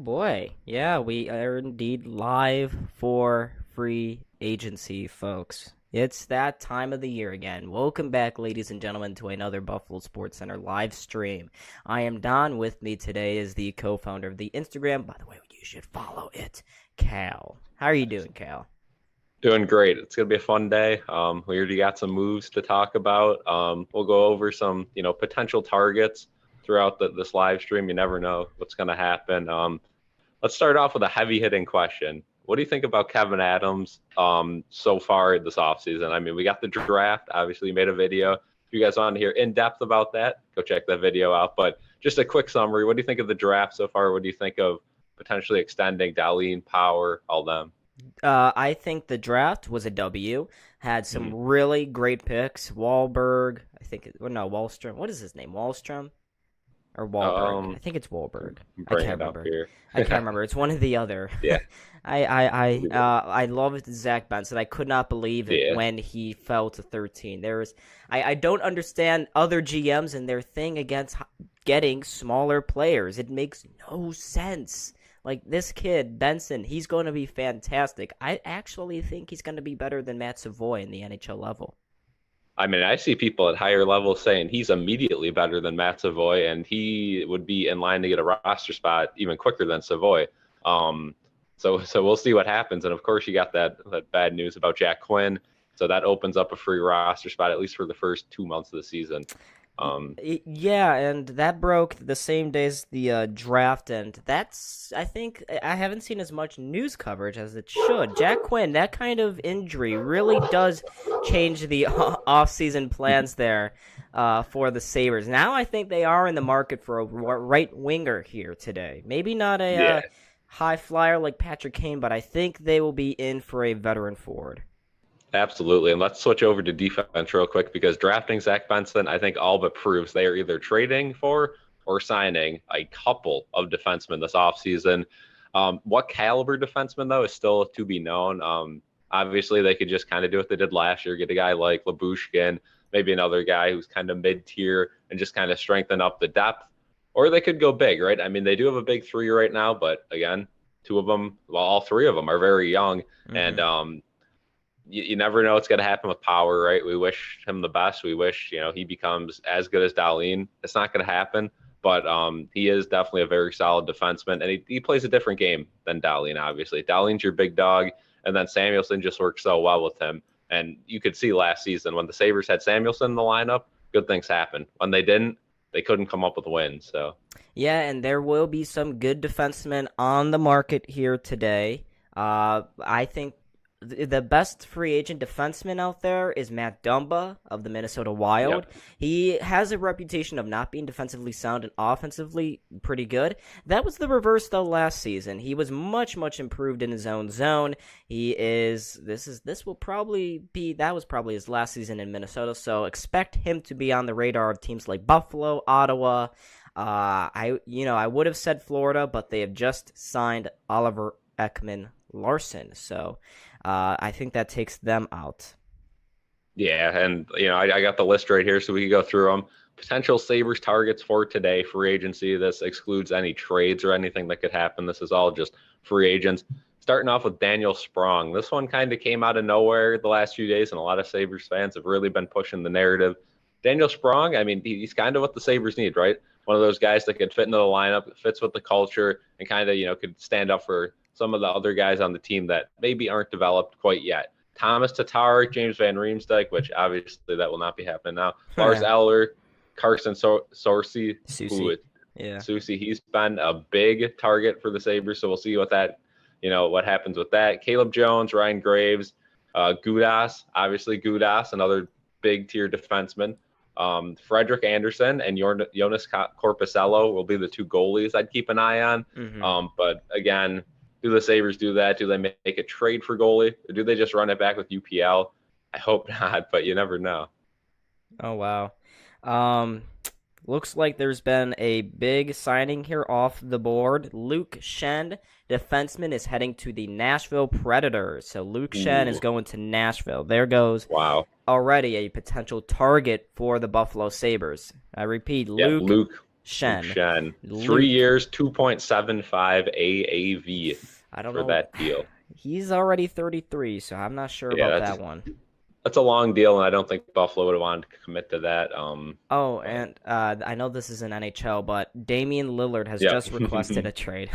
Boy, yeah, we are indeed live for free agency, folks. It's that time of the year again. Welcome back, ladies and gentlemen, to another Buffalo SportsCenter live stream. I am Don. With me today is the co-founder of the Instagram. By the way, you should follow it, Cal. How are you doing, Cal? Doing great. It's gonna be a fun day. We already got some moves to talk about. We'll go over some, potential targets throughout this live stream. You never know what's gonna happen. Let's start off with a heavy hitting question. What do you think about Kevin Adams so far this offseason? I mean, we got the draft. Obviously, you made a video. If you guys want to hear in depth about that, go check that video out. But just a quick summary. What do you think of the draft so far? What do you think of potentially extending Darlene, Power, all them? I think the draft was a W. Had some really great picks. Wahlberg, Wallstrom. What is his name? Wallstrom or Wahlberg? I think it's Wahlberg. I Bring can't it up remember. here. I can't remember. It's one or the other. Yeah. I loved Zach Benson. I could not believe it when he fell to 13. I don't understand other GMs and their thing against getting smaller players. It makes no sense. Like, this kid, Benson, he's going to be fantastic. I actually think he's going to be better than Matt Savoy in the NHL level. I mean, I see people at higher levels saying he's immediately better than Matt Savoy, and he would be in line to get a roster spot even quicker than Savoy. So we'll see what happens. And of course, you got that bad news about Jack Quinn. So that opens up a free roster spot, at least for the first 2 months of the season. Yeah, and that broke the same day as the draft, and I think I haven't seen as much news coverage as it should. Jack Quinn, that kind of injury really does change the off-season plans there for the Sabres. Now I think they are in the market for a right winger here today. Maybe not a high flyer like Patrick Kane, but I think they will be in for a veteran forward. Absolutely. And let's switch over to defense real quick, because drafting Zach Benson, I think all but proves they are either trading for or signing a couple of defensemen this offseason. What caliber defenseman, though, is still to be known. Obviously, they could just kind of do what they did last year, get a guy like Labushkin, maybe another guy who's kind of mid-tier, and just kind of strengthen up the depth. Or they could go big, right? I mean, they do have a big three right now, but again, all three of them are very young. Mm-hmm. And you never know what's going to happen with Power, right? We wish him the best. We wish, he becomes as good as Darlene. It's not going to happen, but he is definitely a very solid defenseman, and he plays a different game than Darlene, obviously. Darlene's your big dog, and then Samuelsson just works so well with him. And you could see last season when the Sabres had Samuelsson in the lineup, good things happened. When they didn't, they couldn't come up with wins. So yeah, and there will be some good defensemen on the market here today. I think the best free agent defenseman out there is Matt Dumba of the Minnesota Wild. Yep. He has a reputation of not being defensively sound and offensively pretty good. That was the reverse, though, last season. He was much, much improved in his own zone. That was probably his last season in Minnesota, so expect him to be on the radar of teams like Buffalo, Ottawa. I would have said Florida, but they have just signed Oliver Ekman-Larsson, so I think that takes them out. Yeah, and I got the list right here, so we can go through them. Potential Sabres targets for today, free agency. This excludes any trades or anything that could happen. This is all just free agents. Starting off with Daniel Sprong. This one kind of came out of nowhere the last few days, and a lot of Sabres fans have really been pushing the narrative. Daniel Sprong, I mean, he's kind of what the Sabres need, right? One of those guys that could fit into the lineup, that fits with the culture, and kind of, could stand up for some of the other guys on the team that maybe aren't developed quite yet. Thomas Tatar, James Van Riemsdyk, which obviously that will not be happening now. Lars Eller, Carson Soucy. Soucy, he's been a big target for the Sabres, so we'll see what happens with that. Caleb Jones, Ryan Graves, Gudas, another big tier defenseman. Frederick Anderson and Jonas Corposello will be the two goalies I'd keep an eye on. Mm-hmm. But again, do the Sabres do that? Do they make a trade for goalie? Or do they just run it back with UPL? I hope not, but you never know. Oh, wow. Looks like there's been a big signing here off the board. Luke Schenn, defenseman, is heading to the Nashville Predators. So Luke Schenn is going to Nashville. There goes already a potential target for the Buffalo Sabres. I repeat, Luke Luke Shen. Shen, 3 Luke, years, 2.75 AAV I don't for know. that deal. He's already 33, so I'm not sure Yeah, about that one. that's a long deal, and I don't think Buffalo would have wanted to commit to that. Oh, But and I know this is an NHL, but Damian Lillard has yeah, just requested a trade.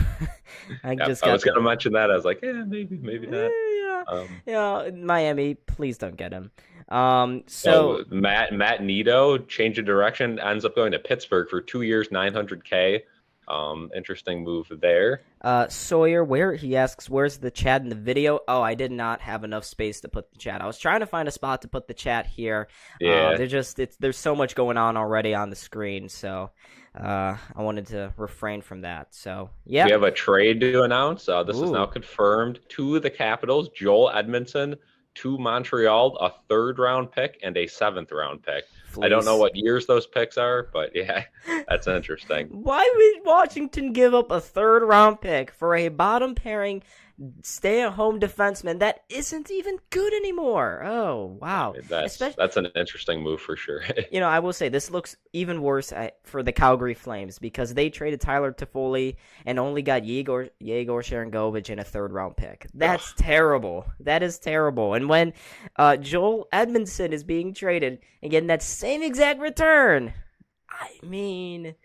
I yeah, just I got was gonna the mention that. I was like, yeah, maybe not. yeah, Um, yeah. Miami, please don't get him. so So Matt Nido change of direction, ends up going to Pittsburgh for 2 years, 900K. Interesting move there. Sawyer, where he asks, where's the chat in the video? Oh, I did not have enough space to put the chat. I was trying to find a spot to put the chat here. Yeah, There's so much going on already on the screen, so I wanted to refrain from that. So we yeah, have a trade to announce. This is now ooh, confirmed to the Capitals. Joel Edmondson to Montreal, a 3rd-round pick and a 7th-round pick. I don't know please. what years those picks are, but yeah, that's interesting. Why would Washington give up a 3rd-round pick for a bottom pairing stay-at-home defenseman that isn't even good anymore? Oh I wow, mean, especially. that's an interesting move for sure. I will say this looks even worse for the Calgary Flames because they traded Tyler Toffoli and only got Yegor Sharangovich in a 3rd-round pick. That's Ugh. terrible. That is terrible. And when Joel Edmondson is being traded and getting that same exact return, I mean,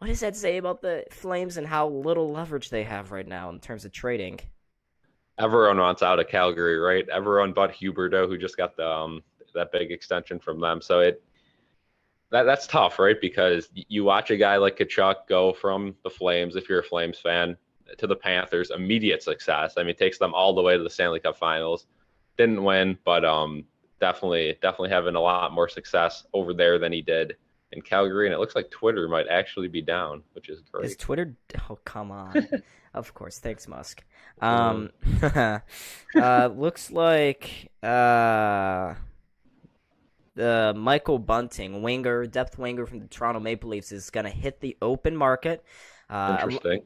what does that say about the Flames and how little leverage they have right now in terms of trading? Everyone wants out of Calgary, right? Everyone but Huberto, who just got the that big extension from them. So that's tough, right? Because you watch a guy like Kachuk go from the Flames, if you're a Flames fan, to the Panthers, immediate success. I mean, takes them all the way to the Stanley Cup Finals. Didn't win, but definitely having a lot more success over there than he did in Calgary. And it looks like Twitter might actually be down, which is Is great. Twitter? Oh, come on. Of course. Thanks, Musk. Uh, Looks like the Michael Bunting, depth winger from the Toronto Maple Leafs, is gonna hit the open market. Interesting.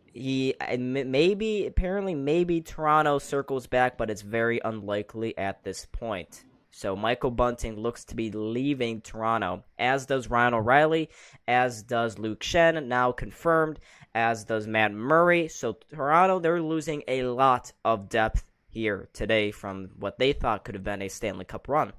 Maybe Toronto circles back, but it's very unlikely at this point. So Michael Bunting looks to be leaving Toronto, as does Ryan O'Reilly, as does Luke Shen, now confirmed, as does Matt Murray. So Toronto, they're losing a lot of depth here today from what they thought could have been a Stanley Cup run.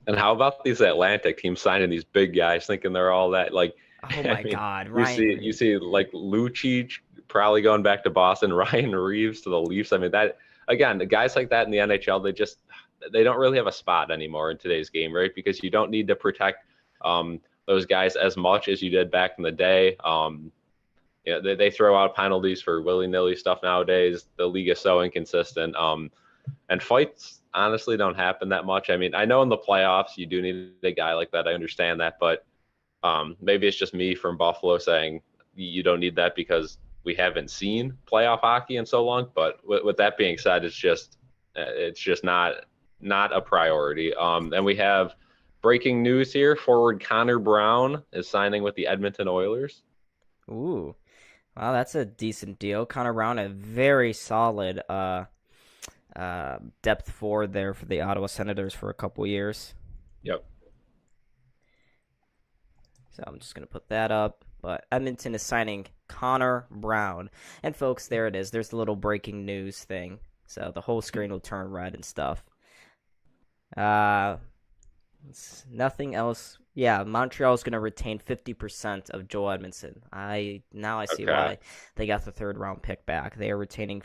And how about these Atlantic teams signing these big guys, thinking they're all that? Like, Oh I my mean, God, you Ryan see Reed. like Lucic probably going back to Boston, Ryan Reeves to the Leafs. I mean, that again, the guys like that in the NHL, they don't really have a spot anymore in today's game, right? Because you don't need to protect those guys as much as you did back in the day. They throw out penalties for willy-nilly stuff nowadays. The league is so inconsistent. And fights honestly don't happen that much. I mean, I know in the playoffs you do need a guy like that. I understand that, but maybe it's just me from Buffalo saying you don't need that because we haven't seen playoff hockey in so long. But with that being said, it's just not a priority. And we have breaking news here: forward Connor Brown is signing with the Edmonton Oilers. Ooh, wow, that's a decent deal. Connor Brown, a very solid depth forward there for the Ottawa Senators for a couple years. Yep. So I'm just going to put that up. But Edmonton is signing Connor Brown. And folks, there it is. There's the little breaking news thing. So the whole screen will turn red and stuff. Nothing else. Yeah, Montreal is going to retain 50% of Joel Edmondson. Now I see Okay. why they got the 3rd-round pick back. They are retaining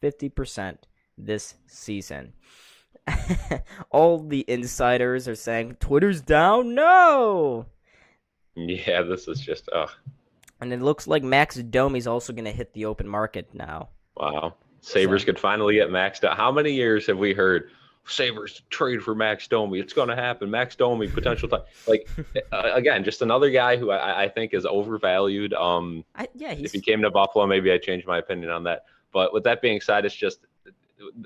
50% this season. All the insiders are saying Twitter's down. No. Yeah, this is just And it looks like Max Domi's also going to hit the open market now. wow. Sabres could finally get Max Domi. How many years have we heard Sabres trade for Max Domi? It's going to happen. Max Domi, potential time. Like, again, just another guy who I think is overvalued. If he came to Buffalo, maybe I'd change my opinion on that. But with that being said, it's just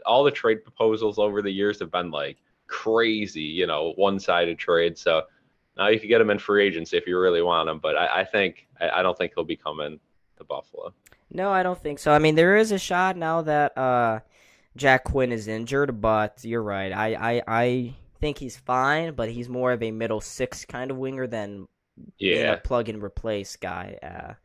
all the trade proposals over the years have been like crazy, one-sided trades. So now you can get him in free agency if you really want him. But I don't think he'll be coming to Buffalo. No, I don't think so. I mean, there is a shot now that Jack Quinn is injured, but you're right. I think he's fine, but he's more of a middle 6 kind of winger than being a Yeah. plug and replace guy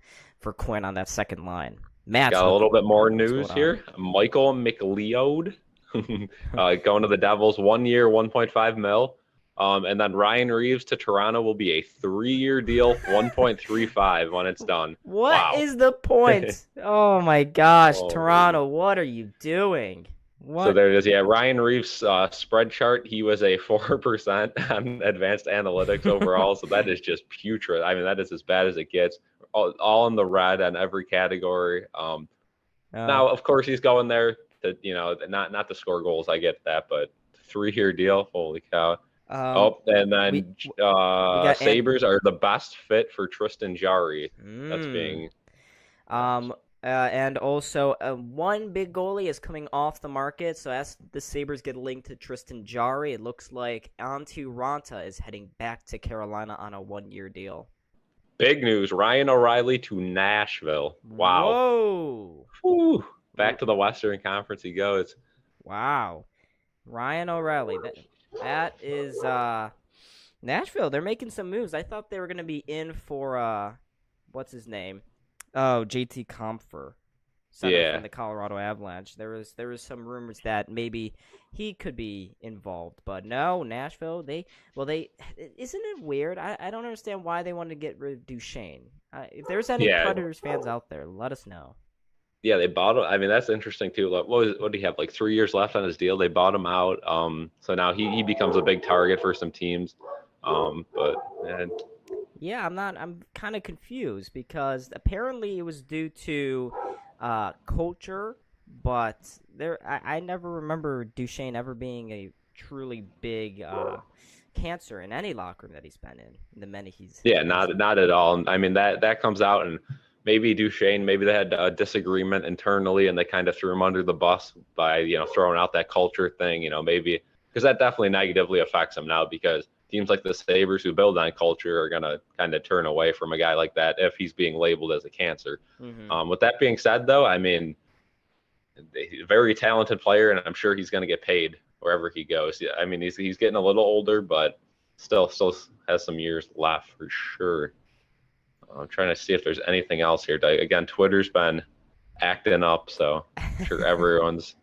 for Quinn on that second line. Matt's Got a little bit more what's going news on? here. Michael McLeod going to the Devils, 1 year, 1.5 mil. And then Ryan Reeves to Toronto will be a 3-year deal, 1.35 when it's done. What Wow. is the point? Oh my gosh, Holy. Toronto, what are you doing? So What? there it is. Yeah, Ryan Reeves' spread chart. He was a 4% on advanced analytics overall. So that is just putrid. I mean, that is as bad as it gets. All in the red on every category. Oh, Now, of course, he's going there to not to score goals. I get that, but 3-year deal. Holy cow! um, Oh, and we then we got Sabers are the best fit for Tristan Jarry. That's mm, being um, and also one big goalie is coming off the market. So as the Sabres get linked to Tristan Jarry, it looks like Antti Ranta is heading back to Carolina on a 1-year deal. big news. Ryan O'Reilly to Nashville. Wow. Whoa! Whew. Back R- to the Western Conference he goes. Wow, Ryan O'Reilly. That is Nashville. They're making some moves. I thought they were gonna be in for what's his name? Oh, JT Compher, center from Yeah. the Colorado Avalanche. There was some rumors that maybe he could be involved, but no, Nashville. They isn't it weird? I don't understand why they wanted to get rid of Duchesne. If there's any Yeah. Predators fans out there, let us know. Yeah, they bought him. I mean, that's interesting too. Like, what do he have? Like 3 years left on his deal. They bought him out. So now he becomes a big target for some teams. But and Yeah, I'm kind of confused because apparently it was due to culture, but I never remember Duchesne ever being a truly big cancer in any locker room that he's been in. The many he's yeah, has. not at all. I mean that comes out, and maybe Duchesne, maybe they had a disagreement internally, and they kind of threw him under the bus by throwing out that culture thing. Maybe because that definitely negatively affects him now because teams like the Sabres who build on culture are gonna kind of turn away from a guy like that if he's being labeled as a cancer. Hmm. With that being said, though, I mean, a very talented player, and I'm sure he's going to get paid wherever he goes. Yeah, I mean, he's getting a little older, but still has some years left for sure. I'm trying to see if there's anything else here. Again, Twitter's been acting up, so I'm sure everyone's.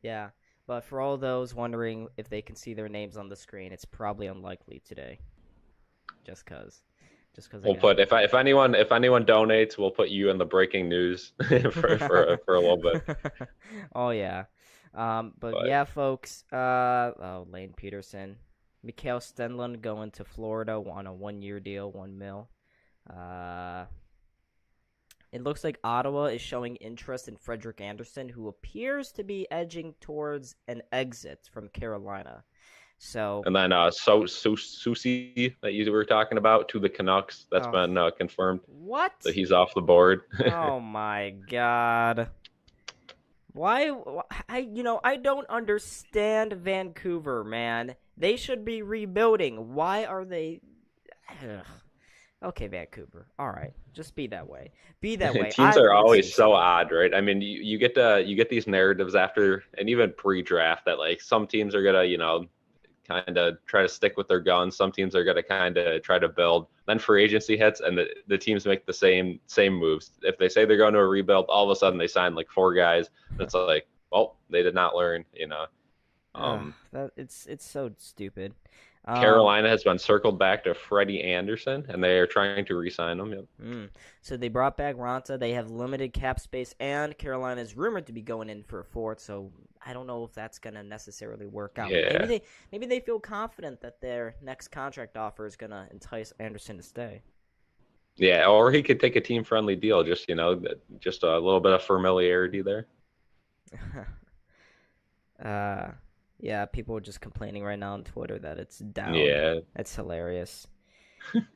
Yeah, but for all those wondering if they can see their names on the screen, it's probably unlikely today. Just cause, just cause I We'll got. put if anyone donates, we'll put you in the breaking news for a little bit. Oh yeah. But But yeah, folks. Lane Peterson, Mikhail Stenlund going to Florida on a 1-year deal, 1 mil. Uh, it looks like Ottawa is showing interest in Frederick Anderson, who appears to be edging towards an exit from Carolina. So, and then Susi that you were talking about to the Canucks. That's oh, been confirmed that what? he's off the board. Oh my God. Why I don't understand Vancouver, man. They should be rebuilding. Why are they Ugh. Okay, Vancouver. All right. Just be that way. Be that way. Teams I are always refuse to so be. odd, right? I mean, you get these narratives after and even pre-draft that like some teams are gonna kind of try to stick with their guns. Some teams are gonna kind of try to build. Then free agency hits and the teams make the same moves. If they say they're going to a rebuild, all of a sudden they sign like 4 guys. It's like, well, they did not learn. Um, It's so stupid. Um Carolina has been circled back to Freddie Anderson, and they are trying to re-sign him. Yep. so they brought back Ronta. They have limited cap space, and Carolina is rumored to be going in for a fourth. So I don't know if that's gonna necessarily work out. Yeah, Maybe they feel confident that their next contract offer is gonna entice Anderson to stay. yeah, or he could take a team-friendly deal. Just a little bit of familiarity there. uh, yeah, people are just complaining right now on Twitter that it's down. Yeah, That's hilarious.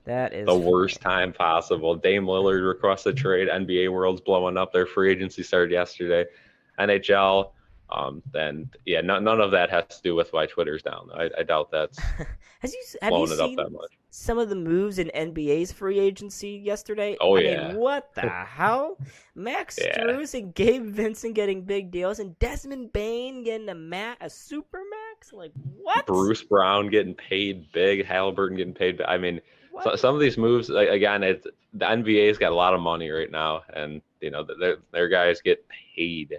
That the is worst funny. time possible. Dame Lillard requested trade. NBA world's blowing up. Their free agency started yesterday. NHL. Then yeah, none of that has to do with why Twitter's down. I doubt that's Have you blowing it up seen that much. some of the moves in NBA's free agency yesterday? Oh I mean, yeah, what the hell? Max yeah. Strus and Gabe Vincent getting big deals, and Desmond Bain getting a super max. Like what? Bruce Brown getting paid big. Halliburton getting paid. I mean, What? some of these moves, again, the NBA's got a lot of money right now, and their guys get paid.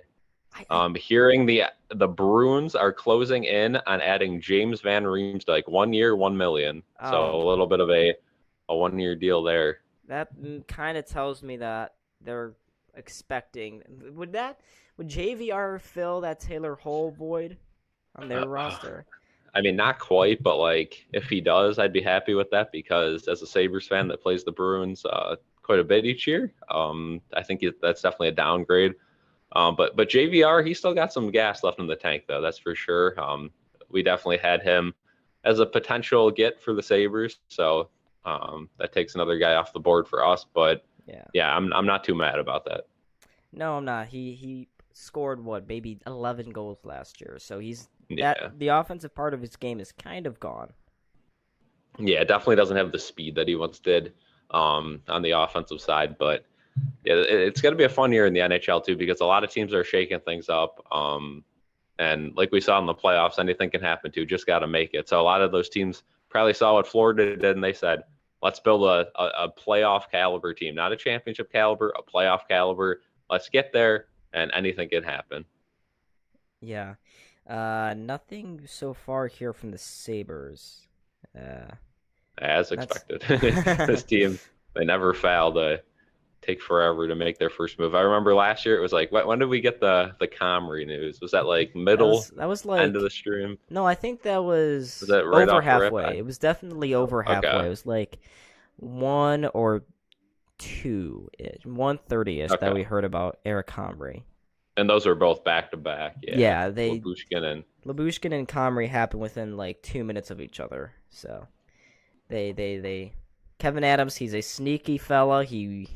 I Hearing the Bruins are closing in on adding James Van Riemsdyk, like 1 year, 1 million. So oh, a little bit of a 1 year deal there. that kind of tells me that they're expecting. Would JVR fill that Taylor Hall void on their Uh, roster? I mean, not quite, but like if he does, I'd be happy with that because as a Sabres fan that plays the Bruins quite a bit each year, I think that's definitely a downgrade. But JVR, he still got some gas left in the tank, though. That's for sure. We definitely had him as a potential get for the Sabres, so that takes another guy off the board for us. But Yeah. yeah, I'm not too mad about that. No, I'm not. He scored what, maybe 11 goals last year. So he's that Yeah, the offensive part of his game is kind of gone. yeah, it definitely doesn't have the speed that he once did on the offensive side, but yeah, it's going to be a fun year in the NHL too because a lot of teams are shaking things up. And like we saw in the playoffs, anything can happen too. Just got to make it. So a lot of those teams probably saw what Florida did and they said, let's build a playoff caliber team, not a championship caliber, a playoff caliber. Let's get there and anything can happen. Yeah. Nothing so far here from the Sabers. Uh, As that's expected. This team, they never fail to take forever to make their first move. I remember last year it was like, when did we get the Comrie news? Was that like middle that was end of the like stream? no, I think that Was was that right over off the rip? halfway. It was definitely over halfway. Okay. It was like 1 or 2 ish, 1:30 ish that Okay. we heard about Eric Comrie. And those are both back to back. Yeah. Yeah, Labushkin and Labushkin and Comrie happened within like 2 minutes of each other. So they Kevin Adams, he's a sneaky fella. He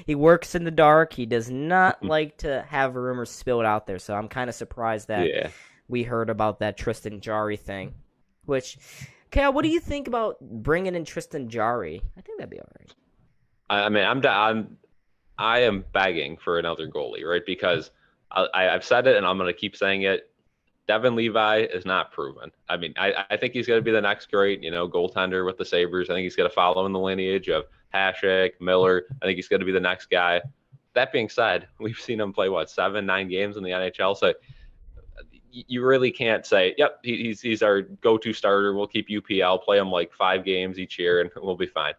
he works in the dark. He does not like to have rumors spilled out there. So I'm kind of surprised that yeah. we heard about that Tristan Jarry thing. Which, Kale, what do you think about bringing in Tristan Jarry? I think that'd be all right. I mean, I am begging for another goalie, right? Because I've said it and I'm going to keep saying it. Devin Levi is not proven. I mean, I think he's going to be the next great, goaltender with the Sabres. I think he's going to follow in the lineage of Hasek, Miller. I think he's going to be the next guy. That being said, we've seen him play, 7, 9 games in the NHL. So you really can't say, yep, he's our go-to starter. We'll keep UPL, play him like 5 games each year, and we'll be fine.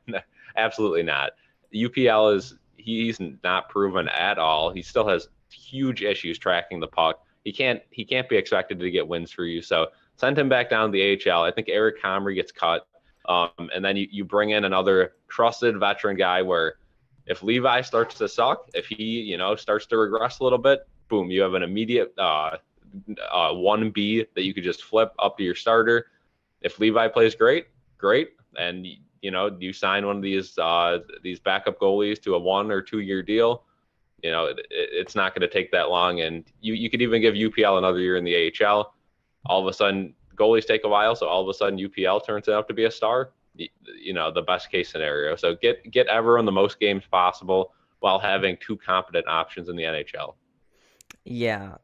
Absolutely not. UPL he's not proven at all. He still has huge issues tracking the puck. He can't be expected to get wins for you. So send him back down to the AHL. I think Eric Comrie gets cut. And then you bring in another trusted veteran guy where if Levi starts to suck, if he, starts to regress a little bit, boom, you have an immediate 1B that you could just flip up to your starter. If Levi plays great. And, you sign one of these backup goalies to a 1 or 2 year deal. It's not going to take that long. And you could even give UPL another year in the AHL. All of a sudden, goalies take a while. So all of a sudden, UPL turns out to be a star, the best case scenario. So get everyone the most games possible while having 2 competent options in the NHL. Yeah.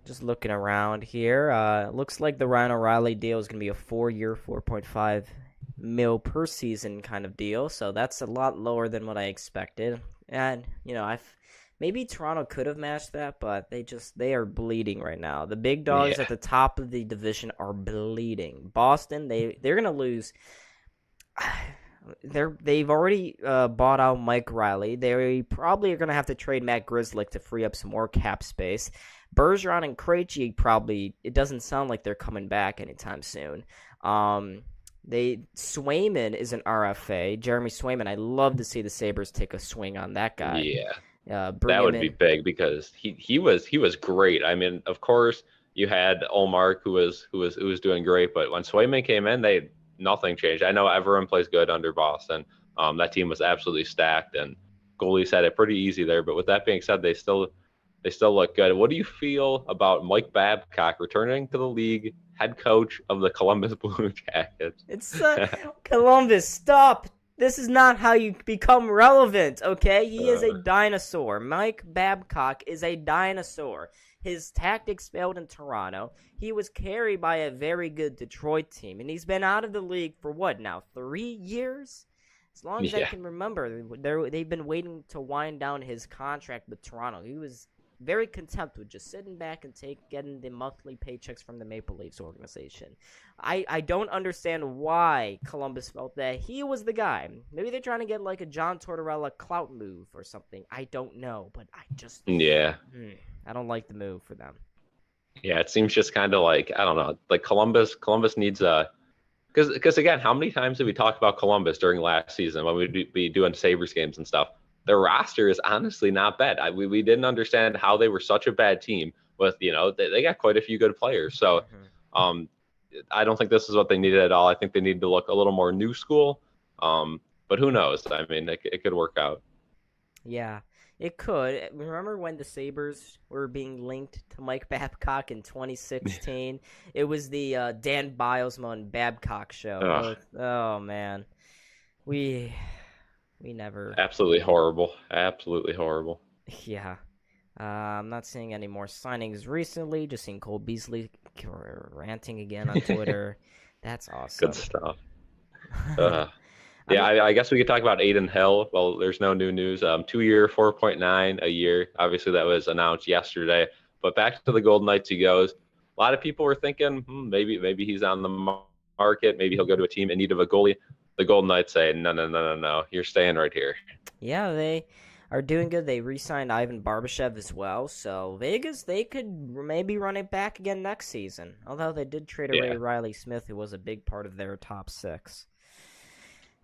Just looking around here. Looks like the Ryan O'Reilly deal is going to be a 4-year, $4.5 million per season kind of deal. So that's a lot lower than what I expected. And maybe Toronto could have matched that, but they are bleeding right now. The big dogs at the top of the division are bleeding. Boston, they're going to lose. They've already bought out Mike Riley. They probably are going to have to trade Matt Grzelcyk to free up some more cap space. Bergeron and Krejci it doesn't sound like they're coming back anytime soon. Swayman is an RFA. Jeremy Swayman, I'd love to see the Sabres take a swing on that guy. Yeah, Bring that him would in. be big because he was great. I mean, of course, you had Olmark who was doing great, but when Swayman came in, nothing changed. I know everyone plays good under Boston. That team was absolutely stacked, and goalies had it pretty easy there. But with that being said, they still look good. What do you feel about Mike Babcock returning to the league, head coach of the Columbus Blue Jackets? It's Columbus. Stop This is not how you become relevant, okay? He is a Uh, dinosaur. Mike Babcock is a dinosaur. His tactics failed in Toronto. He was carried by a very good Detroit team, and he's been out of the league for what now, 3 years? As long as I yeah. can remember, they've been waiting to wind down his contract with Toronto. He was very content with just sitting back and getting the monthly paychecks from the Maple Leafs organization. I don't understand why Columbus felt that he was the guy. Maybe they're trying to get like a John Tortorella clout move or something. I don't know, but Yeah. I don't like the move for them. Yeah, it seems just kind of like, I don't know, like Columbus needs a, because again, how many times did we talk about Columbus during last season when we'd be doing Sabres games and stuff? Their roster is honestly not bad. We didn't understand how they were such a bad team with, they got quite a few good players. So um, I don't think this is what they needed at all. I think they need to look a little more new school. But who knows? I mean, it could work out. Yeah, it could. Remember when the Sabres were being linked to Mike Babcock in 2016? It was the Dan Bilesma and Babcock show. Ugh, Oh man, we we never. absolutely horrible. Absolutely horrible. Yeah. I'm not seeing any more signings recently. Just seeing Cole Beasley ranting again on Twitter. That's Good awesome. stuff. I Yeah, mean, I guess we could talk about Aiden Hill. Well, there's no new news. 2 year, 4.9 a year. Obviously, that was announced yesterday. But back to the Golden Knights he goes. A lot of people were thinking maybe he's on the market. Maybe he'll go to a team in need of a goalie. The Golden Knights say no. You're staying right here. yeah, they are doing good. They re-signed Ivan Barbashev as well. So Vegas, they could maybe run it back again next season. Although they did trade away Yeah, Riley Smith, who was a big part of their top six.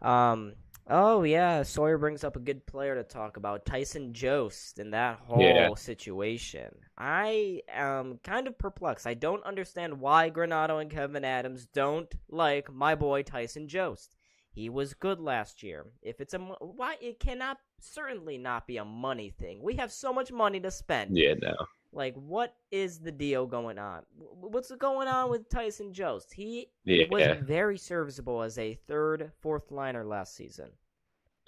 Um. Oh yeah, Sawyer brings up a good player to talk about, Tyson Jost, and that yeah. whole situation. I am kind of perplexed. I don't understand why Granato and Kevin Adams don't like my boy Tyson Jost. He was good last year. If it's why it cannot certainly not be a money thing. We have so much money to spend. Yeah, no. Like, what is the deal going on? What's going on with Tyson Jost? He was Yeah. very serviceable as a third, fourth liner last season.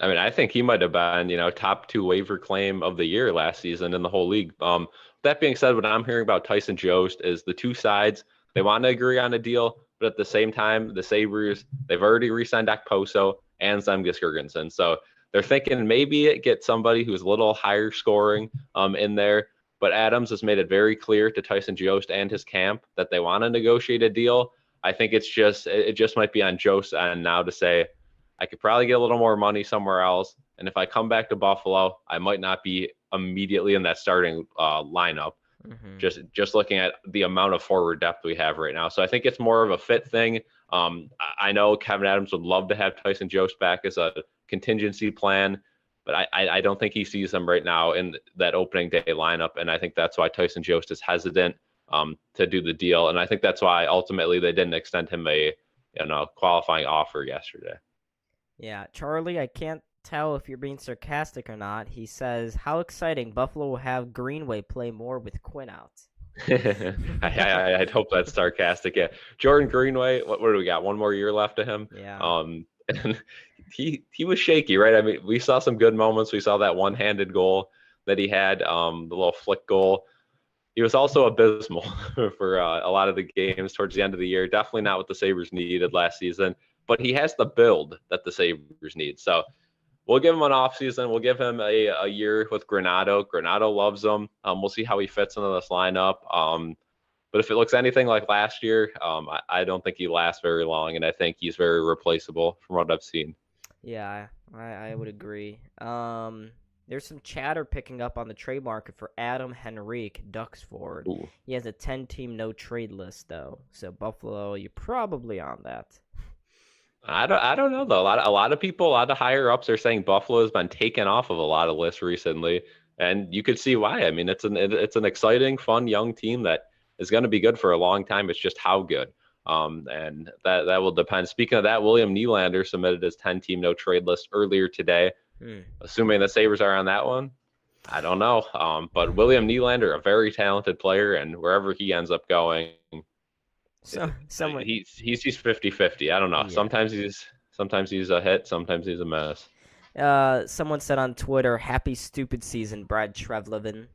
I mean, I think he might have been, top two waiver claim of the year last season in the whole league. That being said, what I'm hearing about Tyson Jost is the two sides, they want to agree on a deal, but at the same time, the Sabres, they've already re-signed Okposo and Zemgus Girgensson. So they're thinking maybe it gets somebody who's a little higher scoring in there. But Adams has made it very clear to Tyson Jost and his camp that they want to negotiate a deal. I think it just might be on Jost and now to say, I could probably get a little more money somewhere else. And if I come back to Buffalo, I might not be immediately in that starting lineup. Mm-hmm. Just looking at the amount of forward depth we have right now. So I think it's more of a fit thing. I know Kevin Adams would love to have Tyson Jost back as a contingency plan, but I don't think he sees them right now in that opening day lineup. And I think that's why Tyson Jost is hesitant to do the deal. And I think that's why ultimately they didn't extend him a qualifying offer yesterday. Yeah, Charlie, I can't tell if you're being sarcastic or not. He says, how exciting. Buffalo will have Greenway play more with Quinn out. I'd hope that's sarcastic. Yeah, Jordan Greenway. What do we got? One more year left to him. Yeah. And he was shaky, right? I mean, we saw some good moments. We saw that one-handed goal that he had, the little flick goal. He was also abysmal for a lot of the games towards the end of the year. Definitely not what the Sabres needed last season, but he has the build that the Sabres need. So we'll give him an offseason. We'll give him a year with Granato. Granato loves him. We'll see how he fits into this lineup. But if it looks anything like last year, I don't think he lasts very long, and I think he's very replaceable from what I've seen. Yeah, I would agree. There's some chatter picking up on the trade market for Adam Henrique, Ducks forward. Ooh. He has a 10-team no-trade list, though. So, Buffalo, you're probably on that. I don't know though. A lot of people, a lot of higher ups are saying Buffalo has been taken off of a lot of lists recently, and you could see why. I mean, it's an exciting, fun young team that is going to be good for a long time. It's just how good. And that will depend. Speaking of that, William Nylander submitted his 10-team no trade list earlier today. Assuming the Sabres are on that one, I don't know. But William Nylander, a very talented player, and wherever he ends up going, So, someone. he's 50-50. I don't know. Yeah. Sometimes he's a hit, sometimes he's a miss. Someone said on Twitter, "Happy stupid season, Brad Trevlevin."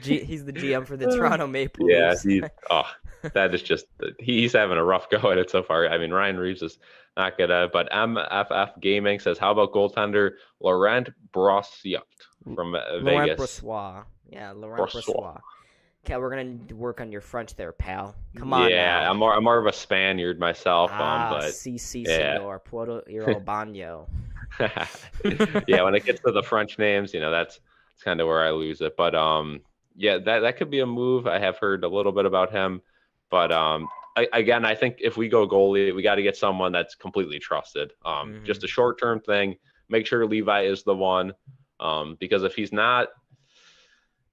He's the GM for the Toronto Maple Yeah, Leafs. that is just he's having a rough go at it so far. I mean, Ryan Reeves is not good at it, but MFF Gaming says, "How about goaltender Laurent Brossoit from Laurent Vegas?" Brossoit. Yeah, Laurent Brossoit. Brossoit. Okay, we're gonna work on your French there, pal. Come on Yeah, now. I'm more of a Spaniard myself, but Si, yeah. senor. Puedo ir al baño. Yeah, when it gets to the French names, that's kind of where I lose it. But yeah, that could be a move. I have heard a little bit about him, but again, I think if we go goalie, we got to get someone that's completely trusted. Just a short-term thing. Make sure Levi is the one, because if he's not,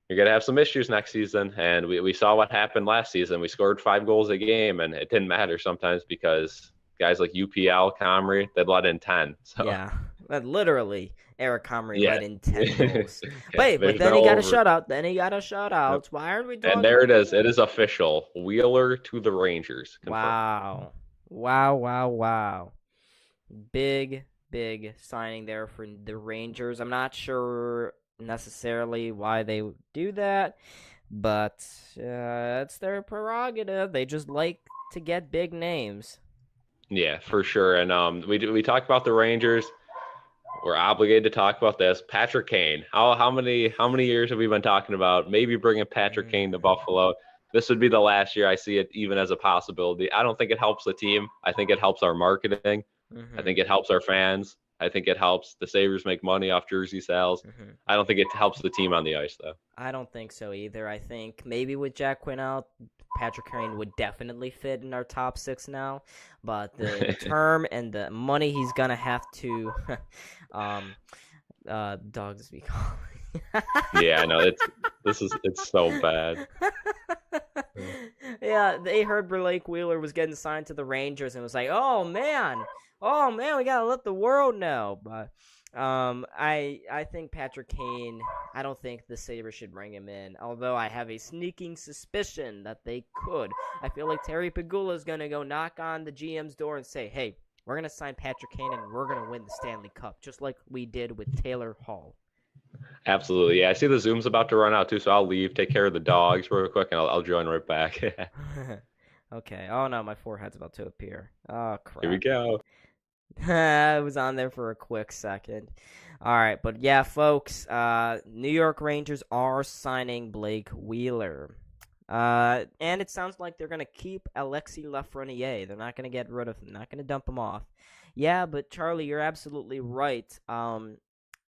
you're gonna have some issues next season. And we saw what happened last season. We scored 5 goals a game, and it didn't matter sometimes because guys like UPL, Comrie, they'd let in 10. So Yeah, literally, Eric Comrie yeah. let in 10 goals. Yeah, But then he got a shutout. Yep. Why aren't we And talking there about it is. It is official. Wheeler to the Rangers. Confirmed. Wow. Wow, wow, wow. Big, big signing there for the Rangers. I'm not sure necessarily why they would do that, but it's their prerogative. They just like to get big names. Yeah, for sure. And we talked about the Rangers. We're obligated to talk about this. Patrick Kane. How many years have we been talking about maybe bringing Patrick Kane to Buffalo? This would be the last year I see it even as a possibility. I don't think it helps the team. I think it helps our marketing. I think it helps our fans. I think it helps the Sabres make money off jersey sales. I don't think it helps the team on the ice, though. I don't think so either. I think maybe with Jack Quinn out, Patrick Kane would definitely fit in our top 6 now. But the term and the money he's going to have to dogs be calling. Yeah, I know. It's so bad. Yeah, they heard Blake Wheeler was getting signed to the Rangers and was like, oh man, we gotta let the world know. But I think Patrick Kane, I don't think the Sabres should bring him in. Although I have a sneaking suspicion that they could. I feel like Terry Pegula is gonna go knock on the GM's door and say, hey, we're gonna sign Patrick Kane and we're gonna win the Stanley Cup, just like we did with Taylor Hall. Absolutely. Yeah, I see the Zoom's about to run out too, so I'll leave, take care of the dogs real quick, and I'll join right back. Okay. Oh no, my forehead's about to appear. Oh crap. Here we go. I was on there for a quick second. All right, but yeah, folks, New York Rangers are signing Blake Wheeler. And it sounds like they're going to keep Alexis Lafreniere. They're not going to get rid of him, not going to dump him off. Yeah, but Charlie, you're absolutely right.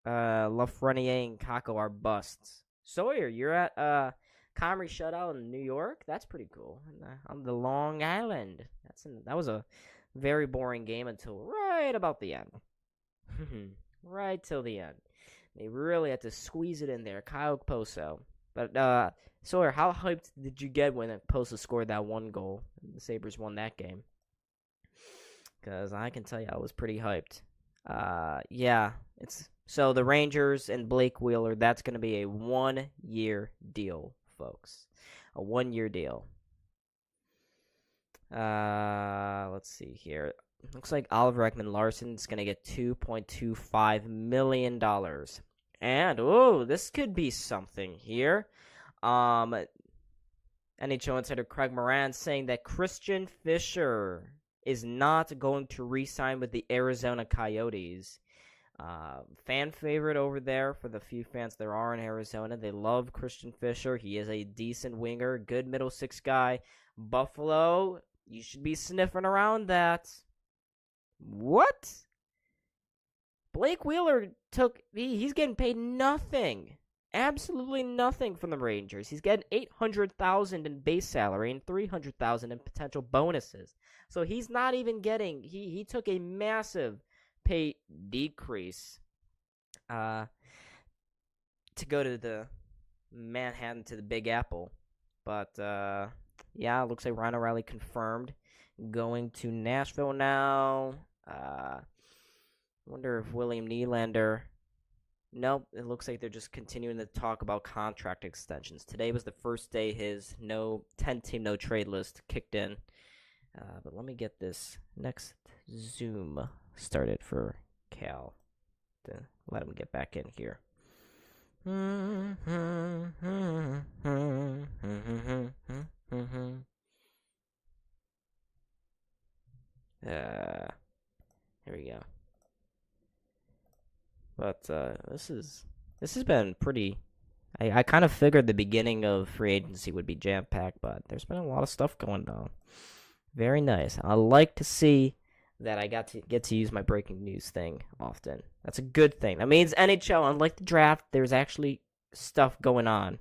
Lafreniere and Kako are busts. Sawyer, you're at Comrie shutout in New York. That's pretty cool. On the Long Island. That was a very boring game until right about the end. Right till the end. They really had to squeeze it in there. Kyle Poso. But Sawyer, how hyped did you get when Poso scored that one goal and the Sabres won that game? Because I can tell you I was pretty hyped. Yeah, so the Rangers and Blake Wheeler, that's going to be a 1-year deal, folks. A 1-year deal. Let's see here. Looks like Oliver Ekman-Larsson's going to get $2.25 million. And, this could be something here. NHL insider Craig Moran saying that Christian Fischer is not going to re-sign with the Arizona Coyotes. Fan favorite over there for the few fans there are in Arizona. They love Christian Fischer. He is a decent winger, good middle 6 guy. Buffalo, you should be sniffing around that. What? Blake Wheeler he's getting paid nothing. Absolutely nothing from the Rangers. He's getting $800,000 in base salary and $300,000 in potential bonuses. So he's not even getting. He took a massive pay decrease to go to the Manhattan to the Big Apple. But yeah, it looks like Ryan O'Reilly confirmed going to Nashville now. Wonder if William Nylander. Nope, it looks like they're just continuing to talk about contract extensions. Today was the first day his 10-team no-trade list kicked in. But let me get this next Zoom start it for Cal to let him get back in here. Here we go. But this has been pretty. I kind of figured the beginning of free agency would be jam-packed, but there's been a lot of stuff going on. Very nice. I like to see that I get to use my breaking news thing often. That's a good thing. That means NHL, unlike the draft, there's actually stuff going on.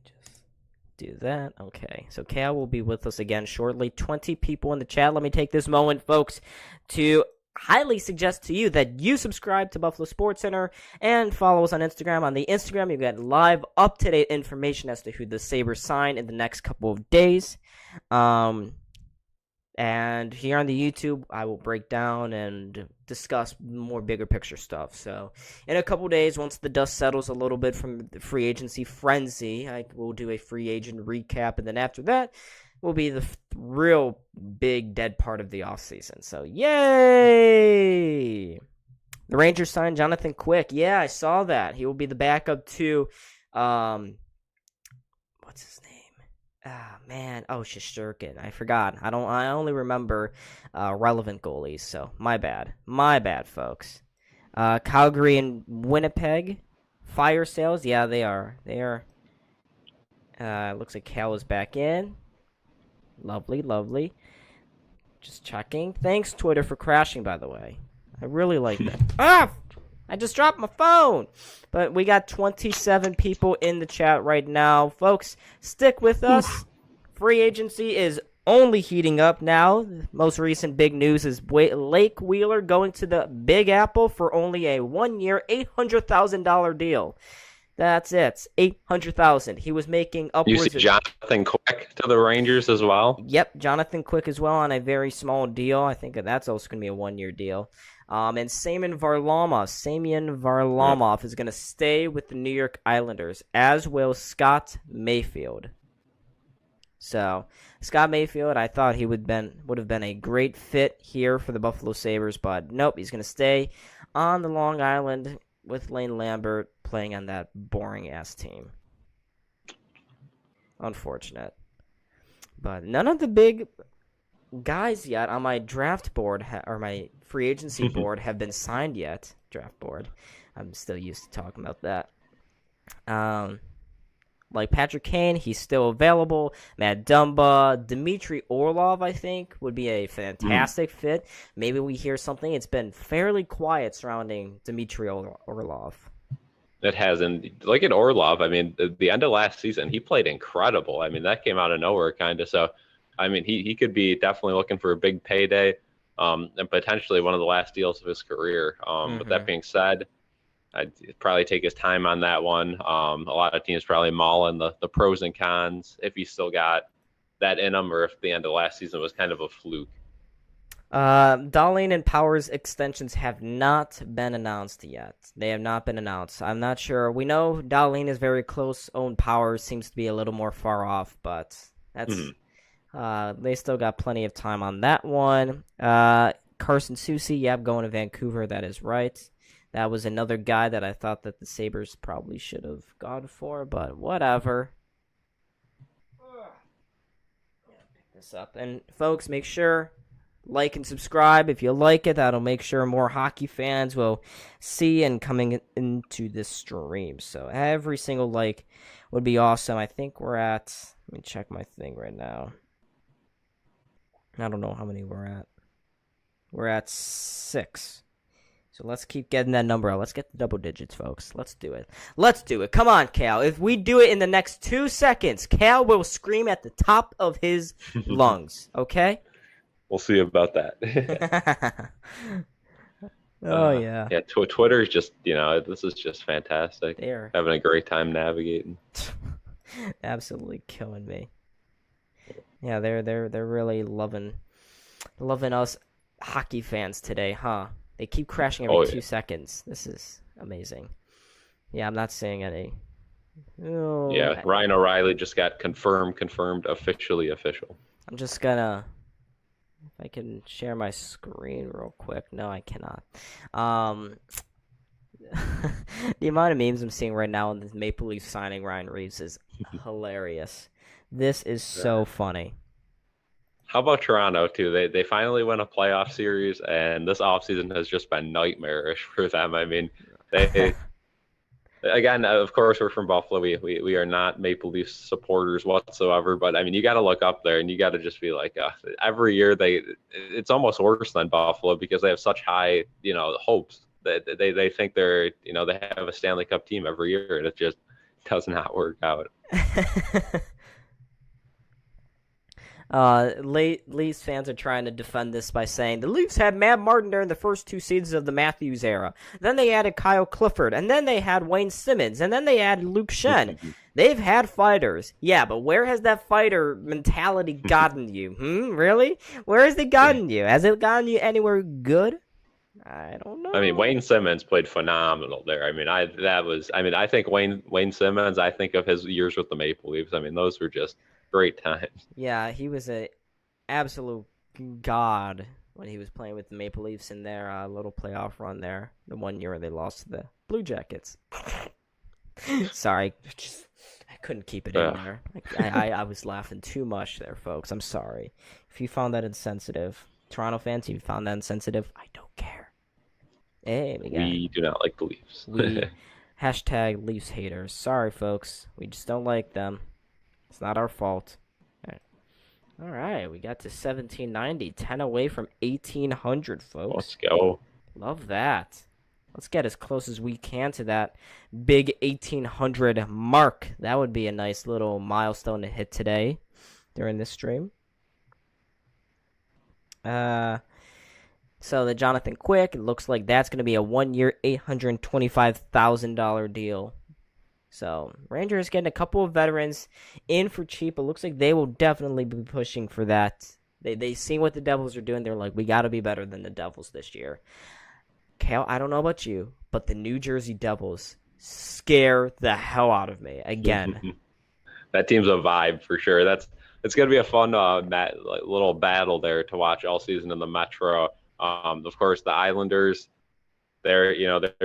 Just do that. Okay. So Cal will be with us again shortly. 20 people in the chat. Let me take this moment, folks, to highly suggest to you that you subscribe to Buffalo SportsCenter and follow us on Instagram. On the Instagram, you get live, up-to-date information as to who the Sabres sign in the next couple of days. And here on the YouTube, I will break down and discuss more bigger picture stuff. So in a couple days, once the dust settles a little bit from the free agency frenzy, I will do a free agent recap. And then after that will be the real big dead part of the offseason. So yay! The Rangers signed Jonathan Quick. Yeah, I saw that. He will be the backup to, what's his name? Shesterkin. I forgot. I only remember relevant goalies, so my bad, folks. Calgary and Winnipeg, fire sales. Yeah, they are. Looks like Cal is back in. Lovely. Just checking. Thanks, Twitter, for crashing, by the way. I really like that. I just dropped my phone. But we got 27 people in the chat right now. Folks, stick with us. Free agency is only heating up now. The most recent big news is Lake Wheeler going to the Big Apple for only a 1-year, $800,000 deal. That's it. $800,000. He was making upwards. You see Jonathan Quick to the Rangers as well? Yep, Jonathan Quick as well on a very small deal. I think that's also going to be a 1-year deal. And Semyon Varlamov is going to stay with the New York Islanders, as will Scott Mayfield. So, Scott Mayfield, I thought he would have been a great fit here for the Buffalo Sabres, but nope, he's going to stay on the Long Island with Lane Lambert playing on that boring-ass team. Unfortunate. But none of the big guys yet on my draft board or my free agency board have been signed yet. Draft board. I'm still used to talking about that. Like Patrick Kane, he's still available. Matt Dumba, Dmitry Orlov, I think, would be a fantastic fit. Maybe we hear something. It's been fairly quiet surrounding Dmitry Orlov. It has, and look at Orlov. I mean, the end of last season, he played incredible. I mean, that came out of nowhere, kind of. So, I mean, he could be definitely looking for a big payday, and potentially one of the last deals of his career. With that being said, I'd probably take his time on that one. A lot of teams probably mauling the pros and cons if he's still got that in him, or if the end of last season was kind of a fluke. Dahlin and Powers extensions have not been announced yet. They have not been announced. I'm not sure. We know Dahlin is very close. Owen Powers seems to be a little more far off, but that's they still got plenty of time on that one. Carson Soucy, going to Vancouver. That is right. That was another guy that I thought that the Sabres probably should have gone for, but whatever. Pick this up. And folks, make sure like and subscribe if you like it. That'll make sure more hockey fans will see and coming into this stream. So every single like would be awesome. I think we're at, let me check my thing right now. I don't know how many we're at. We're at 6. So let's keep getting that number out. Let's get the double digits, folks. Let's do it. Come on, Cal. If we do it in the next 2 seconds, Cal will scream at the top of his lungs. Okay? We'll see about that. Yeah. Yeah, Twitter is just, this is just fantastic. They're having a great time navigating. Absolutely killing me. Yeah, they're really loving us hockey fans today, huh? They keep crashing every 2 seconds. This is amazing. Yeah, I'm not seeing any Oh, Yeah, Ryan O'Reilly just got confirmed, officially official. I'm just gonna, if I can share my screen real quick. No, I cannot. Um, the amount of memes I'm seeing right now on this Maple Leaf signing Ryan Reeves is hilarious. This is so funny. How about Toronto too? They finally win a playoff series, and this offseason has just been nightmarish for them. I mean, they again, of course, we're from Buffalo. We are not Maple Leafs supporters whatsoever. But I mean, you got to look up there, and you got to just be like, every year it's almost worse than Buffalo because they have such high, hopes that they think they have a Stanley Cup team every year, and it just does not work out. Leafs fans are trying to defend this by saying the Leafs had Matt Martin during the first two seasons of the Matthews era. Then they added Kyle Clifford, and then they had Wayne Simmons, and then they added Luke Shen. They've had fighters. Yeah, but where has that fighter mentality gotten you? Really? Where has it gotten you? Has it gotten you anywhere good? I don't know. I mean, Wayne Simmons played phenomenal there. I mean, I think Wayne Simmons, I think of his years with the Maple Leafs. I mean, those were just great times. Yeah, he was a absolute god when he was playing with the Maple Leafs in their little playoff run there. The 1 year they lost to the Blue Jackets. Sorry, I couldn't keep it in there. I was laughing too much there, folks. I'm sorry. If you found that insensitive, Toronto fans, if you found that insensitive, I don't care. Hey, we do not like the Leafs. We hashtag Leafs haters. Sorry, folks. We just don't like them. It's not our fault. All right, we got to 1790, 10 away from 1800, folks. Let's go. Love that. Let's get as close as we can to that big 1800 mark. That would be a nice little milestone to hit today during this stream. So the Jonathan Quick, it looks like that's going to be a 1 year, $825,000 deal. So Rangers getting a couple of veterans in for cheap. It looks like they will definitely be pushing for that. They see what the Devils are doing. They're like, we got to be better than the Devils this year. Cal, I don't know about you, but the New Jersey Devils scare the hell out of me again. That team's a vibe for sure. It's going to be a fun little battle there to watch all season in the Metro. Of course, the Islanders, they're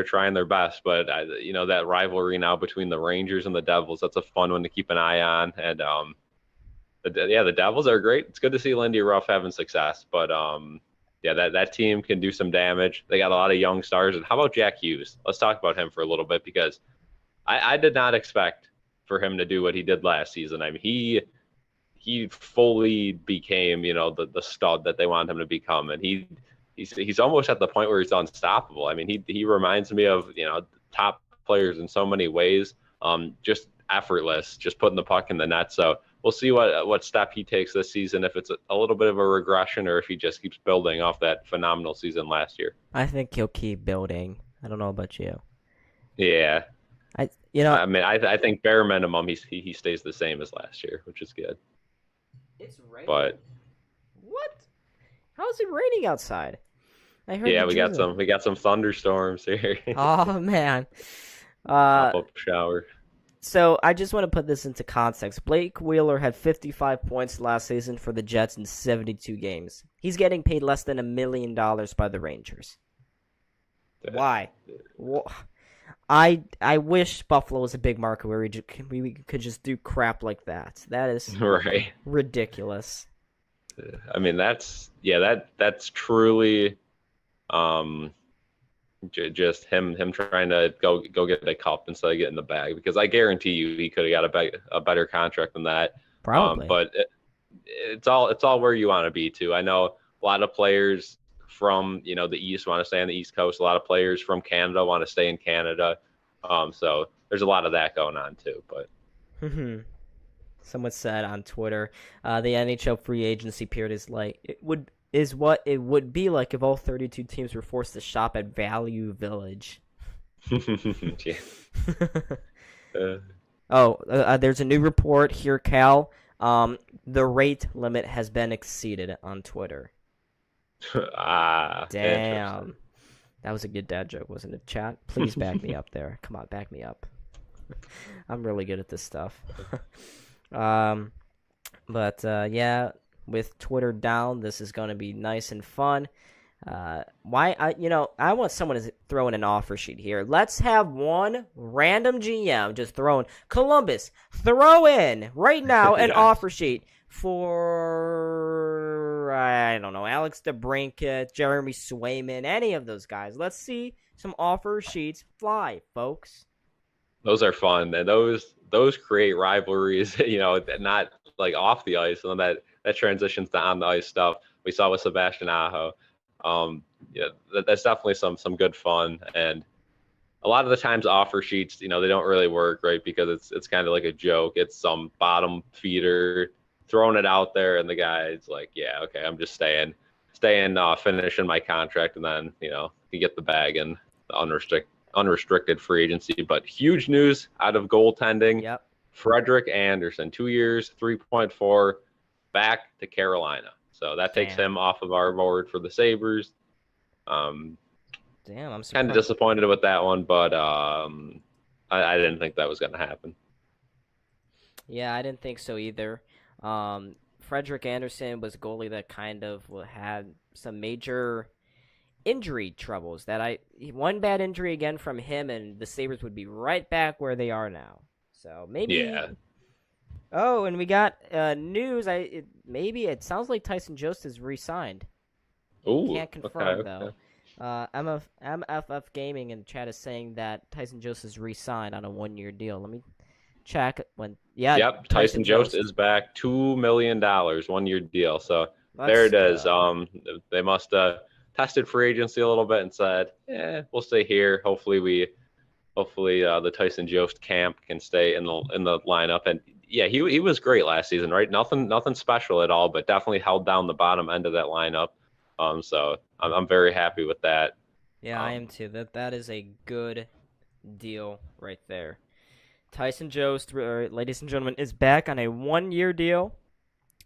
trying their best, but that rivalry now between the Rangers and the Devils, that's a fun one to keep an eye on. And the Devils are great. It's good to see Lindy Ruff having success, but that team can do some damage. They got a lot of young stars. And how about Jack Hughes? Let's talk about him for a little bit because I did not expect for him to do what he did last season. I mean, he fully became the stud that they wanted him to become, and he's almost at the point where he's unstoppable. I mean, he reminds me of top players in so many ways. Just effortless, just putting the puck in the net. So we'll see what step he takes this season, if it's a little bit of a regression or if he just keeps building off that phenomenal season last year. I think he'll keep building. I don't know about you. Yeah. I think bare minimum he stays the same as last year, which is good. It's raining. But what? How is it raining outside? I heard. Yeah, we got some thunderstorms here. Oh man. Pop-up shower. So I just want to put this into context. Blake Wheeler had 55 points last season for the Jets in 72 games. He's getting paid less than $1 million by the Rangers. Why? I wish Buffalo was a big market where we could just do crap like that. That is right. Ridiculous. I mean, that's truly just him trying to go get a cup instead of getting the bag, because I guarantee you he could have got a better contract than that. Probably. But it's all where you want to be too. I know a lot of players from the East want to stay on the East Coast. A lot of players from Canada want to stay in Canada. So there's a lot of that going on too. But someone said on Twitter, the NHL free agency period is what it would be like if all 32 teams were forced to shop at Value Village. There's a new report here, Cal. The rate limit has been exceeded on Twitter. Damn. That was a good dad joke, wasn't it, chat? Please back me up there. Come on, back me up. I'm really good at this stuff. um, yeah, with Twitter down, this is going to be nice and fun. I want someone to throw in an offer sheet here. Let's have one random GM just throw in Columbus. Throw in right now an Yes. offer sheet for I don't know, Alex DeBrincat, Jeremy Swayman, any of those guys. Let's see some offer sheets fly, folks. Those are fun, and those create rivalries. Not like off the ice, and then that transitions to on the ice stuff. We saw with Sebastian Aho. Yeah, that's definitely some good fun, and a lot of the times offer sheets, they don't really work, right? Because it's kind of like a joke. It's some bottom feeder throwing it out there, and the guy's like, yeah, okay, I'm just staying, finishing my contract, and then you get the bag and the unrestricted free agency. But huge news out of goaltending. Yep. Frederik Andersen, 2 years, 3.4, back to Carolina. So that takes Damn. him off of our board for the Sabres. Damn, I'm surprised. Kind of disappointed with that one, but I didn't think that was going to happen. Yeah, I didn't think so either. Frederik Andersen was a goalie that kind of had some major injury troubles. One bad injury again from him, and the Sabres would be right back where they are now. So maybe. Yeah. Oh, and we got news. Maybe it sounds like Tyson Jost is re-signed. Ooh, Can't confirm okay. though. MFF Gaming in chat is saying that Tyson Jost is re-signed on a 1-year deal. Let me check when. Yeah. Yep, Tyson Jost is back. $2 million, 1-year deal. So Let's there it is. go. They must have tested free agency a little bit and said, we'll stay here. Hopefully the Tyson Jost camp can stay in the lineup. And yeah, he was great last season, right? Nothing special at all, but definitely held down the bottom end of that lineup. So I'm very happy with that. Yeah, I am too. That is a good deal right there. Tyson Jost, ladies and gentlemen, is back on a 1-year deal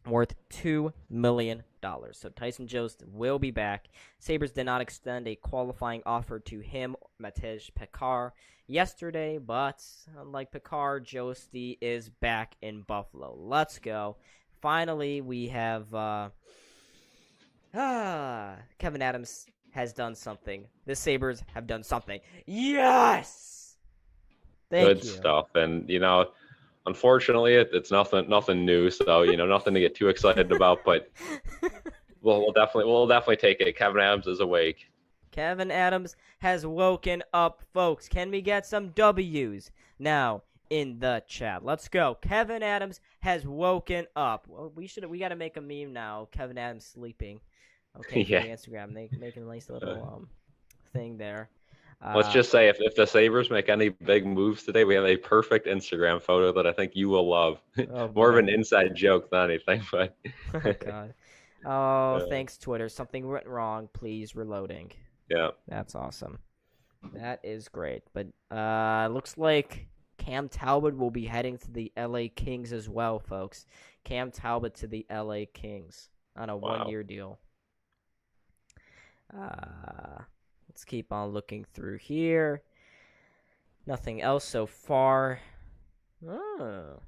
worth $2 million. So Tyson Jost will be back. Sabres did not extend a qualifying offer to him, Matej Pekar, yesterday, but unlike Pekar, Josti is back in Buffalo. Let's go. Finally, we have Kevin Adams has done something. The Sabres have done something. Yes! Thank Good you. stuff. And unfortunately, it's nothing new, so nothing to get too excited about. But we'll definitely take it. Kevin Adams is awake. Kevin Adams has woken up, folks. Can we get some W's now in the chat? Let's go. Kevin Adams has woken up. Well, we got to make a meme now. Kevin Adams sleeping. Okay, Yeah. for Instagram, making a nice little thing there. Let's just say if the Sabres make any big moves today, we have a perfect Instagram photo that I think you will love. Oh, More of boy. an inside joke than anything, but Oh, God. Oh, thanks, Twitter. Something went wrong. Please reloading. yeah. That's awesome. That is great. But looks like Cam Talbot will be heading to the LA Kings as well, folks. Cam Talbot to the LA Kings on a 1-year deal. Let's keep on looking through here. Nothing else so far. Oh.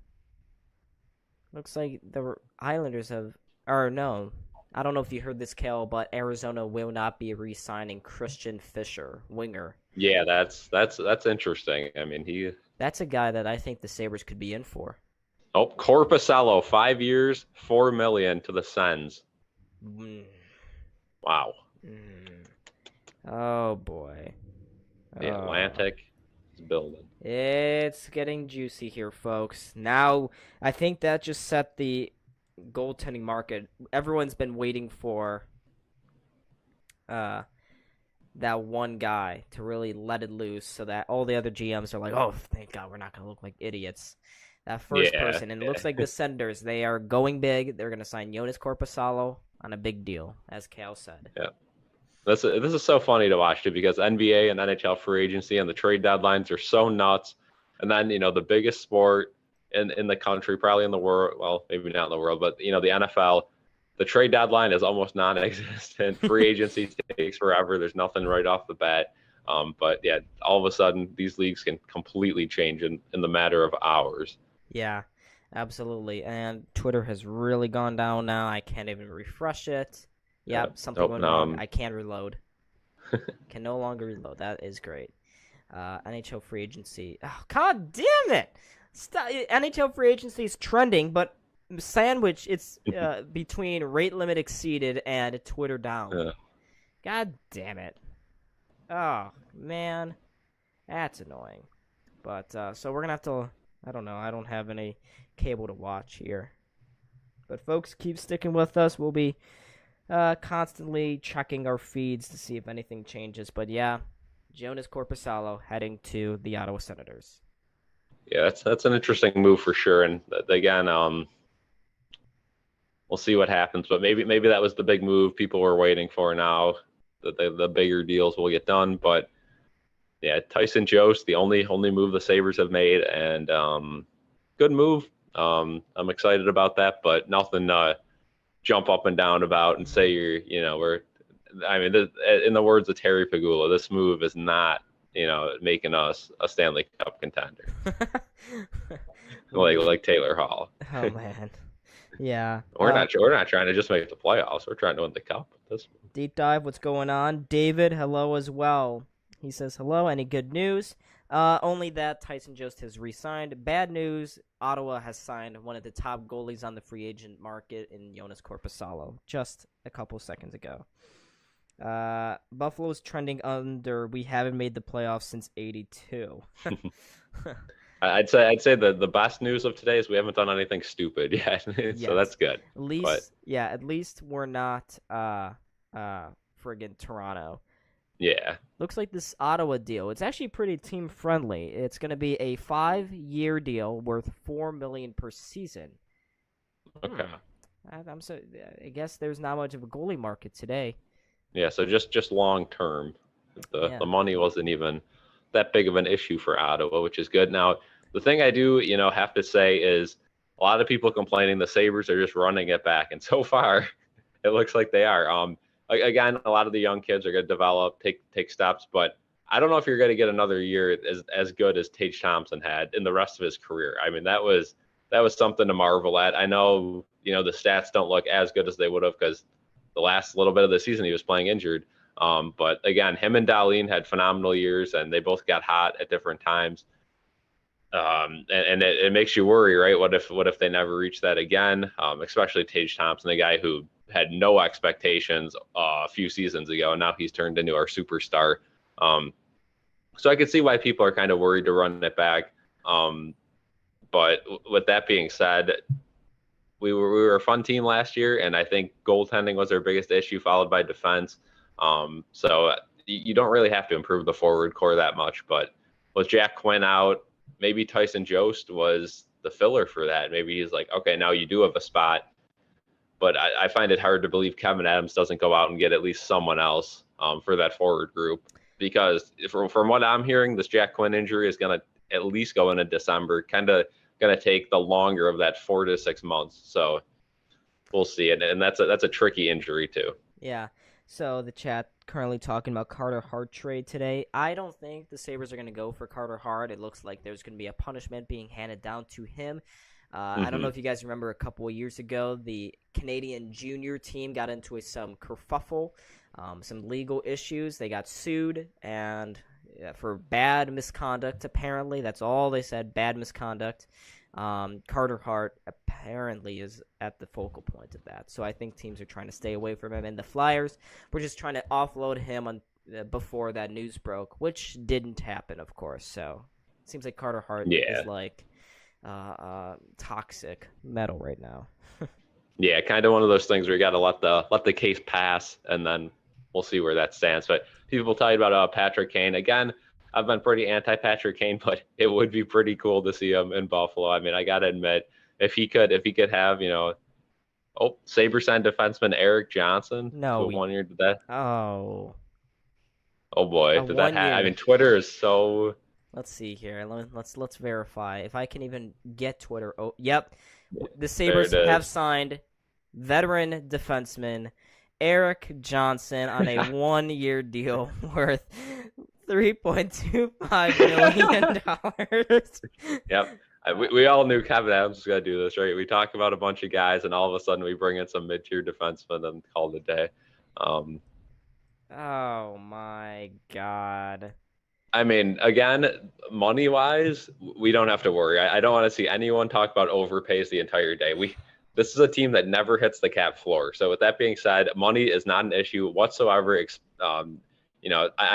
Looks like the Islanders have... Or no. I don't know if you heard this, Kel, but Arizona will not be re-signing Christian Fischer, winger. Yeah, that's interesting. I mean, That's a guy that I think the Sabres could be in for. Oh, Corpusalo, 5 years, $4 million to the Sens. Wow. Oh, boy. The Atlantic is building. It's getting juicy here, folks. Now, I think that just set the goaltending market. Everyone's been waiting for that one guy to really let it loose so that all the other GMs are like, oh, thank God, we're not going to look like idiots. That first person. And it looks like the Senders, they are going big. They're going to sign Jonas Corpusalo on a big deal, as Cal said. Yeah. This is so funny to watch, too, because NBA and NHL free agency and the trade deadlines are so nuts. And then, the biggest sport in the country, probably in the world, well, maybe not in the world, but, the NFL, the trade deadline is almost non-existent. Free agency takes forever. There's nothing right off the bat. But yeah, all of a sudden these leagues can completely change in the matter of hours. Yeah, absolutely. And Twitter has really gone down now. I can't even refresh it. Yeah. Yep, something Nope. went wrong. I can't reload. Can no longer reload. That is great. NHL free agency. Oh, God damn it! Stop. NHL free agency is trending, but sandwich it's between rate limit exceeded and Twitter down. Yeah. God damn it! Oh man, that's annoying. But so we're gonna have to. I don't know. I don't have any cable to watch here. But folks, keep sticking with us. We'll be constantly checking our feeds to see if anything changes. But yeah, Jonas Corposalo heading to the Ottawa Senators. Yeah, that's an interesting move for sure. And again, we'll see what happens. But maybe that was the big move people were waiting for. Now that the bigger deals will get done. But yeah, Tyson Jost, the only move the Sabres have made, and good move. I'm excited about that, but nothing jump up and down about and say in the words of Terry Pagula, this move is not making us a Stanley Cup contender like Taylor Hall. Oh man, yeah. We're not trying to just make the playoffs. We're trying to win the cup. This deep dive. What's going on, David? Hello as well. He says hello. Any good news? Only that Tyson Jost has re-signed. Bad news, Ottawa has signed one of the top goalies on the free agent market in Jonas Corposalo just a couple seconds ago. Buffalo's trending under. We haven't made the playoffs since '82. I'd say the best news of today is we haven't done anything stupid yet, so that's good. At least we're not friggin' Toronto. Yeah. Looks like this Ottawa deal, it's actually pretty team friendly. It's going to be a 5-year deal worth $4 million per season. Okay. I guess there's not much of a goalie market today. Yeah, so just long term. The money wasn't even that big of an issue for Ottawa, which is good. Now, the thing I do, have to say is a lot of people complaining the Sabres are just running it back, and so far it looks like they are. Again, a lot of the young kids are going to develop, take steps, but I don't know if you're going to get another year as good as Tage Thompson had in the rest of his career. I mean, that was something to marvel at. I know, the stats don't look as good as they would have because the last little bit of the season he was playing injured. But again, him and Dahlin had phenomenal years, and they both got hot at different times. And it makes you worry, right? What if they never reach that again? Especially Tage Thompson, the guy who had no expectations a few seasons ago, and now he's turned into our superstar. So I could see why people are kind of worried to run it back. But with that being said, we were a fun team last year, and I think goaltending was our biggest issue, followed by defense. So you don't really have to improve the forward core that much. But with Jack Quinn out, maybe Tyson Jost was the filler for that. Maybe he's like, okay, now you do have a spot. But I find it hard to believe Kevin Adams doesn't go out and get at least someone else for that forward group. Because from what I'm hearing, this Jack Quinn injury is going to at least go into December, kind of going to take the longer of that 4 to 6 months. So we'll see. And that's a tricky injury too. Yeah. So the chat currently talking about Carter Hart trade today. I don't think the Sabres are going to go for Carter Hart. It looks like there's going to be a punishment being handed down to him. I don't know if you guys remember a couple of years ago, the Canadian junior team got into some kerfuffle, some legal issues. They got sued and for bad misconduct, apparently. That's all they said, bad misconduct. Carter Hart apparently is at the focal point of that. So I think teams are trying to stay away from him. And the Flyers were just trying to offload him before that news broke, which didn't happen, of course. So it seems like Carter Hart is like toxic metal right now. Yeah, kind of one of those things where you got to let the case pass, and then we'll see where that stands. But people tell you about Patrick Kane. Again, I've been pretty anti-Patrick Kane, but it would be pretty cool to see him in Buffalo. I mean, I got to admit, if he could have, Sabres signed defenseman Eric Johnson. No. 1 year to that. Oh boy, did that happen? I mean, Twitter is so. Let's see here. Let's verify if I can even get Twitter. Oh, yep. The Sabres have signed veteran defenseman Eric Johnson on a 1-year deal worth $3.25 million. Yep. We all knew Kevin Adams was going to do this, right? We talk about a bunch of guys, and all of a sudden we bring in some mid-tier defensemen and call it a day. Oh my God. I mean, again, money-wise, we don't have to worry. I don't want to see anyone talk about overpays the entire day. This is a team that never hits the cap floor. So with that being said, money is not an issue whatsoever. I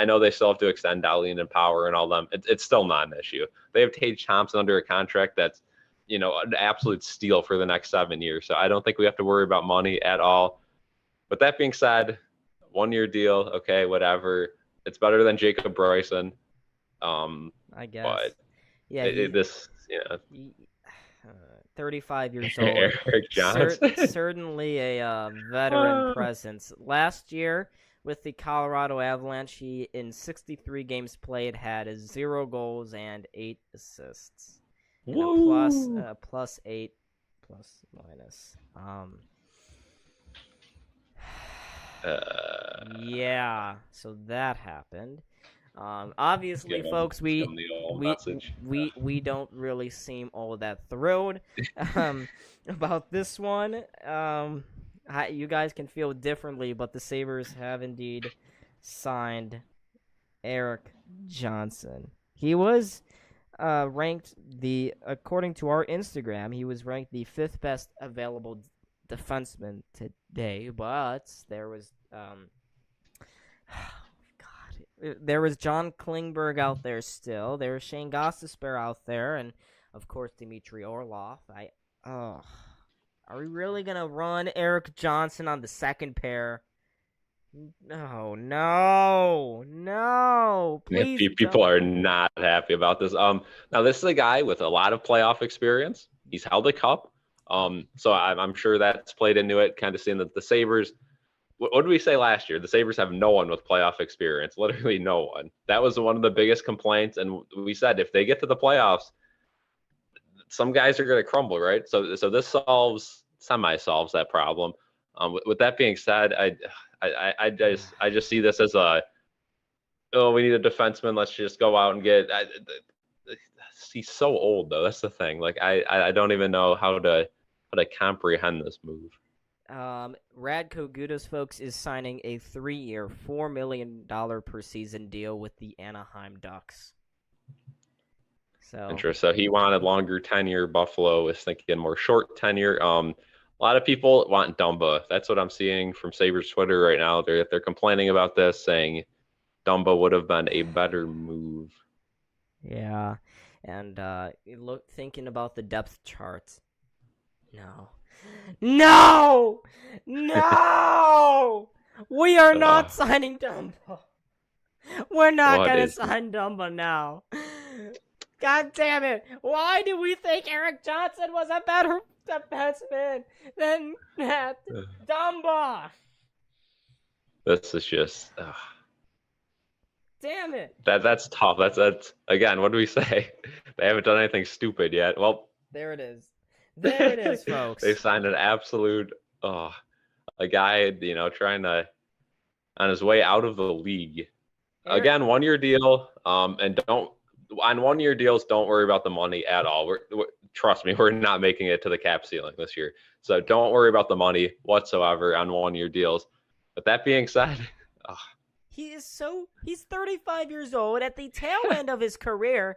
know they still have to extend Dahlin and Power and all them. It's still not an issue. They have Tage Thompson under a contract that's, an absolute steal for the next 7 years. So I don't think we have to worry about money at all. With that being said, 1-year deal, okay, whatever. It's better than Jacob Bryson. I guess. But yeah, 35 years old. Eric Johnson. Certainly a veteran presence. Last year with the Colorado Avalanche, he in 63 games played had 0 goals and 8 assists. And a plus 8 plus minus. Yeah, so that happened. Obviously, folks, we don't really seem all that thrilled about this one. You guys can feel differently, but the Sabres have indeed signed Erik Johnson. He was ranked according to our Instagram, he was ranked the 5th best available defenseman today, but there was there was John Klingberg out there still. There was Shane Gostisbehere out there, and of course Dmitry Orlov. Are we really gonna run Erik Johnson on the second pair? No. Please, people are not happy about this. Now this is a guy with a lot of playoff experience. He's held a cup. So I'm sure that's played into it. Kind of seeing that the Sabres. What did we say last year? The Sabres have no one with playoff experience, literally no one. That was one of the biggest complaints, and we said if they get to the playoffs, some guys are going to crumble, right? So this semi-solves that problem. With that being said, I just see this as we need a defenseman. Let's just go out and get. He's so old though. That's the thing. Like I don't even know how to comprehend this move. Radko Gudas, folks, is signing a 3-year, $4 million per season deal with the Anaheim Ducks. So he wanted longer tenure. Buffalo was thinking more short tenure. A lot of people want Dumba. That's what I'm seeing from Sabres Twitter right now. They're complaining about this, saying Dumba would have been a better move. Yeah, and thinking about the depth charts. No! We are not signing Dumba. We're not going to sign Dumba now. God damn it. Why do we think Erik Johnson was a better defenseman than Dumba? This is just... Damn it. That's tough. That's again, what do we say? They haven't done anything stupid yet. Well, there it is. There it is, folks. They signed an absolute a guy, trying to on his way out of the league. Again, 1-year deal. And on 1-year deals, don't worry about the money at all. Trust me, we're not making it to the cap ceiling this year. So don't worry about the money whatsoever on 1-year deals. But that being said, he's 35 years old at the tail end of his career.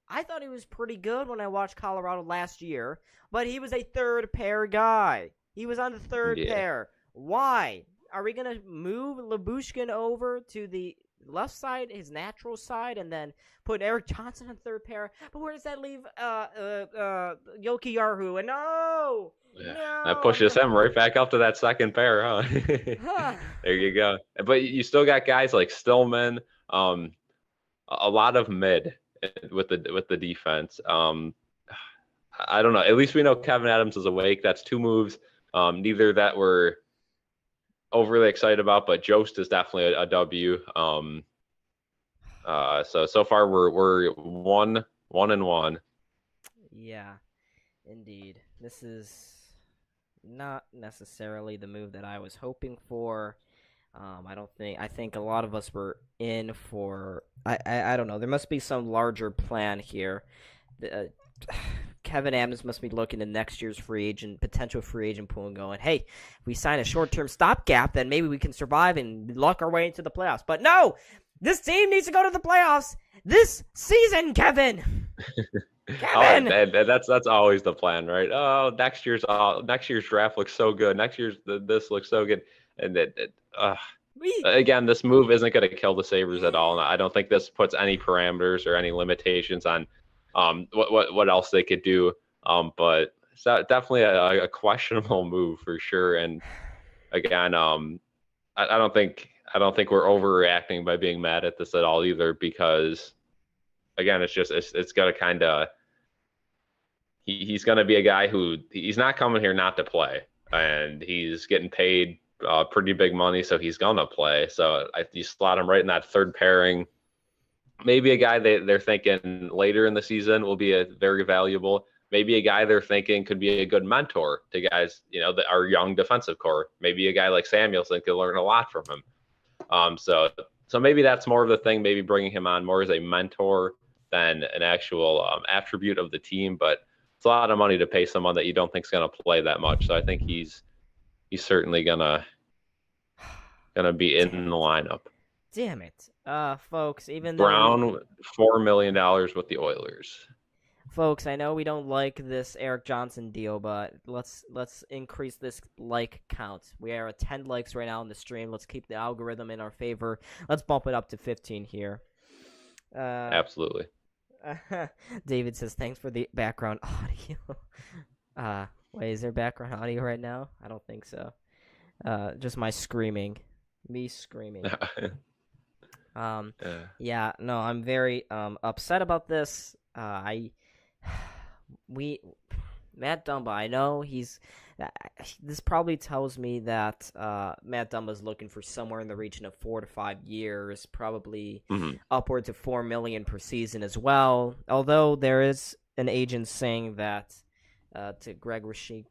I thought he was pretty good when I watched Colorado last year, but he was a third pair guy. He was on the third pair. Why? Are we going to move Lyubushkin over to the left side, his natural side, and then put Erik Johnson on third pair? But where does that leave Yoki Yarhu? And no! That pushes him right back up to that second pair, huh? There you go. But you still got guys like Stillman, a lot of mid with the defense. I don't know. At least we know Kevin Adams is awake. That's 2 moves. Neither that we're overly excited about, but Jost is definitely a W. So far we're 1-1. Yeah, indeed. This is not necessarily the move that I was hoping for. I think a lot of us were in for. I don't know. There must be some larger plan here. Uh, Kevin Adams must be looking at next year's potential free agent pool and going, hey, if we sign a short-term stopgap, then maybe we can survive and luck our way into the playoffs. But no, this team needs to go to the playoffs this season, Kevin. Kevin. That's always the plan, right? Oh, next year's draft looks so good. Next year's this looks so good, and again, this move isn't going to kill the Sabres at all. And I don't think this puts any parameters or any limitations on what else they could do. But it's definitely a questionable move for sure. And again, I don't think we're overreacting by being mad at this at all either, because again, it's got to kind of he's going to be a guy who he's not coming here not to play, and he's getting paid pretty big money, so he's going to play. So you slot him right in that third pairing. Maybe a guy they're thinking later in the season will be a very valuable. Maybe a guy they're thinking could be a good mentor to guys, that are young defensive core. Maybe a guy like Samuelson could learn a lot from him. So maybe that's more of the thing. Maybe bringing him on more as a mentor than an actual attribute of the team. But it's a lot of money to pay someone that you don't think is going to play that much. So I think he's certainly gonna be in the lineup. Damn it, folks! Even Brown, $4 million with the Oilers. Folks, I know we don't like this Erik Johnson deal, but let's increase this like count. We are at 10 likes right now on the stream. Let's keep the algorithm in our favor. Let's bump it up to 15 here. Absolutely. David says, thanks for the background audio. Wait, is there background audio right now? I don't think so. Just my screaming. Me screaming. Yeah, no, I'm very upset about this. Matt Dumba, I know this probably tells me that Matt Dumba is looking for somewhere in the region of 4 to 5 years, probably upwards of $4 million per season as well. Although there is an agent saying that to Greg Wyshaikin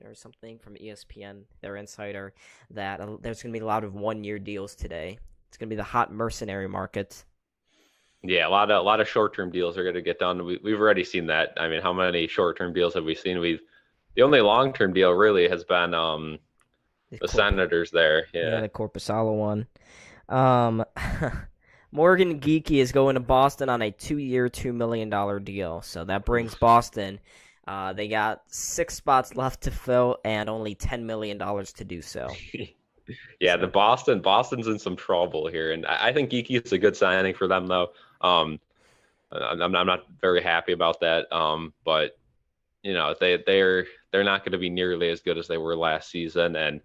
or something from ESPN, their insider, that there's going to be a lot of 1-year deals today. It's going to be the hot mercenary market. Yeah, a lot of short-term deals are going to get done. We've already seen that. I mean, how many short-term deals have we seen? The only long-term deal really has been the Senators there. Yeah, the Korpisalo one. Morgan Geekie is going to Boston on a 2-year, $2 million deal. So that brings Boston. They got 6 spots left to fill and only $10 million to do so. Yeah, the Boston's in some trouble here, and I think Geekie is a good signing for them, though. I'm not very happy about that. But they're not going to be nearly as good as they were last season. And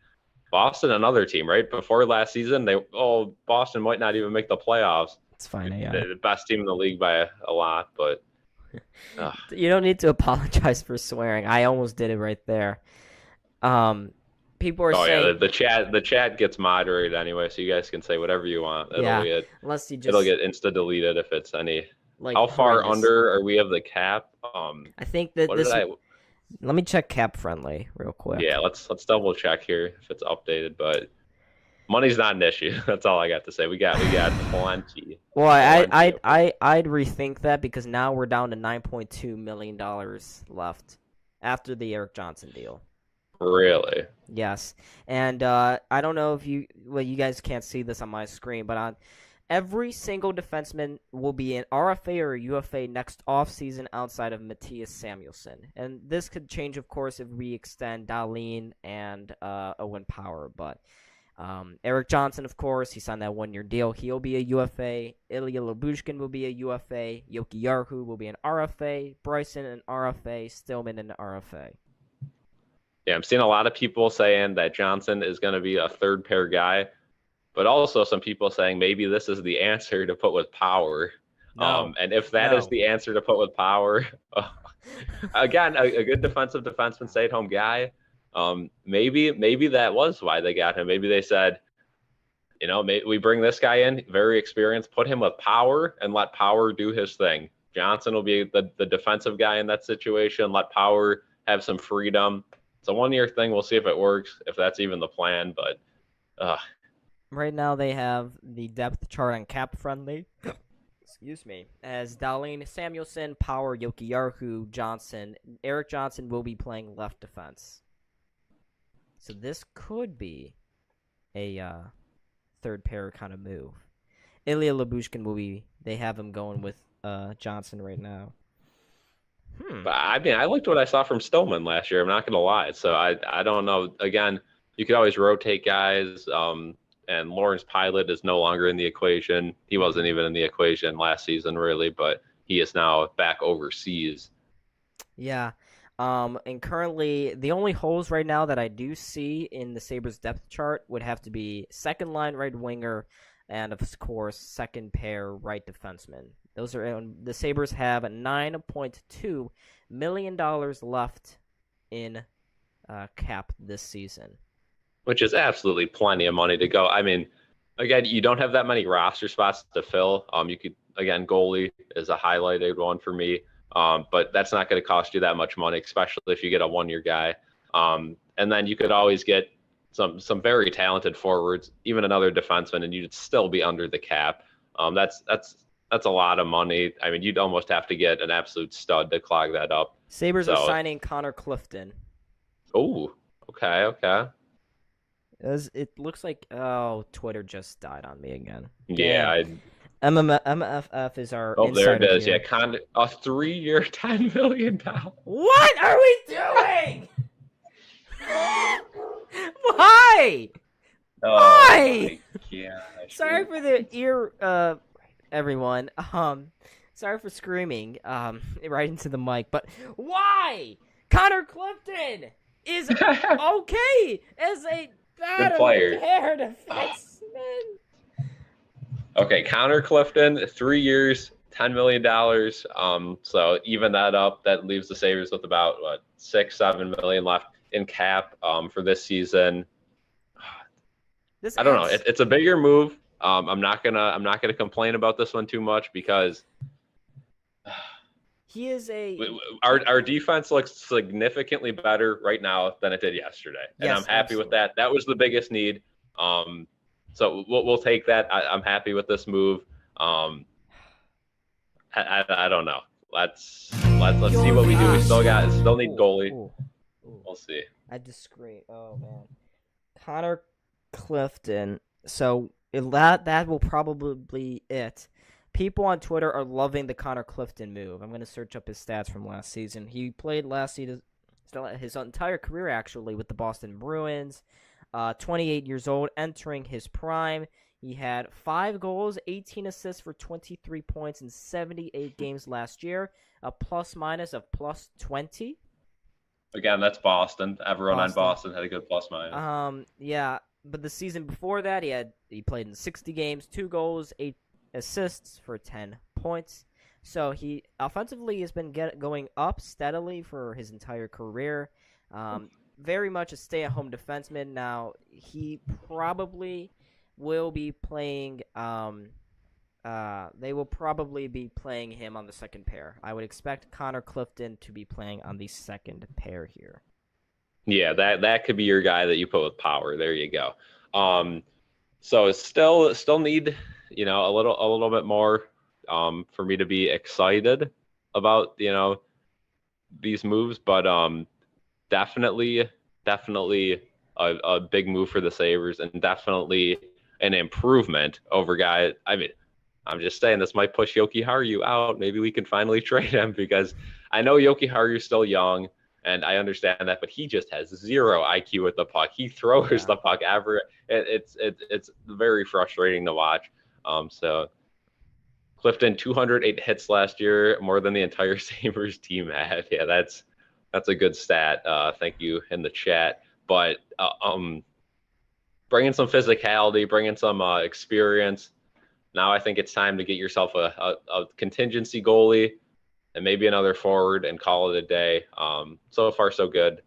Boston, another team, right? Before last season, Boston might not even make the playoffs. It's fine, yeah. The best team in the league by a lot, but you don't need to apologize for swearing. I almost did it right there. People are saying, yeah, the chat gets moderated anyway, so you guys can say whatever you want. It'll get insta deleted if it's any. How far under are we of the cap? I think that let me check cap friendly real quick. Yeah, let's double check here if it's updated, but money's not an issue. That's all I got to say. We got plenty. Well, I'd rethink that, because now we're down to $9.2 million left after the Erik Johnson deal. Really? Yes. And I don't know if you guys can't see this on my screen, but on every single defenseman will be an RFA or a UFA next offseason outside of Matthias Samuelsson. And this could change, of course, if we extend Dahlin and Owen Power. But Erik Johnson, of course, he signed that 1-year deal. He'll be a UFA. Ilya Lyubushkin will be a UFA. Yoki Yarhu will be an RFA. Bryson an RFA. Stillman an RFA. Yeah, I'm seeing a lot of people saying that Johnson is going to be a third pair guy, but also some people saying maybe this is the answer to put with Power. No, and if that is the answer to put with Power, again, a good defenseman, stay-at-home guy, maybe that was why they got him. Maybe they said, we bring this guy in, very experienced, put him with Power and let Power do his thing. Johnson will be the defensive guy in that situation, let Power have some freedom. It's a 1-year thing. We'll see if it works, if that's even the plan. But Right now, they have the depth chart on Cap Friendly. Excuse me. As Darlene Samuelson, Power, Yokiyahu, Johnson, Eric Johnson will be playing left defense. So this could be a third pair kind of move. Ilya Lyubushkin will be. They have him going with Johnson right now. But I mean, I liked what I saw from Stillman last year. I'm not going to lie. So I don't know. Again, you could always rotate guys. And Lawrence Pilot is no longer in the equation. He wasn't even in the equation last season, really, but he is now back overseas. Yeah. And currently, the only holes right now that I do see in the Sabres depth chart would have to be second line right winger and, of course, second pair right defenseman. Those are the Sabres have $9.2 million left in cap this season. Which is absolutely plenty of money to go. I mean, again, you don't have that many roster spots to fill. You could, again, goalie is a highlighted one for me. But that's not going to cost you that much money, especially if you get a one-year guy. And then you could always get some very talented forwards, even another defenseman, and you'd still be under the cap. That's a lot of money. I mean, you'd almost have to get an absolute stud to clog that up. Sabres are signing Connor Clifton. Oh, okay. It looks like Twitter just died on me again. Yeah, MFF is our there it is. here. Yeah, a 3-year, $10 million. What are we doing? Why? Why? Yeah. Sorry for the ear, everyone. Sorry for screaming right into the mic, but why? Connor Clifton is okay as a good player. defenseman. Okay, Connor Clifton, 3 years, $10 million. So even that up, that leaves the Sabres with about $6-7 million left in cap for this season. I don't know. It's a bigger move. I'm not gonna complain about this one too much because he is our defense looks significantly better right now than it did yesterday, and yes, I'm happy with that. That was the biggest need. So we'll take that. I'm happy with this move. I don't know. Let's see what we do. We still need goalie. Ooh. We'll see. I disagree. Oh man, Connor Clifton. So that will probably be it. People on Twitter are loving the Connor Clifton move. I'm going to search up his stats from last season. He played last season, his entire career actually, with the Boston Bruins. 28 years old, entering his prime. He had 5 goals, 18 assists for 23 points in 78 games last year. A plus-minus of +20. Again, that's Boston. Everyone on Boston had a good plus-minus. Yeah, but the season before that, he played in 60 games, 2 goals, 8 assists for 10 points. So he offensively has been going up steadily for his entire career. Very much a stay-at-home defenseman. Now, he probably will be playing they will probably be playing him on the second pair. I would expect Connor Clifton to be playing on the second pair here. Yeah, that could be your guy that you put with Power. There you go. So still need, a little bit more for me to be excited about, these moves, but definitely a big move for the Sabres, and definitely an improvement over guys. I mean, I'm just saying this might push Yokiharu out. Maybe we can finally trade him, because I know Yokiharu's still young, and I understand that, but he just has 0 IQ with the puck. He throws the puck ever. It's very frustrating to watch. So Clifton, 208 hits last year, more than the entire Sabres team had. Yeah, that's a good stat. Thank you in the chat. But bringing some physicality, bringing some experience. Now I think it's time to get yourself a contingency goalie and maybe another forward and call it a day. So far, so good.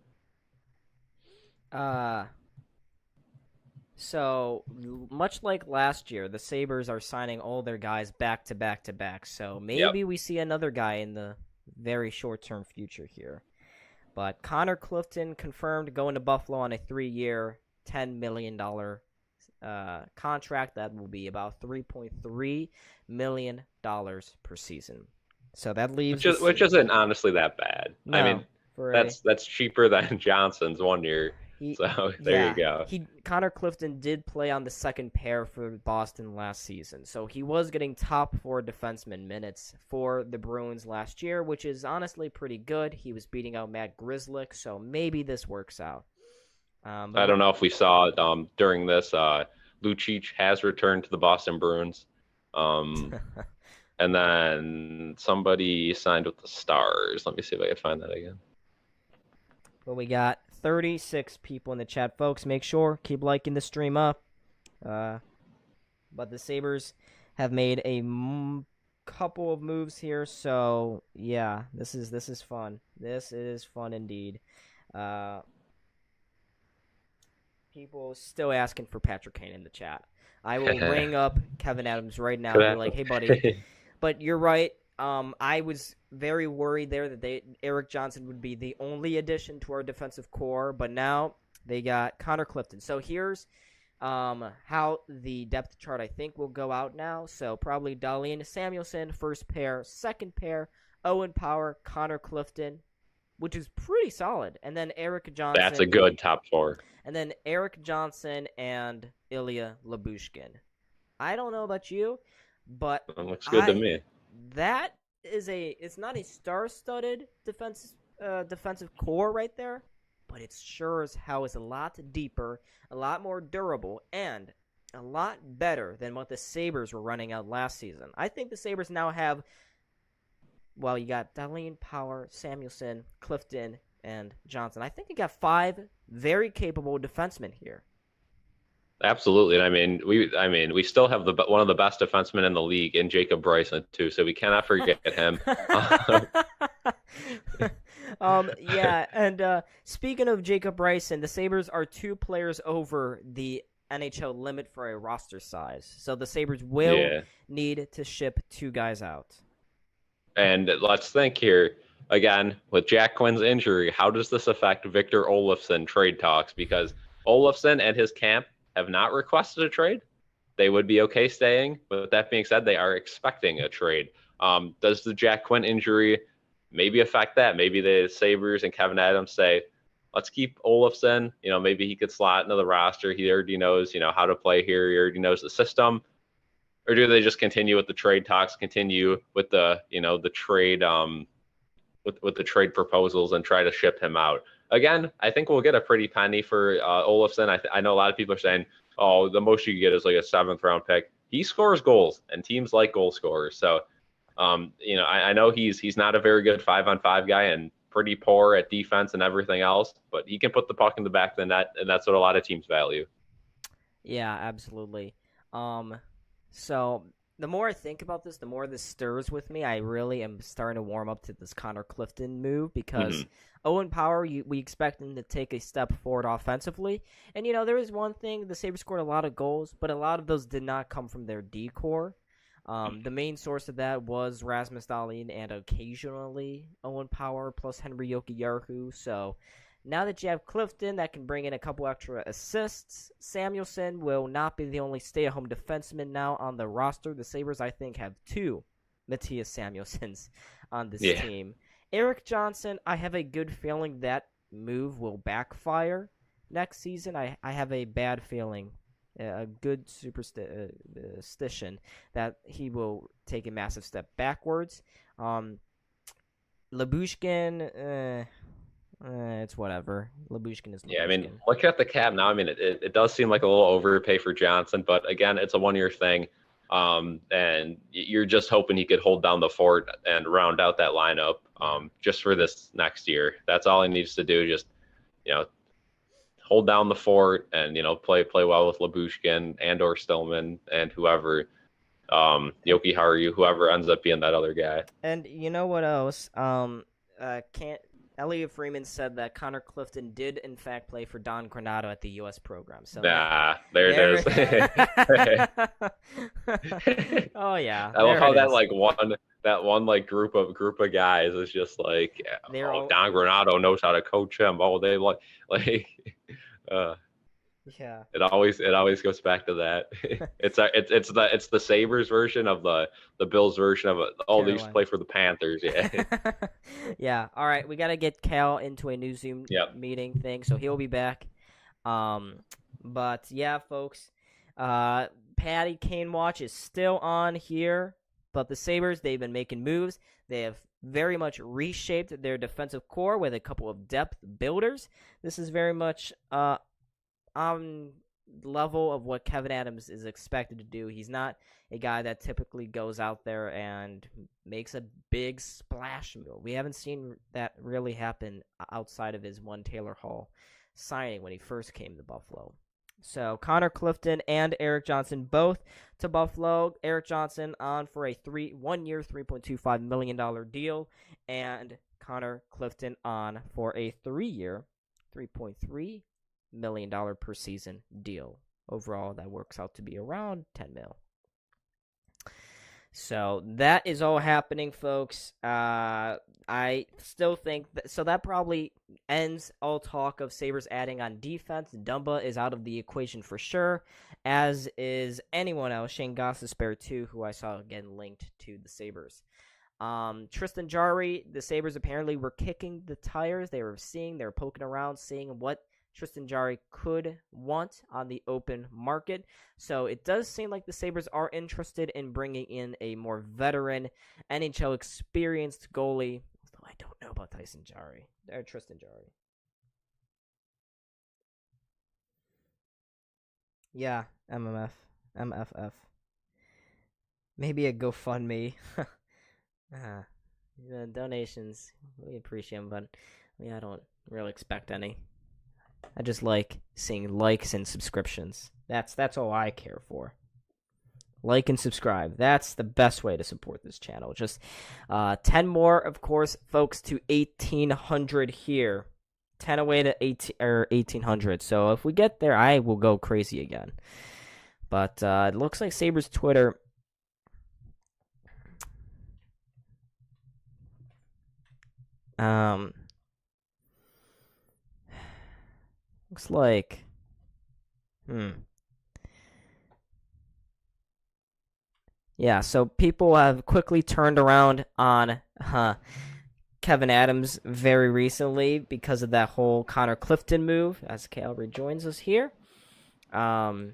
So much like last year, the Sabres are signing all their guys back to back to back. So maybe we see another guy in the very short-term future here. But Connor Clifton confirmed going to Buffalo on a 3-year, $10 million contract that will be about $3.3 million per season. So that leaves which isn't honestly that bad. I no mean, for that's cheaper than Johnson's 1 year. So there you go. Connor Clifton did play on the second pair for Boston last season, so he was getting top 4 defenseman minutes for the Bruins last year, which is honestly pretty good. He was beating out Matt Grzelcyk, so maybe this works out. I don't know if we saw during this. Lucic has returned to the Boston Bruins, and then somebody signed with the Stars. Let me see if I can find that again. Well, we got 36 people in the chat, folks. Make sure keep liking the stream up. But the Sabres have made a couple of moves here, so yeah, this is fun. This is fun indeed. People still asking for Patrick Kane in the chat. I will ring up Kevin Adams right now and be like, "Hey, buddy." But you're right. I was very worried there that Erik Johnson would be the only addition to our defensive core, but now they got Connor Clifton. So here's how the depth chart I think will go out now. So probably Dahlin Samuelsson, first pair, second pair, Owen Power, Connor Clifton, which is pretty solid. And then Erik Johnson. That's a good top 4. And then Erik Johnson and Ilya Lyubushkin. I don't know about you, but it looks good to me. That is it's not a star-studded defensive core right there, but it sure as hell is a lot deeper, a lot more durable, and a lot better than what the Sabres were running out last season. I think the Sabres now have, well, you got Dahlin, Power, Samuelsson, Clifton, and Johnson. I think you got 5 very capable defensemen here. Absolutely, and I mean, we still have one of the best defensemen in the league in Jacob Bryson too, so we cannot forget him. Yeah, and speaking of Jacob Bryson, the Sabres are 2 players over the NHL limit for a roster size, so the Sabres will need to ship 2 guys out. And let's think here again with Jack Quinn's injury. How does this affect Victor Olofsson trade talks? Because Olofsson and his camp have not requested a trade. They would be okay staying. But with that being said, they are expecting a trade. Does the Jack Quinn injury maybe affect that? Maybe the Sabres and Kevin Adams say, let's keep Olofsson. Maybe he could slot into the roster. He already knows, how to play here. He already knows the system. Or do they just continue with the trade talks, continue with the, the trade, with the trade proposals and try to ship him out? Again, I think we'll get a pretty penny for Olofsson. I know a lot of people are saying, oh, the most you can get is like a 7th round pick. He scores goals, and teams like goal scorers. So, I know he's not a very good 5-on-5 guy and pretty poor at defense and everything else, but he can put the puck in the back of the net, and that's what a lot of teams value. Yeah, absolutely. So the more I think about this, the more this stirs with me. I really am starting to warm up to this Connor Clifton move because Owen Power, we expect him to take a step forward offensively. And, there is one thing. The Sabres scored a lot of goals, but a lot of those did not come from their D-core. The main source of that was Rasmus Dahlin and occasionally Owen Power plus Henry Jokiharju. So now that you have Clifton that can bring in a couple extra assists, Samuelsson will not be the only stay-at-home defenseman now on the roster. The Sabres, I think, have 2 Matthias Samuelssons on this team. Erik Johnson, I have a good feeling that move will backfire next season. I have a bad feeling, a good superstition that he will take a massive step backwards. Lyubushkin, it's whatever. Lyubushkin is Lyubushkin. Yeah, I mean, look at the cap now. I mean, it does seem like a little overpay for Johnson, but again, it's a 1-year thing. And you're just hoping he could hold down the fort and round out that lineup just for this next year. That's all he needs to do. Just, hold down the fort and, play well with Lyubushkin and or Stillman and whoever, Jokiharju, whoever ends up being that other guy. And you know what else? Elliot Freeman said that Connor Clifton did, in fact, play for Don Granato at the U.S. program. So there it is. Oh yeah, I love how that one group of guys is just like, Don Granato knows how to coach him. Oh, they Yeah. It always goes back to that. It's the Sabres version of the Bills version of it. Oh, they used to Carolina. play for the Panthers. Yeah. Yeah. All right, we gotta get Cal into a new Zoom Yep. meeting thing, so he'll be back. Um, but yeah, folks, Patty Kane watch is still on here, but the Sabres, they've been making moves. They have very much reshaped their defensive core with a couple of depth builders. This is very much on level of what Kevin Adams is expected to do. He's not a guy that typically goes out there and makes a big splash move. We haven't seen that really happen outside of his one Taylor Hall signing when he first came to Buffalo. So Connor Clifton and Eric Johnson both to Buffalo. Eric Johnson on for a 1-year, $3.25 million deal, and Connor Clifton on for a 3-year, $3.3 million per season deal. Overall, that works out to be around 10 mil. So that is all happening, folks. I still think that probably ends all talk of Sabres adding on defense. Dumba is out of the equation for sure, as is anyone else. Shane Gostisbehere too, who I saw again linked to the Sabres. Tristan Jarry, the Sabres apparently were kicking the tires. They were poking around, seeing what Tristan Jarry could want on the open market. So it does seem like the Sabres are interested in bringing in a more veteran, NHL experienced goalie. Although I don't know about Tristan Jarry. Yeah, MFF. Maybe a GoFundMe. Donations, we appreciate them, but I don't really expect any. I just like seeing likes and subscriptions. That's all I care for. Like and subscribe. That's the best way to support this channel. Just 10 more, of course, folks, to 1,800 here. 10 away to 1,800. So if we get there, I will go crazy again. But it looks like Sabres Twitter. Looks like, yeah, so people have quickly turned around on Kevin Adams very recently because of that whole Connor Clifton move, as Cal rejoins us here. So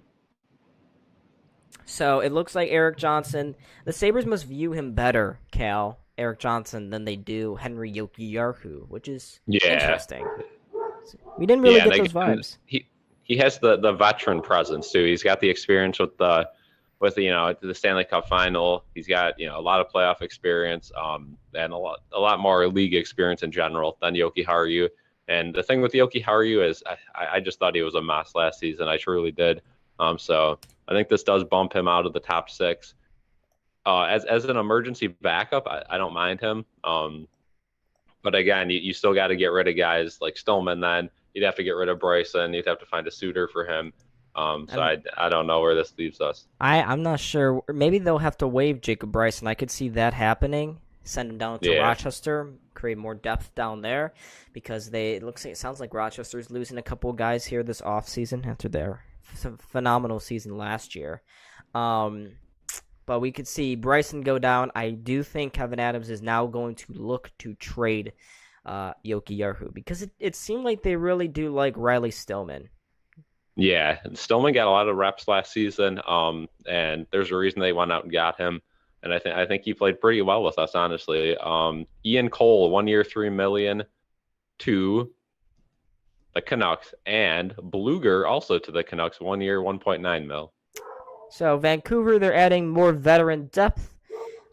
it looks like Eric Johnson, the Sabres must view him better, Cal, Eric Johnson, than they do Henry Jokiharju, which is interesting. We didn't really get those vibes. He has the veteran presence too. He's got the experience with the Stanley Cup final. He's got a lot of playoff experience, and a lot more league experience in general than Jokiharju. And the thing with Jokiharju is I just thought he was a mess last season. I truly did. So I think this does bump him out of the top 6. As an emergency backup, I don't mind him. But again, you still got to get rid of guys like Stillman. Then you'd have to get rid of Bryson. You'd have to find a suitor for him. I don't know where this leaves us. I'm not sure. Maybe they'll have to waive Jacob Bryson. I could see that happening. Send him down to Rochester, create more depth down there, because it sounds like Rochester's losing a couple of guys here this offseason after their phenomenal season last year. But we could see Bryson go down. I do think Kevin Adams is now going to look to trade Jokiharju, because it seemed like they really do like Riley Stillman. Yeah, Stillman got a lot of reps last season, and there's a reason they went out and got him. And I think he played pretty well with us, honestly. Ian Cole, 1 year, $3 million to the Canucks, and Bluger also to the Canucks, 1 year, $1.9 million. So Vancouver, they're adding more veteran depth.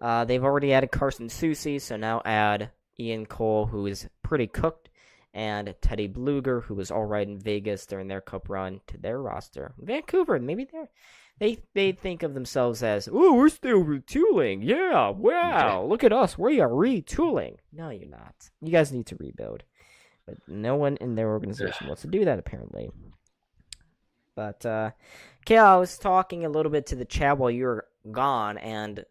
They've already added Carson Soucy, so now add Ian Cole, who is pretty cooked, and Teddy Bluger, who was all right in Vegas during their cup run, to their roster. Vancouver, maybe they think of themselves as, ooh, we're still retooling. Yeah, wow, look at us. We are retooling. No, you're not. You guys need to rebuild. But no one in their organization wants to do that, apparently. But, Kale, I was talking a little bit to the chat while you were gone, and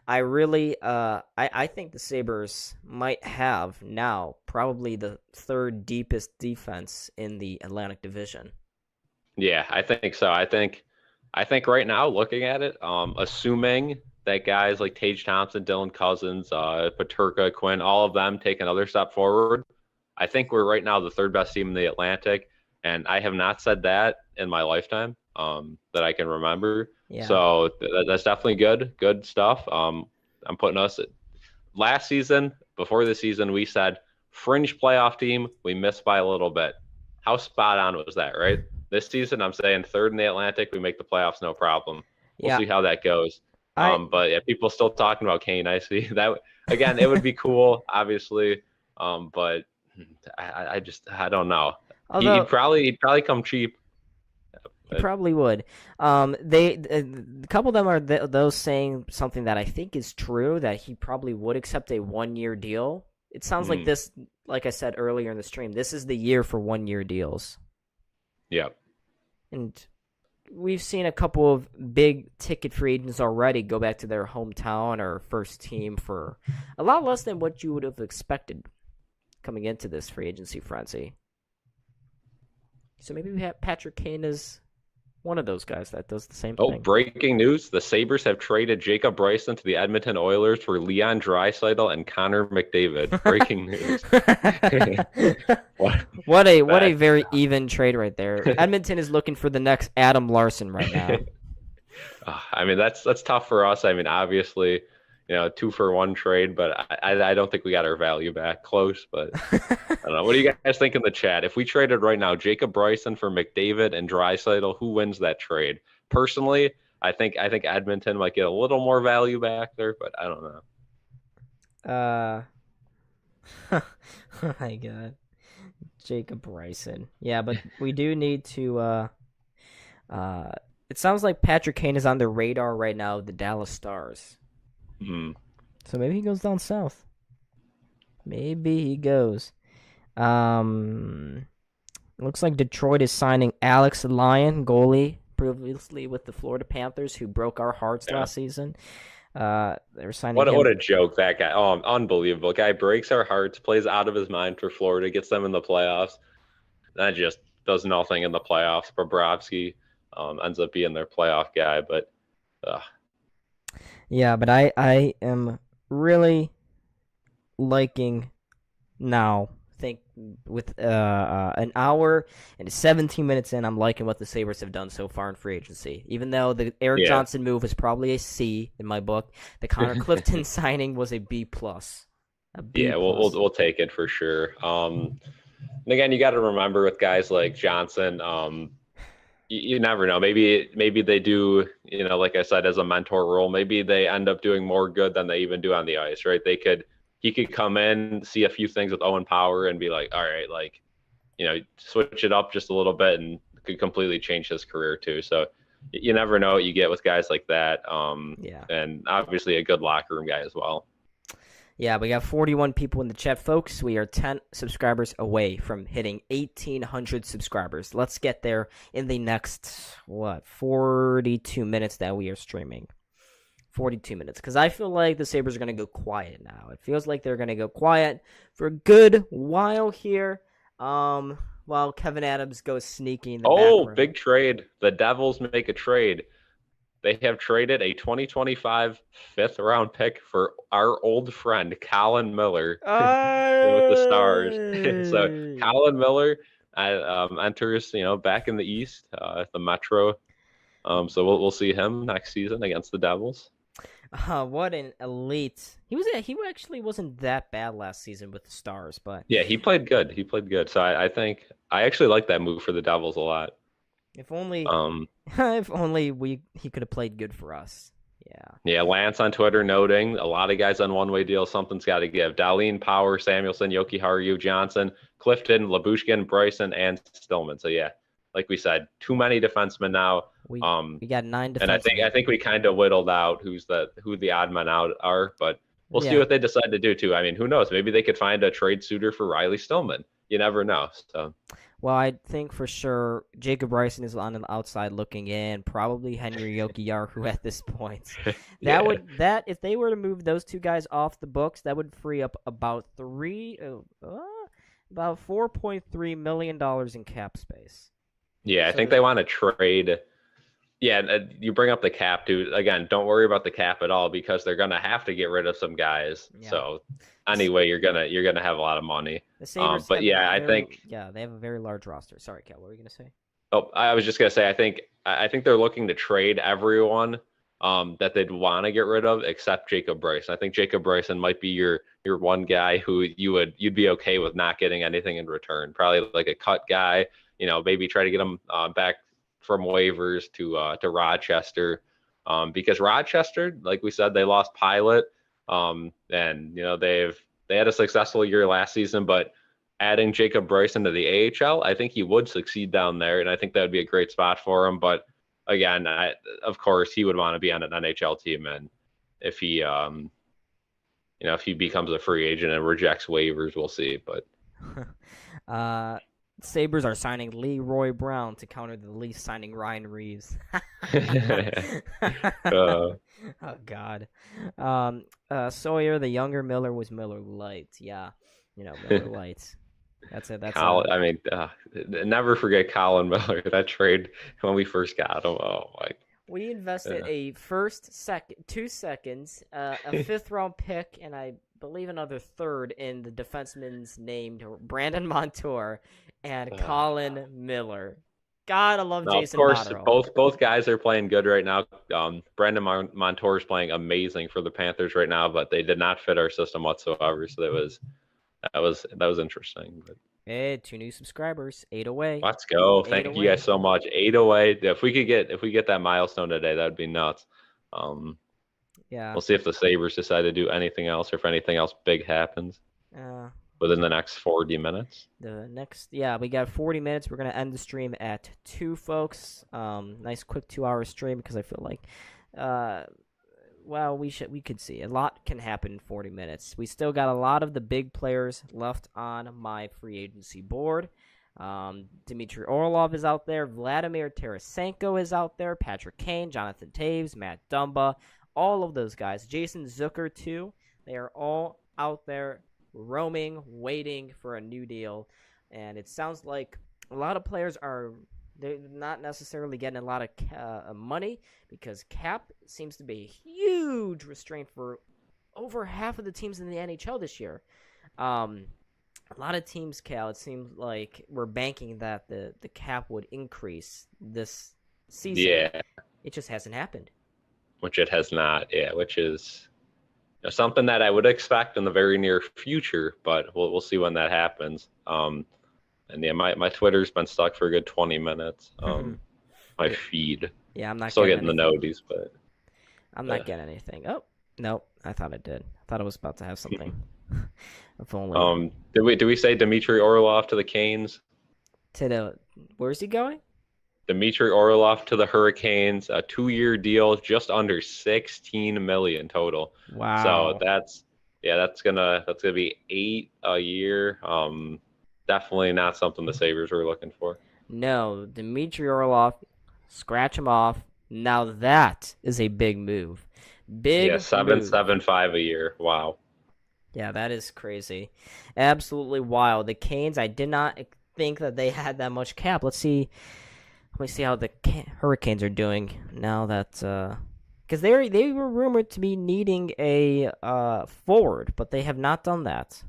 I really, I think the Sabres might have now probably the third deepest defense in the Atlantic Division. Yeah, I think so. I think right now, looking at it, assuming that guys like Tage Thompson, Dylan Cousins, Paterka, Quinn, all of them take another step forward, I think we're right now the third best team in the Atlantic, and I have not said that in my lifetime, that I can remember. Yeah. So that's definitely good stuff. I'm putting us last season, before the season, we said fringe playoff team. We missed by a little bit. How spot on was that, right? This season, I'm saying third in the Atlantic. We make the playoffs, no problem. We'll Yeah. see how that goes. I But yeah, people still talking about Kane. I see that again. It would be cool, obviously. But I don't know. although He'd probably come cheap. he But probably would. A couple of them are those saying something that I think is true, that he probably would accept a 1 year deal. It sounds like mm, this, like I said earlier in the stream, this is the year for 1 year deals. yeah, And we've seen a couple of big ticket free agents already go back to their hometown or first team for a lot less than what you would have expected coming into this free agency frenzy. So maybe we have Patrick Kane as one of those guys that does the same oh, thing. breaking news. The Sabres have traded Jacob Bryson to the Edmonton Oilers for Leon Draisaitl and Connor McDavid. Breaking news. What? What a That, very even trade right there. Edmonton is looking for the next Adam Larson right now. I mean, that's tough for us. I mean, obviously, 2-for-1 trade, but I don't think we got our value back. Close, but I don't know. What do you guys think in the chat? If we traded right now, Jacob Bryson for McDavid and Draisaitl, who wins that trade? Personally, I think Edmonton might get a little more value back there, but I don't know. uh oh my god. Jacob Bryson. Yeah, but we do need to uh it sounds like Patrick Kane is on the radar right now, the Dallas Stars. Hmm. So maybe he goes down south. Maybe he goes. Um Looks like Detroit is signing Alex Lyon, goalie, previously with the Florida Panthers, who broke our hearts Yeah. last season. They're signing What him. a joke that guy. Oh, unbelievable. Guy breaks our hearts, plays out of his mind for Florida, gets them in the playoffs. That just does nothing in the playoffs. Bobrovsky ends up being their playoff guy, but uh, Yeah, but I am really liking now. Think with an hour and 17 minutes in, I'm liking what the Sabres have done so far in free agency. Even though the Eric yeah. Johnson move is probably a C in my book, the Connor Clifton signing was a B plus. A B Yeah, we'll plus. we'll take it for sure. And again, you got to remember with guys like Johnson, you never know. Maybe they do, like I said, as a mentor role. Maybe they end up doing more good than they even do on the ice, right? He could come in, see a few things with Owen Power, and be like, all right, like, switch it up just a little bit, and could completely change his career too. So you never know what you get with guys like that. Yeah. And obviously a good locker room guy as well. Yeah, we got 41 people in the chat, folks. We are 10 subscribers away from hitting 1,800 subscribers. Let's get there in the next, 42 minutes that we are streaming. 42 minutes. Because I feel like the Sabres are going to go quiet now. It feels like they're going to go quiet for a good while here. While Kevin Adams goes sneaky in the background. Big trade. The Devils make a trade. They have traded a 2025 fifth-round pick for our old friend Colin Miller with the Stars. So Colin Miller enters, back in the East, the Metro. So we'll see him next season against the Devils. What an elite! He actually wasn't that bad last season with the Stars, but Yeah, he played good. So I think I actually like that move for the Devils a lot. if only, Um, if only he could have played good for us. Yeah. Yeah, Lance on Twitter noting a lot of guys on one-way deals. Something's got to give. Darlene, Power, Samuelson, Yoki Haru, Johnson, Clifton, Labushkin, Bryson, and Stillman. So yeah, like we said, too many defensemen now. We got 9 defensemen. And I think we kind of whittled out who the odd men out are, but we'll see what they decide to do too. I mean, who knows? Maybe they could find a trade suitor for Riley Stillman. You never know. So. Well, I think for sure Jacob Bryson is on the outside looking in. Probably Henry Jokiharju at this point. If they were to move those two guys off the books, that would free up about $4.3 million in cap space. Yeah, I So think they want to trade. Yeah, and you bring up the cap too. Again, don't worry about the cap at all because they're gonna have to get rid of some guys. yeah, So the, S- anyway, you're gonna have a lot of money. the Sabers But have yeah, I very think. yeah they have a very large roster. Sorry, Cal, what were you gonna say? Oh, I was just gonna say, I think they're looking to trade everyone that they'd want to get rid of except Jacob Bryson. I think Jacob Bryson might be your one guy who you'd be okay with not getting anything in return. Probably like a cut guy. Maybe try to get him back from waivers to Rochester, because Rochester, like we said, they lost Pilot, and they had a successful year last season, but adding Jacob Bryson to the AHL, I think he would succeed down there, and I think that would be a great spot for him. But again, of course, he would want to be on an NHL team, and if he becomes a free agent and rejects waivers, we'll see. But uh, Sabers are signing Leroy Brown to counter the Leafs signing Ryan Reeves. uh, Oh God. Sawyer, the younger Miller was Miller Light. Yeah, Miller Light. That's it. That's Colin, I mean, never forget Colin Miller. That trade when we first got him. Oh my. We invested a first, second, 2 seconds, a fifth-round pick, and I believe another third in the defenseman's named Brandon Montour and Colin Miller. Gotta love No, of Jason course, Botterill. both guys are playing good right now. Brandon Montour is playing amazing for the Panthers right now, but they did not fit our system whatsoever. So that was interesting. But Hey, 2 new subscribers, 8 away. let's go! 8 Thank you away. guys so much. 8 away. If we get that milestone today, that'd be nuts. Um, Yeah. we'll see if the Sabres decide to do anything else or if anything else big happens within the next 40 minutes. We got 40 minutes. We're gonna end the stream at 2, folks. Nice quick 2-hour stream because I feel like, we could see a lot can happen in 40 minutes. We still got a lot of the big players left on my free agency board. Dmitry Orlov is out there. Vladimir Tarasenko is out there. Patrick Kane, Jonathan Taves, Matt Dumba, all of those guys. Jason Zucker too. They are all out there roaming, waiting for a new deal. And it sounds like a lot of players they're not necessarily getting a lot of money because cap seems to be a huge restraint for over half of the teams in the NHL this year. A lot of teams, Cal, it seems like we're banking that the cap would increase this season. Yeah. It just hasn't happened. Which it has not. Yeah, which is something that I would expect in the very near future, but we'll see when that happens. And yeah, my Twitter's been stuck for a good 20 minutes. My feed. Yeah, I'm not still getting the noties, but I'm not getting anything. Oh, no, I thought it did. I thought I was about to have something. If only. Did we say Dmitry Orlov to the Canes? Where's he going? Dmitry Orlov to the Hurricanes, a 2-year deal, just under $16 million total. Wow. So that's gonna be 8 a year. Definitely not something the Sabres were looking for. No, Dmitry Orlov, scratch him off. Now that is a big move. Big 7.75 a year. Wow. Yeah, that is crazy. Absolutely wild. The Canes, I did not think that they had that much cap. Let me see how the Hurricanes are doing now that because they were rumored to be needing a forward, but they have not done that.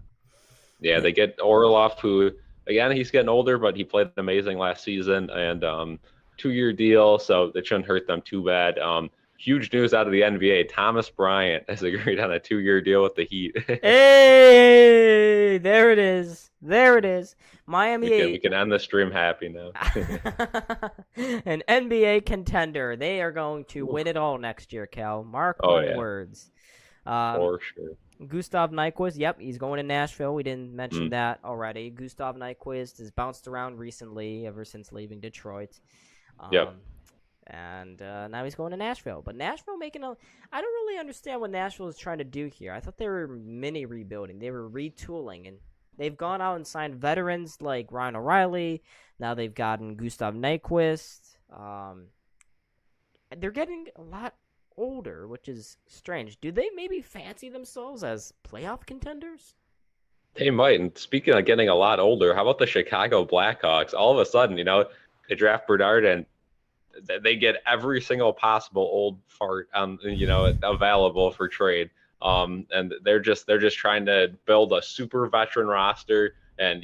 Yeah, they get Orlov, who again he's getting older, but he played amazing last season, and 2-year deal, so it shouldn't hurt them too bad. Huge news out of the NBA. Thomas Bryant has agreed on a 2-year deal with the Heat. Hey, there it is. There it is. Miami. We can end the stream happy now. An NBA contender. They are going to win it all next year, Cal. Mark my words. For sure. Gustav Nyquist, yep, he's going to Nashville. We didn't mention that already. Gustav Nyquist has bounced around recently, ever since leaving Detroit. Yep. And now he's going to Nashville. But Nashville I don't really understand what Nashville is trying to do here. I thought they were mini rebuilding. They were retooling, and they've gone out and signed veterans like Ryan O'Reilly. Now they've gotten Gustav Nyquist. They're getting a lot older, which is strange. Do they maybe fancy themselves as playoff contenders? They might. And speaking of getting a lot older, how about the Chicago Blackhawks? All of a sudden, They draft Bernard, and they get every single possible old fart available for trade. And they're just trying to build a super veteran roster, and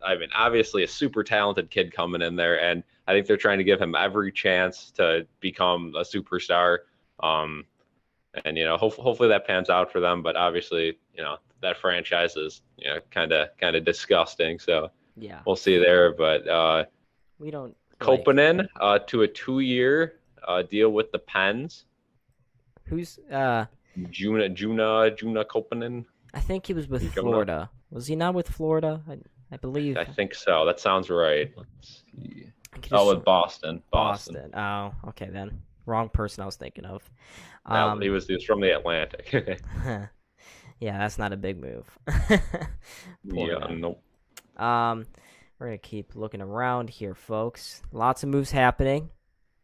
I mean, obviously a super talented kid coming in there, and I think they're trying to give him every chance to become a superstar. And hopefully that pans out for them. But obviously, that franchise is kind of disgusting. So Yeah, we'll see there. But we don't like Kopanen to a 2-year deal with the Pens. who's Juna Kopanen. I think he was with Jonah? Florida. Was he not with Florida? I believe. I think so. That sounds right. Let's see. Oh, with Boston. Boston. Oh, okay then. Wrong person I was thinking of. He was from the Atlantic. Yeah, that's not a big move. Yeah, nope. We're gonna keep looking around here, folks. Lots of moves happening.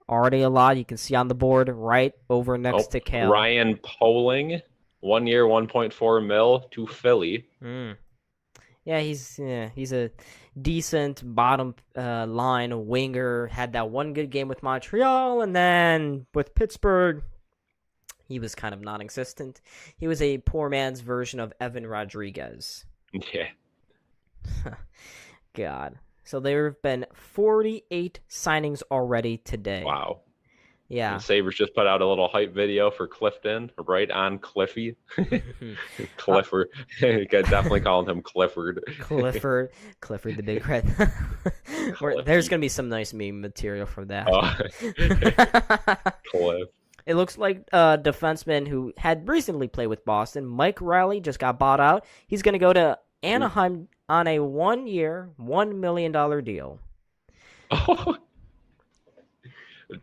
Already a lot. You can see on the board right over next to Cal. Ryan Poling, 1 year, 1.4 mil to Philly. Yeah, he's a decent bottom line winger. Had that one good game with Montreal, and then with Pittsburgh, he was kind of non-existent. He was a poor man's version of Evan Rodriguez. Yeah. God. So there have been 48 signings already today. Wow. Yeah. And Sabres just put out a little hype video for Clifton, right on Cliffy. Clifford. Definitely calling him Clifford. Clifford the Big Red. There's going to be some nice meme material for that. Cliff. It looks like a defenseman who had recently played with Boston, Mike Riley, just got bought out. He's going to go to Anaheim on a 1-year, $1 million deal. Oh.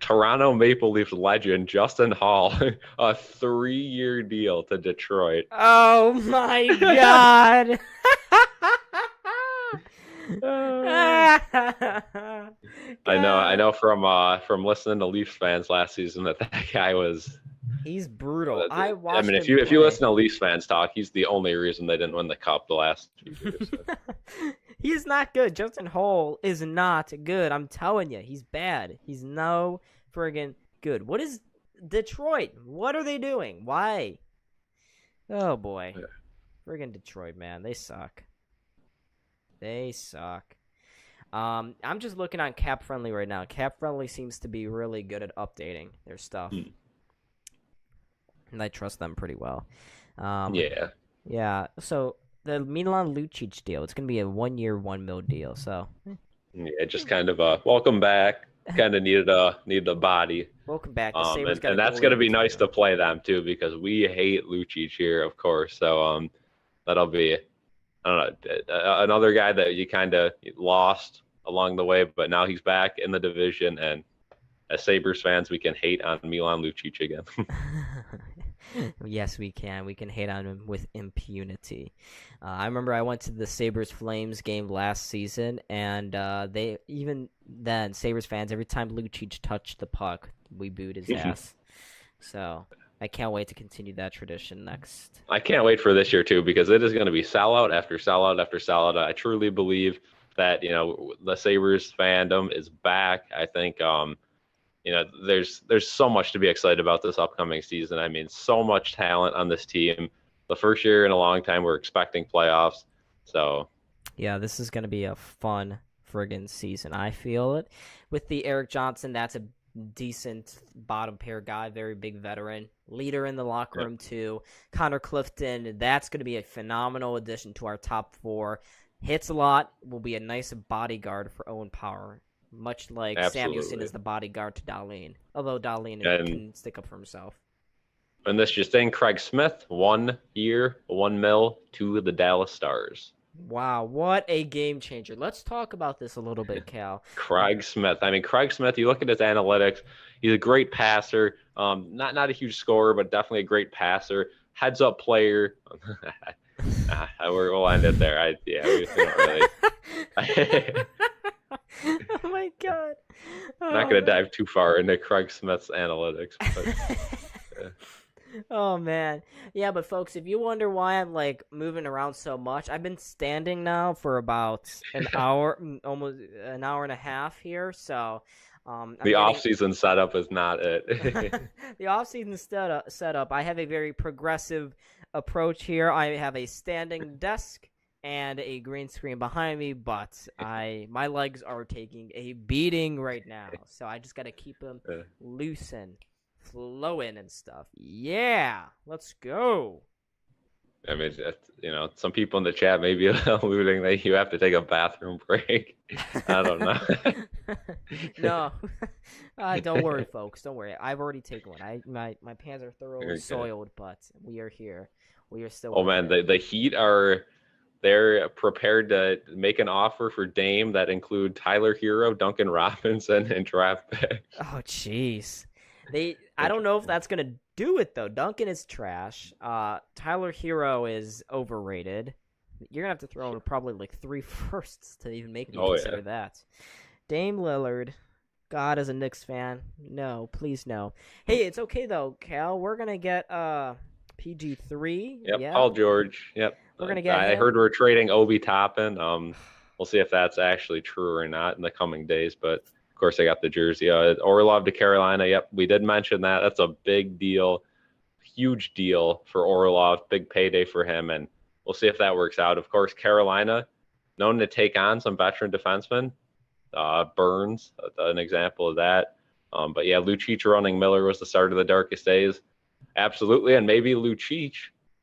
Toronto Maple Leafs legend Justin Hall, a 3-year deal to Detroit. Oh my God! I know from listening to Leafs fans last season that guy was. He's brutal. I mean, if you listen to Leafs fans talk, he's the only reason they didn't win the cup the last 2 years. So. He's not good. Justin Hall is not good. I'm telling you, he's bad. He's no friggin' good. What is Detroit? What are they doing? Why? Oh boy, friggin' Detroit, man, they suck. They suck. I'm just looking on Cap Friendly right now. Cap Friendly seems to be really good at updating their stuff. And I trust them pretty well. Yeah. So the Milan Lucic deal, it's going to be a 1-year, $1 million deal. So yeah, just kind of welcome back. Kind of needed a body. Welcome back. And that's going to be nice to play them too, because we hate Lucic here, of course. So that'll be, I don't know, another guy that you kind of lost along the way, but now he's back in the division, and as Sabres fans, we can hate on Milan Lucic again. Yes, we can. We can hate on him with impunity. I remember I went to the Sabres-Flames game last season, and even then, Sabres fans, every time Lucic touched the puck, we booed his ass. So I can't wait to continue that tradition next. I can't wait for this year, too, because it is going to be sellout after sellout after sellout. I truly believe that, the Sabres fandom is back. I think there's so much to be excited about this upcoming season. I mean, so much talent on this team. The first year in a long time, we're expecting playoffs. So, yeah, this is going to be a fun friggin' season. I feel it. With the Eric Johnson, that's a decent bottom pair guy, very big veteran, leader in the locker room too. Connor Clifton, that's going to be a phenomenal addition to our top 4. Hits a lot, will be a nice bodyguard for Owen Power. Much like Samuelson is the bodyguard to Dahlin. Although Dahlin can stick up for himself. And this just in, Craig Smith, 1 year, $1 million to the Dallas Stars. Wow, what a game changer. Let's talk about this a little bit, Cal. Craig Smith. I mean, Craig Smith, you look at his analytics, he's a great passer. Not a huge scorer, but definitely a great passer. Heads up player. We'll end it there. We don't really. Oh my God. I'm not going to dive too far into Craig Smith's analytics. But, Oh man. Yeah, but folks, if you wonder why I'm like moving around so much, I've been standing now for about an hour, almost an hour and a half here. So, I'm The getting off-season setup is not it. the off-season setup. I have a very progressive approach here. I have a standing desk and a green screen behind me, but my legs are taking a beating right now. So I just got to keep them loose and flowing and stuff. Yeah, let's go. I mean, some people in the chat may be alluding that you have to take a bathroom break. I don't know. No, don't worry, folks. Don't worry. I've already taken one. My pants are thoroughly soiled, but we are here. We are still. Oh man, the Heat they're prepared to make an offer for Dame that include Tyler Hero, Duncan Robinson, and draft pick. Oh jeez. I don't know if that's gonna do it though. Duncan is trash. Tyler Hero is overrated. You're gonna have to throw in probably like 3 firsts to even make me consider that. Dame Lillard. God, as a Knicks fan, no, please no. Hey, it's okay though, Cal. We're gonna get PG3. Yep, Paul George. Yep. We're gonna get I heard we're trading Obi Toppin. We'll see if that's actually true or not in the coming days. But of course, I got the jersey. Orlov to Carolina. Yep, we did mention that. That's a big deal, huge deal for Orlov. Big payday for him, and we'll see if that works out. Of course, Carolina, known to take on some veteran defensemen. Burns, an example of that. But yeah, Lucic running Miller was the start of the darkest days. Absolutely, and maybe Lucic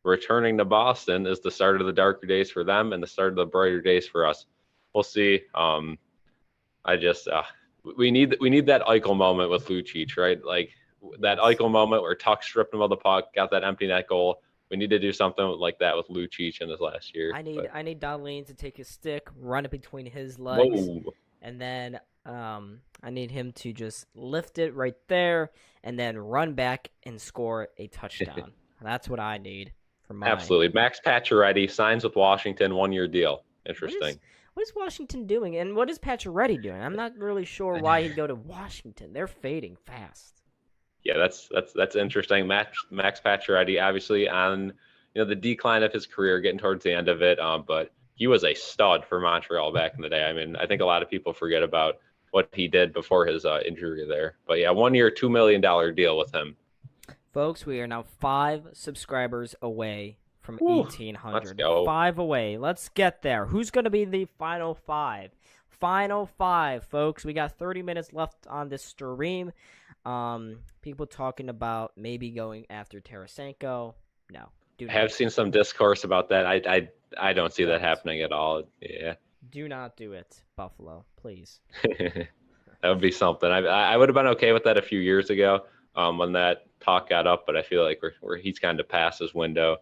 returning to Boston is the start of the darker days for them and the start of the brighter days for us. We'll see. I just we need that Eichel moment with Lucic, right? Like that Eichel moment where Tuck stripped him of the puck, got that empty net goal. We need to do something like that with Lucic in this last year. I need Dahlin to take his stick, run it between his legs, and then I need him to just lift it right there and then run back and score a touchdown. That's what I need for mine. Absolutely. Max Pacioretty signs with Washington, 1-year deal. Interesting. What is Washington doing? And what is Pacioretty doing? I'm not really sure why he'd go to Washington. They're fading fast. Yeah, that's interesting. Max Pacioretty, obviously on the decline of his career, getting towards the end of it. But he was a stud for Montreal back in the day. I mean, I think a lot of people forget about what he did before his injury there. But yeah, 1-year, $2 million deal with him. Folks, we are now 5 subscribers away from 1,800. Let's go. 5 away. Let's get there. Who's going to be the final 5? Final 5, folks. We got 30 minutes left on this stream. People talking about maybe going after Tarasenko. No. I have seen some discourse about that. I don't see that happening at all. Yeah. Do not do it, Buffalo, please. That would be something. I would have been okay with that a few years ago when that talk got up, but I feel like he's kind of past his window,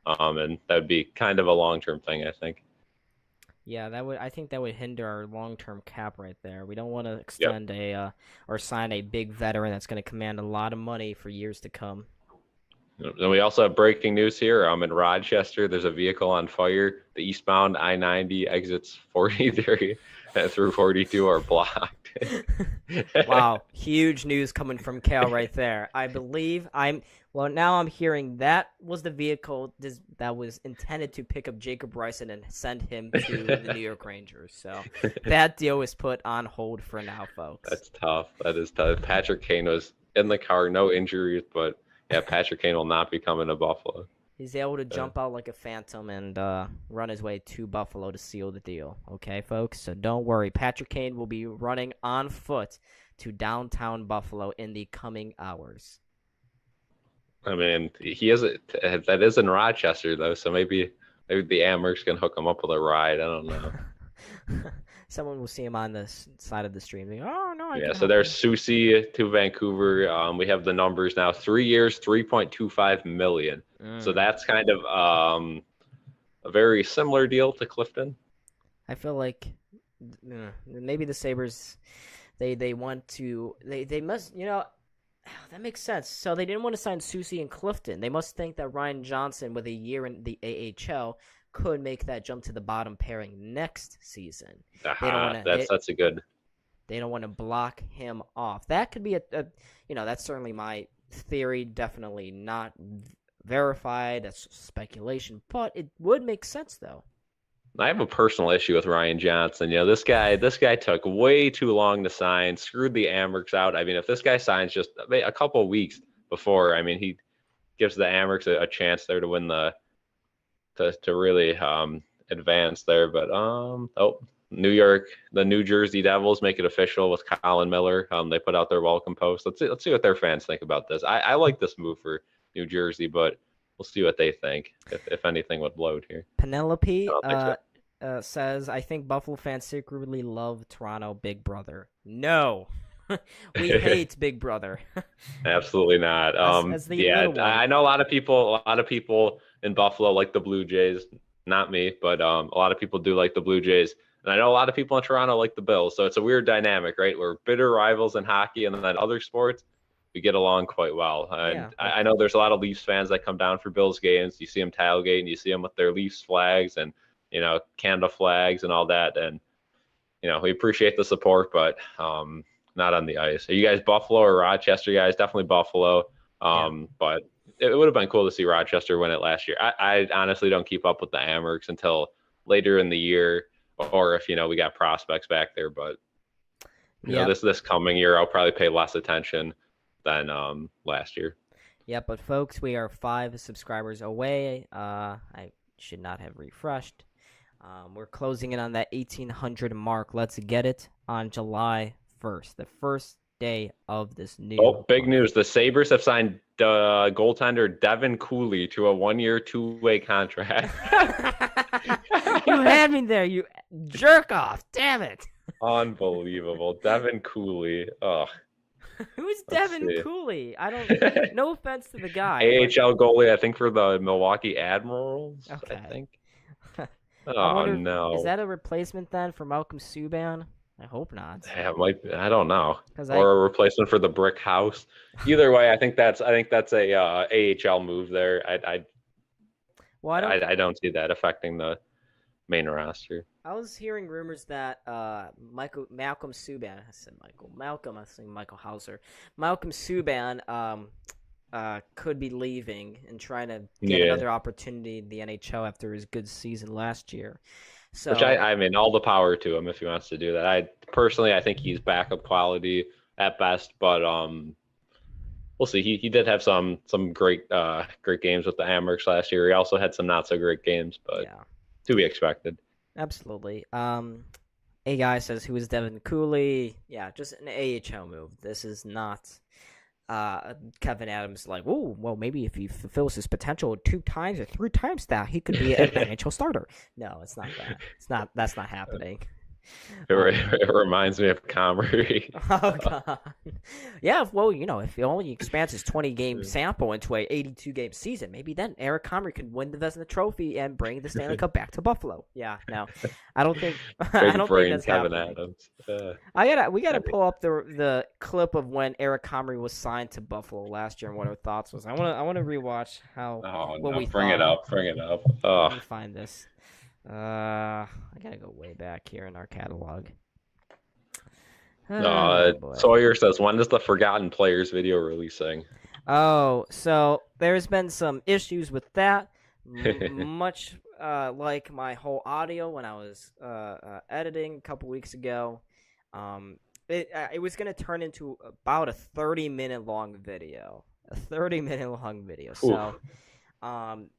and that would be kind of a long-term thing, I think. Yeah, I think that would hinder our long-term cap right there. We don't want to extend or sign a big veteran that's going to command a lot of money for years to come. And we also have breaking news here. In Rochester, there's a vehicle on fire. The eastbound I-90 exits 43 through 42 are blocked. Wow, huge news coming from Cal right there. I believe now I'm hearing that was the vehicle that was intended to pick up Jacob Bryson and send him to the New York Rangers. So that deal was put on hold for now, folks. That's tough. That is tough. Patrick Kane was in the car, no injuries, but yeah, Patrick Kane will not be coming to Buffalo. He's able to jump out like a phantom and run his way to Buffalo to seal the deal. Okay, folks? So don't worry. Patrick Kane will be running on foot to downtown Buffalo in the coming hours. I mean, that is in Rochester, though, so maybe the Amherst can hook him up with a ride. I don't know. Someone will see him on the side of the stream. Think, oh, no, yeah, so there's Susie to Vancouver. We have the numbers now. 3 years, $3.25 million. So that's kind of a very similar deal to Clifton. I feel like maybe the Sabres, they want to – they must – that makes sense. So they didn't want to sign Susie and Clifton. They must think that Ryan Johnson with a year in the AHL – could make that jump to the bottom pairing next season. That's a good. They don't want to block him off. That could be that's certainly my theory, definitely not verified. That's speculation, but it would make sense though. I have a personal issue with Ryan Johnson. This guy took way too long to sign, screwed the Amherst out. I mean, if this guy signs just a couple of weeks before, I mean, he gives the Amherst a chance there to win to really advance there. But New York, the New Jersey Devils make it official with Colin Miller. They put out their welcome post. Let's see what their fans think about this. I like this move for New Jersey, but we'll see what they think if anything would load here. Penelope says, I think Buffalo fans secretly love Toronto Big Brother. No. We hate Big Brother. Absolutely not. As the little one. I know a lot of people in Buffalo like the Blue Jays. Not me, but a lot of people do like the Blue Jays. And I know a lot of people in Toronto like the Bills. So it's a weird dynamic, right? We're bitter rivals in hockey, and then other sports, we get along quite well. And Yeah. I know there's a lot of Leafs fans that come down for Bills games. You see them tailgate, and you see them with their Leafs flags and, Canada flags and all that. And, we appreciate the support, but not on the ice. Are you guys Buffalo or Rochester guys? Definitely Buffalo. But it would have been cool to see Rochester win it last year. I honestly don't keep up with the Amherst until later in the year, or if we got prospects back there. But this coming year, I'll probably pay less attention than last year. Yeah, but folks, we are 5 subscribers away. I should not have refreshed. We're closing in on that 1,800 mark. Let's get it on July 1st, the first day of this new. Oh, big news. The Sabres have signed goaltender Devin Cooley to a 1-year, 2-way contract. You had me there, you jerk off. Damn it. Unbelievable. Devin Cooley. Oh. Who's Devin Cooley? I don't. No offense to the guy. AHL goalie, I think, for the Milwaukee Admirals. Okay. I think. No. Is that a replacement then for Malcolm Subban? I hope not. Yeah, it might be. I don't know. Or a replacement for the brick house. Either way, I think that's a AHL move there. I don't see that affecting the main roster. I was hearing rumors that Malcolm Subban. I said Michael. Malcolm. I think Michael Hauser. Malcolm Subban could be leaving and trying to get another opportunity in the NHL after his good season last year. So, which I mean, all the power to him if he wants to do that. I think he's backup quality at best, but we'll see. He did have some great games with the Amherst last year. He also had some not so great games, but to be expected. Absolutely. A guy says, who is Devin Cooley? Yeah, just an AHL move. This is not Kevin Adams like, oh, well, maybe if he fulfills his potential 2 times or 3 times that, he could be an NHL starter. No, it's not that. That's not happening. It reminds me of Comrie. Oh, God. Yeah, well, if he only expands his 20-game sample into a 82-game season, maybe then Eric Comrie could win the Vezina Trophy and bring the Stanley Cup back to Buffalo. Yeah, no, I don't think that's Kevin happening. Adams. We gotta pull up the clip of when Eric Comrie was signed to Buffalo last year and what our thoughts was. I want to rewatch we bring it up. Let me find this. I gotta go way back here in our catalog. Sawyer says, when is the Forgotten Players video releasing? Oh, so there's been some issues with that. Much like my whole audio when I was editing a couple weeks ago. It was going to turn into about a 30-minute long video. So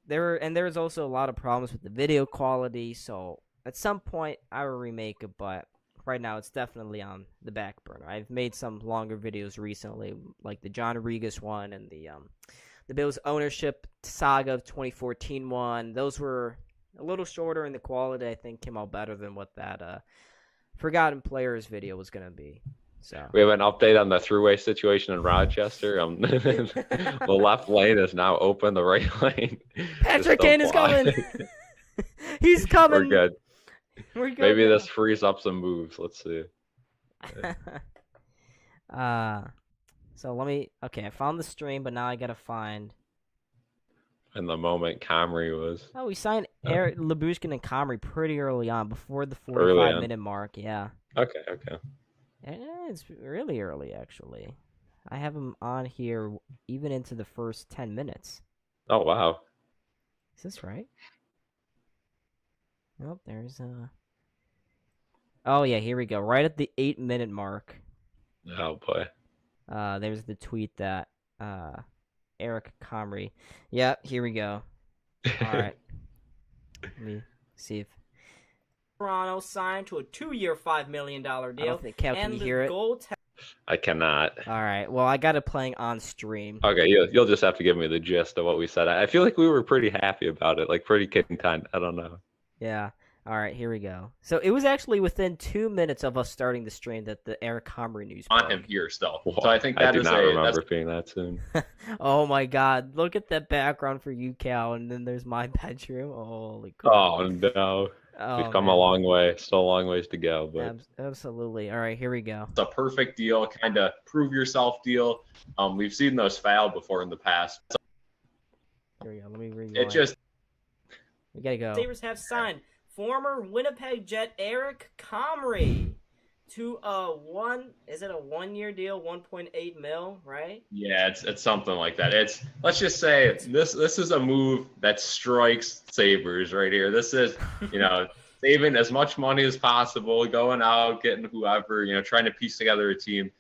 there's also a lot of problems with the video quality. So at some point I will remake it, but right now it's definitely on the back burner. I've made some longer videos recently, like the John Regas one and the Bills ownership saga of 2014 one. Those were a little shorter, and the quality I think came out better than what that Forgotten Players video was going to be. So we have an update on the throughway situation in Rochester. The left lane is now open. The right lane. Patrick Kane is coming. He's coming. We're good. Maybe this frees up some moves. Let's see. So I found the stream, but now I gotta find. In the moment Comrie was. Oh, we signed Eric Labushkin and Comrie pretty early on, before the 45-minute mark. Yeah. Okay. It's really early, actually. I have him on here even into the first 10 minutes. Oh wow. Is this right? Oh, there's Oh yeah, here we go. Right at the 8-minute mark. Oh boy. There's the tweet that Eric Comrie. Yep, here we go. All right. Let me see if Toronto signed to a 2-year, $5 million deal. I don't think Cal, can you hear it? I cannot. All right. Well, I got it playing on stream. Okay, you'll just have to give me the gist of what we said. I feel like we were pretty happy about it, like pretty content. I don't know. Yeah. All right, here we go. So it was actually within 2 minutes of us starting the stream that the Eric Comrie news broke. On him here still. Well, So I think that I do is not remember that's being that soon. Oh my God! Look at that background for you, Cal, and then there's my bedroom. Holy crap! Oh no, Oh, we've come man. a long way. Still a long ways to go, but Absolutely. All right, here we go. a perfect deal, kind of prove yourself deal. We've seen those fail before in the past. So Here we go. Let me rewind. it just We gotta go. Sabres have signed former Winnipeg Jet Eric Comrie to a 1-year deal, 1.8 mil, right? yeah, it's something like that. Let's just say this is a move that strikes Sabres right here. This is, saving as much money as possible, going out, getting whoever, trying to piece together a team.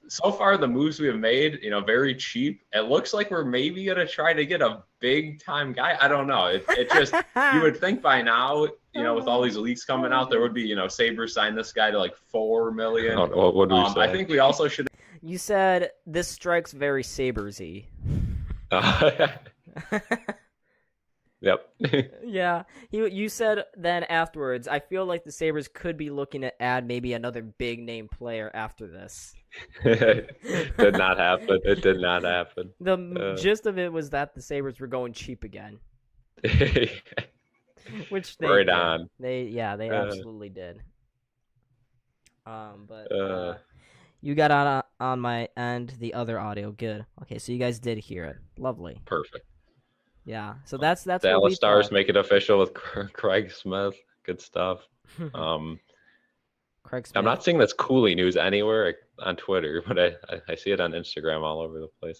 So far the moves we have made, very cheap. It looks like we're maybe gonna try to get a big time guy. I don't know. It just you would think by now, with all these leaks coming out, there would be, Sabres sign this guy to like $4 million. what do we say? I think we also should. You said this strikes very Sabres-y. Yep. Yeah, you said then afterwards, I feel like the Sabres could be looking to add maybe another big name player after this. Did not happen. It did not happen. The gist of it was that the Sabres were going cheap again, which they Right did. on. They absolutely did. But you got on my end the other audio. Good. Okay, so you guys did hear it. Lovely. Perfect. Yeah. So that's Dallas what we Stars thought. make it official with Craig Smith. Good stuff. Craig Smith. I'm not seeing this Cooley news anywhere on Twitter, but I see it on Instagram all over the place.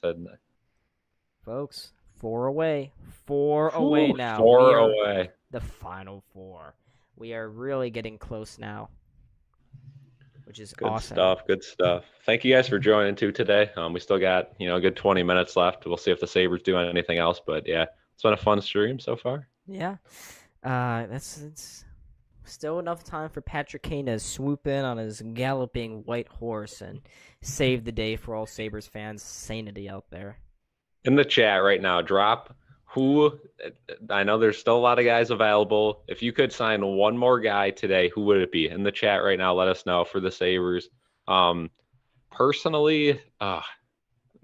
Folks, 4 away. 4 away now. 4 away. The final 4. We are really getting close now, which is Good awesome. stuff. Good stuff. Thank you guys for joining too today. We still got a good 20 minutes left. We'll see if the Sabres do anything else, but yeah, it's been a fun stream so far. Yeah, it's still enough time for Patrick Kane to swoop in on his galloping white horse and save the day for all Sabres fans' sanity out there. In the chat right now, drop who. I know there's still a lot of guys available. If you could sign one more guy today, who would it be? In the chat right now, let us know for the Sabres. Personally,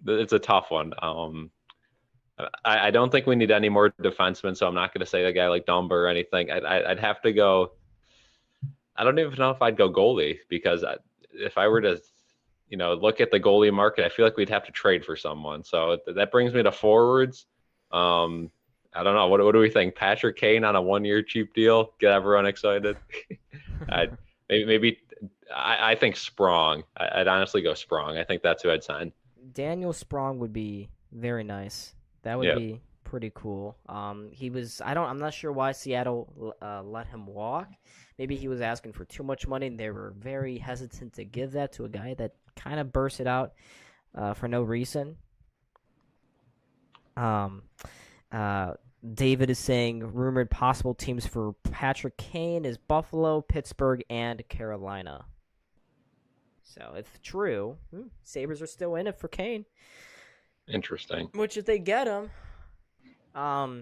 it's a tough one. I don't think we need any more defensemen, so I'm not going to say a guy like Dumba or anything. I'd have to go. I don't even know if I'd go goalie, because if I were to, look at the goalie market, I feel like we'd have to trade for someone. So that brings me to forwards. I don't know. What do we think? Patrick Kane on a 1-year cheap deal? Get everyone excited. I think Sprong. I'd honestly go Sprong. I think that's who I'd sign. Daniel Sprong would be very nice. That would be pretty cool. I'm not sure why Seattle let him walk. Maybe he was asking for too much money, and they were very hesitant to give that to a guy that kind of burst it out for no reason. David is saying rumored possible teams for Patrick Kane is Buffalo, Pittsburgh, and Carolina. So if true, Sabres are still in it for Kane. Interesting. Which if they get him, I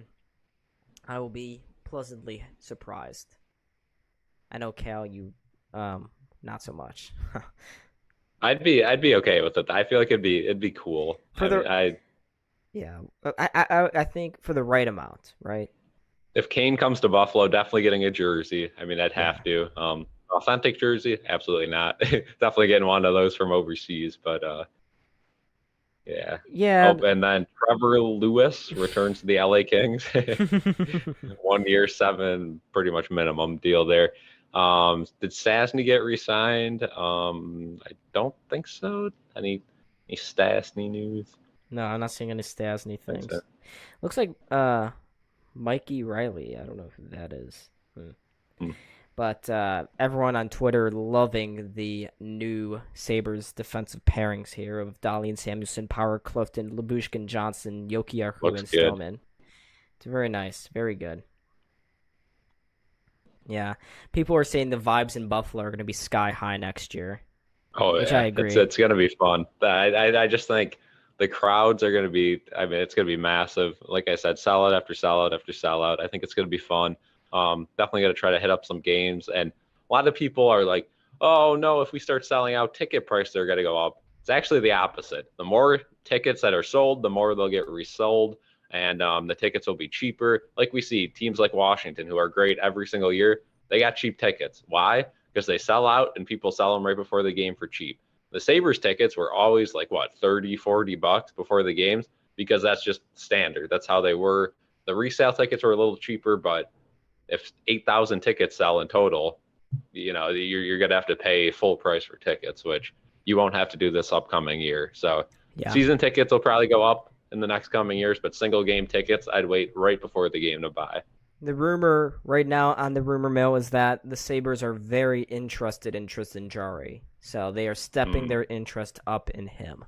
will be pleasantly surprised. I know, Cal, you not so much. I'd be okay with it. I feel like it'd be cool. Yeah, I think for the right amount, right? If Kane comes to Buffalo, definitely getting a jersey. I mean, I'd have to. Authentic jersey, absolutely not. Definitely getting one of those from overseas, but yeah. Yeah. Oh, and then Trevor Lewis returns to the LA Kings. 1 year, 7, pretty much minimum deal there. Did Sasny get re-signed? I don't think so. Any Stastny news? No, I'm not seeing any Stasny Thanks, things. sir. Looks like Mikey Riley. I don't know who that is. Hmm. But everyone on Twitter loving the new Sabres defensive pairings here of Dahlian Samuelson, Power, Clifton, Labushkin, Johnson, Yokiahu, Looks and good. Stillman. It's very nice. Very good. Yeah. People are saying the vibes in Buffalo are going to be sky high next year. Oh, Which yeah. I agree. It's going to be fun. I just think the crowds are going to be, I mean, it's going to be massive. Like I said, sellout after sellout after sellout. I think it's going to be fun. Definitely going to try to hit up some games. And a lot of people are like, oh, no, if we start selling out, ticket prices are going to go up. It's actually the opposite. The more tickets that are sold, the more they'll get resold. And the tickets will be cheaper. Like we see teams like Washington, who are great every single year, they got cheap tickets. Why? Because they sell out and people sell them right before the game for cheap. The Sabres tickets were always like, what, 30, 40 bucks before the games, because that's just standard. That's how they were. The resale tickets were a little cheaper, but if 8,000 tickets sell in total, you know, you're going to have to pay full price for tickets, which you won't have to do this upcoming year. So Yeah. season tickets will probably go up in the next coming years, but single game tickets, I'd wait right before the game to buy. The rumor right now on the rumor mill is that the Sabres are very interested in Tristan Jarry. So they are stepping their interest up in him.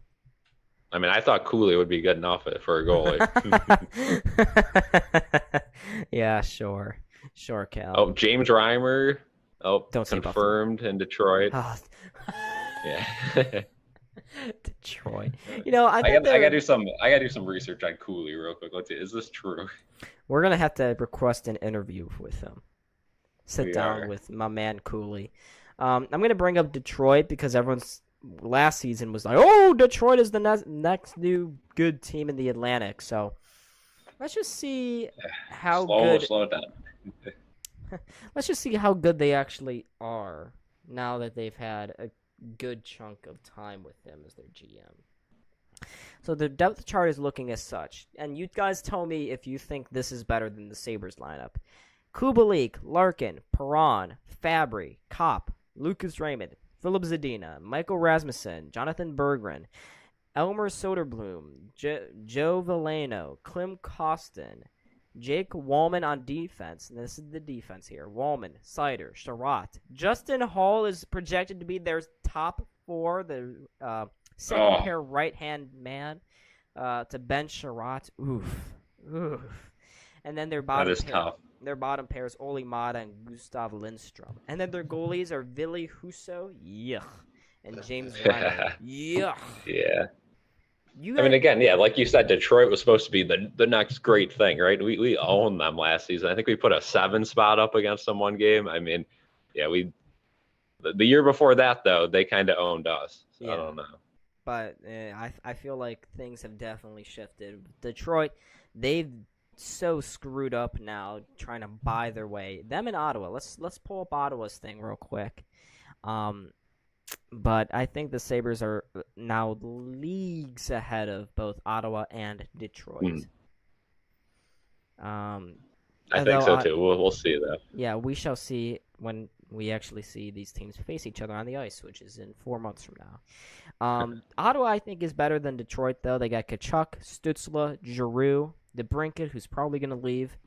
I mean, I thought Cooley would be good enough for a goalie. Yeah, sure. Sure, Cal. Oh, James Reimer. Oh, Don't say confirmed in Detroit. Ah, Yeah. Detroit. You know, I gotta do some research on Cooley real quick. Let's see, is this true? We're gonna have to request an interview with him. Sit We down are. with my man Cooley. I'm gonna bring up Detroit because everyone's last season was like, "Oh, Detroit is the next new good team in the Atlantic." So let's just see how good. Slow it down. Let's just see how good they actually are now that they've had a good chunk of time with him as their GM. So the depth chart is looking as such, and you guys tell me if you think this is better than the Sabres lineup. Kubalik, Larkin, Perron, Fabry, Kopp, Lucas Raymond, Philip Zadina, Michael Rasmussen, Jonathan Berggren, Elmer Soderblom, Joe Veleno, Klim Kostin, Jake Wallman on defense. And this is the defense here. Wallman, Sider, Sherratt. Justin Hall is projected to be their top four, the second pair right-hand man to bench Sherratt. Oof. And then their bottom That is pair. tough. Their bottom pair is Oli Mata and Gustav Lindstrom. And then their goalies are Ville Husso, yuck, and James Ryan, yuck. Yeah. You I mean, guys- again, yeah, like you said, Detroit was supposed to be the next great thing, right? We owned them last season. I think we put a 7 spot up against them one game. I mean, yeah, the year before that, though, they kind of owned us. So Yeah. I don't know. But I feel like things have definitely shifted. Detroit, they've so screwed up now trying to buy their way. Them and Ottawa. Let's pull up Ottawa's thing real quick. But I think the Sabres are now leagues ahead of both Ottawa and Detroit. I think so too. We'll see though. Yeah, we shall see when we actually see these teams face each other on the ice, which is in 4 months from now. Ottawa, I think, is better than Detroit, though. They got Kachuk, Stutzla, Giroux, DeBrincat, who's probably going to leave,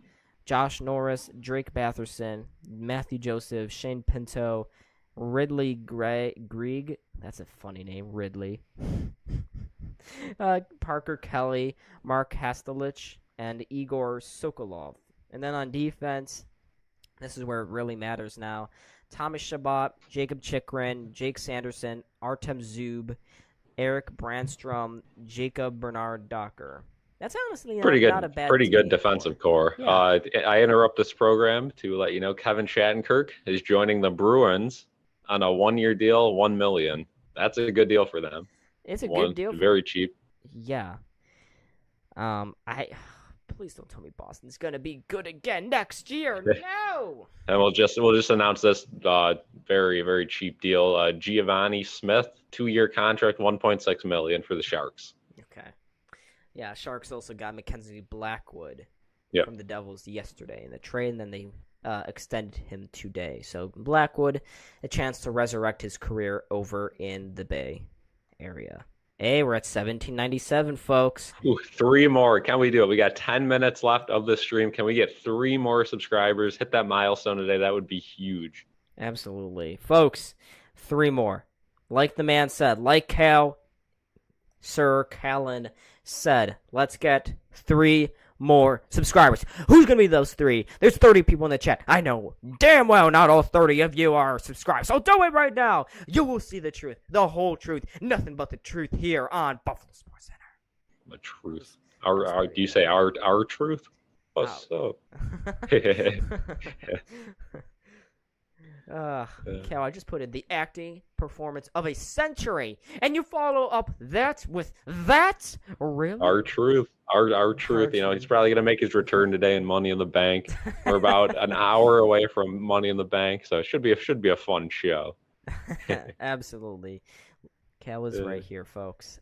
Josh Norris, Drake Batherson, Matthew Joseph, Shane Pinto, Ridley Grieg. That's a funny name, Ridley. Parker Kelly, Mark Hastelich, and Igor Sokolov. And then on defense, this is where it really matters now. Thomas Chabot, Jacob Chikrin, Jake Sanderson, Artem Zub, Eric Brandstrom, Jacob Bernard Docker. That's honestly not a bad pretty good team. defensive core. Yeah. I interrupt this program to let you know Kevin Shattenkirk is joining the Bruins on a 1-year deal, $1 million. That's a good deal for them. It's a good deal. Very cheap. Yeah. Please don't tell me Boston's gonna be good again next year. No. And we'll just announce this very, very cheap deal. Giovanni Smith, 2-year contract, $1.6 million for the Sharks. Okay. Yeah, Sharks also got Mackenzie Blackwood Yep. from the Devils yesterday in the trade, and then they extended him today. So Blackwood, a chance to resurrect his career over in the Bay Area. Hey, we're at 1797, folks. Ooh, 3 more. Can we do it? We got 10 minutes left of the stream. Can we get 3 more subscribers? Hit that milestone today. That would be huge. Absolutely. Folks, 3 more. Like the man said, like Cal, Sir Callan said, let's get 3 more subscribers. Who's going to be those 3? There's 30 people in the chat. I know damn well not all 30 of you are subscribed. So do it right now. You will see the truth, the whole truth, nothing but the truth here on Buffalo SportsCenter. The truth. Do you say our truth? What's up? Cal, I just put in the acting performance of a century, and you follow up that with that? Really? Our truth. Our truth. You know, he's probably going to make his return today in Money in the Bank. We're about an hour away from Money in the Bank, so it should be a fun show. Absolutely. Cal is right here, folks.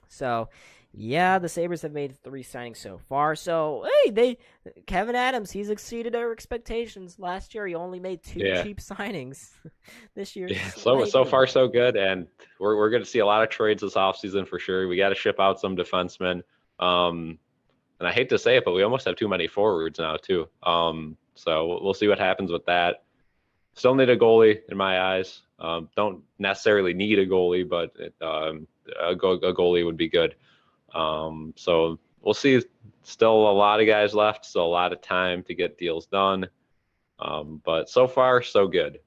So, yeah, the Sabres have made 3 signings so far. So, hey, Kevin Adams, he's exceeded our expectations. Last year, he only made 2 cheap signings. This year, so far so good, and we're going to see a lot of trades this offseason for sure. We got to ship out some defensemen. And I hate to say it, but we almost have too many forwards now too. So we'll see what happens with that. Still need a goalie in my eyes. Don't necessarily need a goalie, but a goalie would be good. So we'll see. Still a lot of guys left, so a lot of time to get deals done. But so far, so good.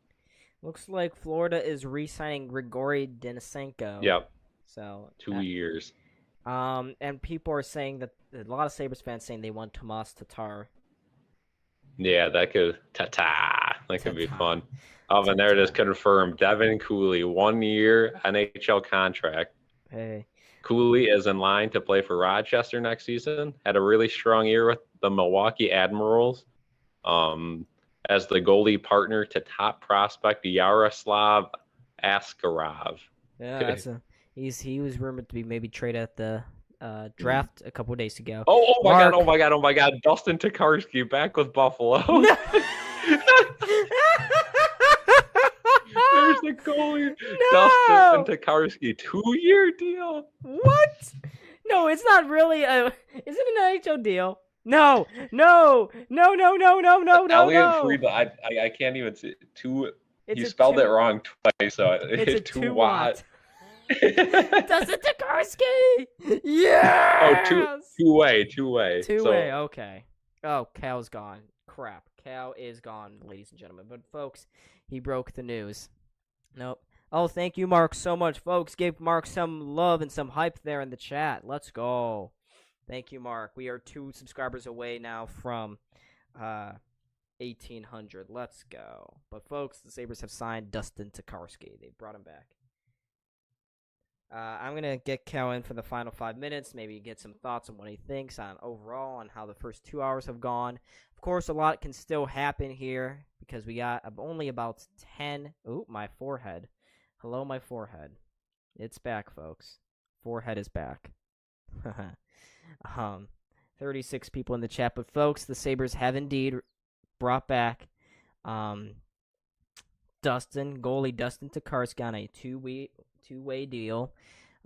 Looks like Florida is re-signing Grigory Denisenko. Yep. So 2 years. And people are saying that a lot of Sabres fans saying they want Tomas Tatar. Yeah, that could be fun. And there it is, confirmed. Devin Cooley, 1 year NHL contract. Hey. Cooley is in line to play for Rochester next season. Had a really strong year with the Milwaukee Admirals. As the goalie partner to top prospect Yaroslav Askarov. Yeah, he was rumored to be maybe traded at the draft a couple of days ago. Oh my god! Dustin Tokarski back with Buffalo. No! There's the goalie. No! Dustin Tokarski, 2-year deal. What? No, it's not really is it an NHL deal? No. Elliot Friedel, I can't even see you spelled it wrong twice, so it's a 2-watt. Dustin Tokarski! Yes! Oh, two-way. Two-way, okay. Oh, Cal's gone. Crap. Cal is gone, ladies and gentlemen. But, folks, he broke the news. Nope. Oh, thank you, Mark, so much. Folks, give Mark some love and some hype there in the chat. Let's go. Thank you, Mark. We are 2 subscribers away now from 1,800. Let's go. But, folks, the Sabres have signed Dustin Tokarski. They brought him back. I'm going to get Cal in for the final 5 minutes, maybe get some thoughts on what he thinks on overall, on how the first 2 hours have gone. Of course, a lot can still happen here because we got only about 10. Ooh, my forehead. Hello, my forehead. It's back, folks. Forehead is back. 36 people in the chat, but folks, the Sabres have indeed brought back goalie Dustin Tokarski on a two-way deal,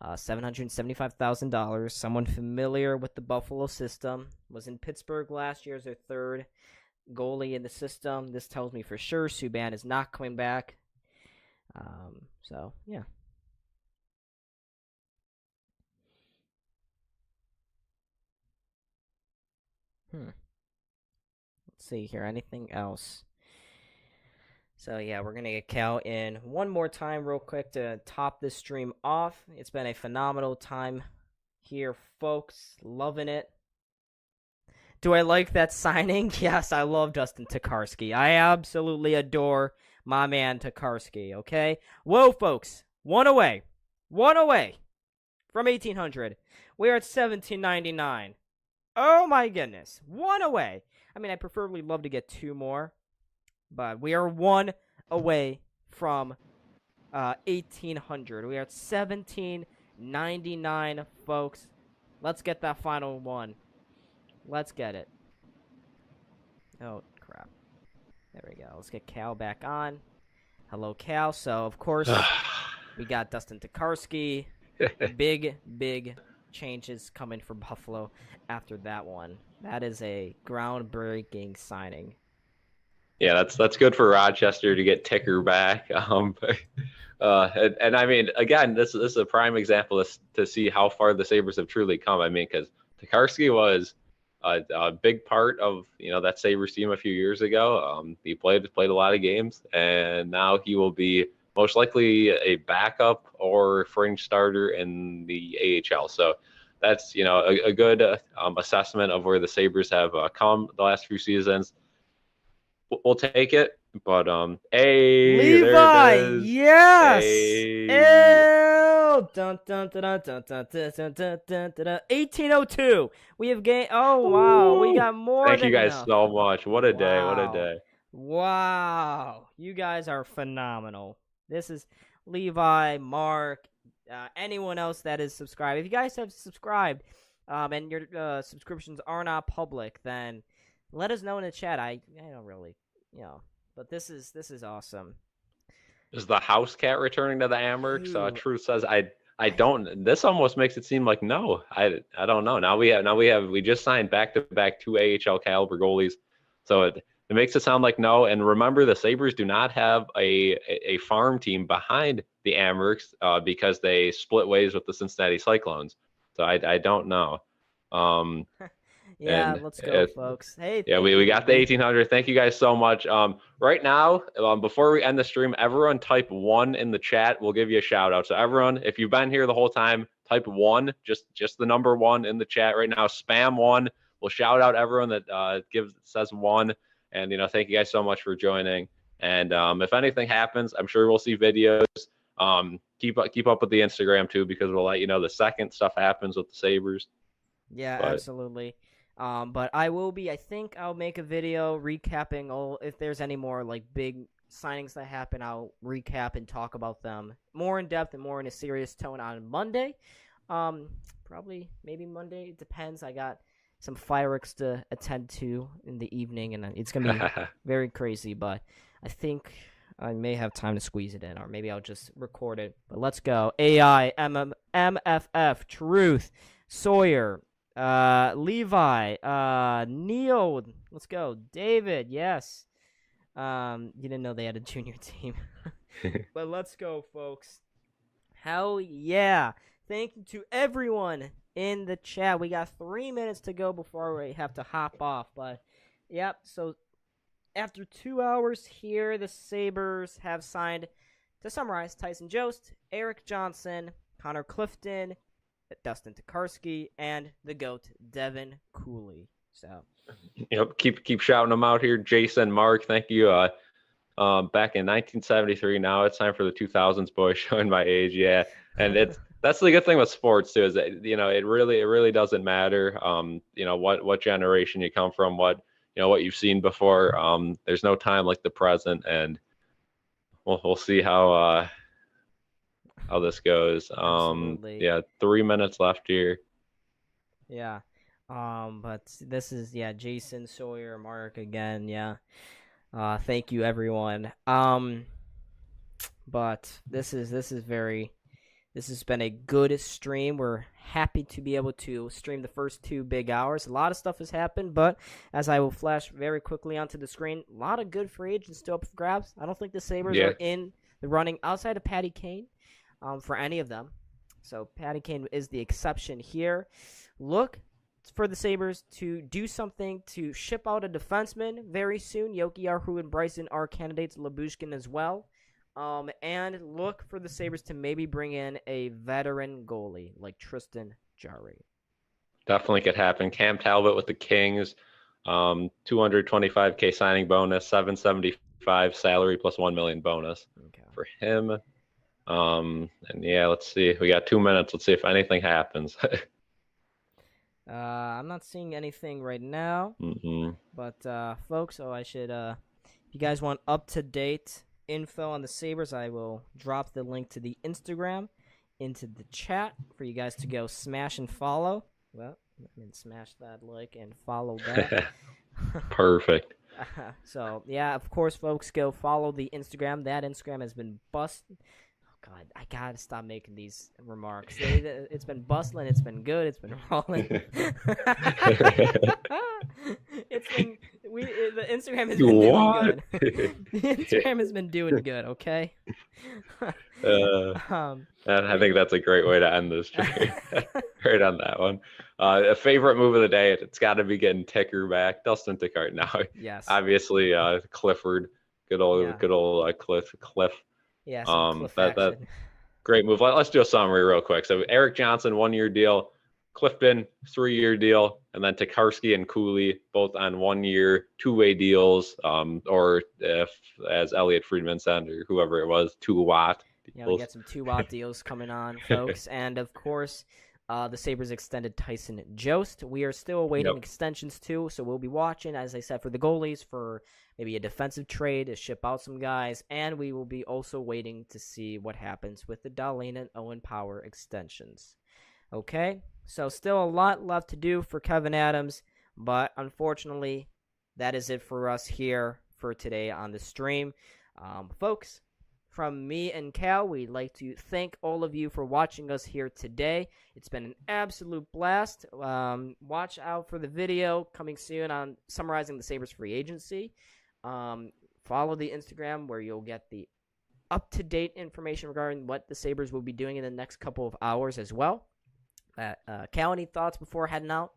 $775,000. Someone familiar with the Buffalo system, was in Pittsburgh last year as their 3rd goalie in the system. This tells me for sure Subban is not coming back. So yeah. Let's see here. Anything else? So, yeah, we're going to get Cal in one more time real quick to top this stream off. It's been a phenomenal time here, folks. Loving it. Do I like that signing? Yes, I love Dustin Tokarski. I absolutely adore my man Tokarski, okay? Whoa, folks. One away from 1,800. We are at 1,799. Oh, my goodness. One away. I mean, I'd preferably love to get 2 more. But we are 1 away from 1,800. We are at 1,799, folks. Let's get that final one. Let's get it. Oh, crap. There we go. Let's get Cal back on. Hello, Cal. So, of course, we got Dustin Tokarski. big changes coming for Buffalo after that one. That is a groundbreaking signing. Yeah, that's good for Rochester to get Ticker back. And I mean, again, this is a prime example to see how far the Sabres have truly come. I mean, because Tokarski was a big part of that Sabres team a few years ago. He played a lot of games, and now he will be most likely a backup or fringe starter in the AHL. So that's a good assessment of where the Sabres have come the last few seasons. We'll take it. But hey, Levi, there it is. yes. Hey. Ew. Dun, dun, dun, dun, dun, dun, dun, dun, dun, dun, dun. 1802. We have gained. Oh wow, we got more Thank than you guys enough. so much. What a day. What a Wow. day. Wow. You guys are phenomenal. This is Levi, Mark, anyone else that is subscribed. If you guys have subscribed and your subscriptions are not public, then let us know in the chat. I don't really, but this is awesome. Is the house cat returning to the Amherst? Dude. Truth says I don't. This almost makes it seem like no. I don't know. Now we just signed back-to-back 2 AHL caliber goalies, so it makes it sound like no. And remember, the Sabres do not have a farm team behind the Amherst because they split ways with the Cincinnati Cyclones. So I don't know. Yeah, And let's go, folks. Hey, yeah, thank we you. got the 1800. Thank you guys so much. Right now, before we end the stream, everyone type 1 in the chat. We'll give you a shout out. So everyone, if you've been here the whole time, type 1, just the number 1 in the chat right now. Spam 1. We'll shout out everyone that says 1. And thank you guys so much for joining. And if anything happens, I'm sure we'll see videos. Keep up with the Instagram too, because we'll let you know the second stuff happens with the Sabres. Yeah, absolutely. But I think I'll make a video recapping if there's any more like big signings that happen. I'll recap and talk about them more in depth and more in a serious tone on Monday. Probably maybe Monday. It depends. I got some fireworks to attend to in the evening, and it's gonna be very crazy. But I think I may have time to squeeze it in, or maybe I'll just record it. But let's go. AI, MFF, Truth, Sawyer. Levi, Neil, let's go. David, yes. You didn't know they had a junior team. But let's go, folks. Hell yeah. Thank you to everyone in the chat. We got 3 minutes to go before we have to hop off. But, yep, so after 2 hours here, the Sabres have signed, to summarize, Tyson Jost, Eric Johnson, Connor Clifton, Dustin Tokarski, and the GOAT, Devin Cooley. So, keep shouting them out here. Jason, Mark, thank you. Back in 1973, now it's time for the 2000s, boys, showing my age. Yeah, and that's the good thing with sports too, is that it really doesn't matter. What generation you come from, what you've seen before. There's no time like the present, and we'll see how this goes. Absolutely. Yeah, 3 minutes left here. Yeah. But this is Jason, Sawyer, Mark again. Yeah. Thank you everyone. But this has been a good stream. We're happy to be able to stream the first 2 big hours. A lot of stuff has happened, but as I will flash very quickly onto the screen, a lot of good free agents still up for grabs. I don't think the Sabres are in the running outside of Patty Kane. For any of them. So Patty Kane is the exception here. Look for the Sabres to do something to ship out a defenseman very soon. Yoki Arhu and Bryson are candidates, Labushkin as well. And look for the Sabres to maybe bring in a veteran goalie like Tristan Jarry. Definitely could happen. Cam Talbot with the Kings, $225K signing bonus, $775 salary plus $1 million bonus for him. And yeah, let's see. We got 2 minutes. Let's see if anything happens. I'm not seeing anything right now. But folks, I should. If you guys want up-to-date info on the Sabres, I will drop the link to the Instagram into the chat for you guys to go smash and follow. Well, smash that like and follow that. Perfect. So yeah, of course, folks, go follow the Instagram. That Instagram has been busted. God, I gotta stop making these remarks. It's been bustling. It's been good. It's been rolling. It's been the Instagram has been doing What? good. The Instagram has been doing good. Okay. I think that's a great way to end this stream. Right on that one. A favorite move of the day. It's got to be getting Ticker back. Dustin Tickart now. Yes. Obviously, Clifford. Good old Cliff. Yeah. Some Cliff That action. great move. Let's do a summary real quick. So Eric Johnson, 1-year deal. Clifton, 3-year deal, and then Tokarski and Cooley both on 1-year, 2-way deals, or if, as Elliot Friedman said, or whoever it was, 2-watt deals. Yeah, we got some 2-watt deals coming on, folks, and of course, the Sabres extended Tyson Jost. We are still awaiting extensions too, so we'll be watching, as I said, for the goalies, for maybe a defensive trade to ship out some guys, and we will be also waiting to see what happens with the Dahlin and Owen Power extensions. Okay, so still a lot left to do for Kevyn Adams, but unfortunately, that is it for us here for today on the stream. Folks, from me and Cal, we'd like to thank all of you for watching us here today. It's been an absolute blast. Watch out for the video coming soon on summarizing the Sabres free agency. Follow the Instagram where you'll get the up-to-date information regarding what the Sabres will be doing in the next couple of hours as well. Cal, any thoughts before heading out?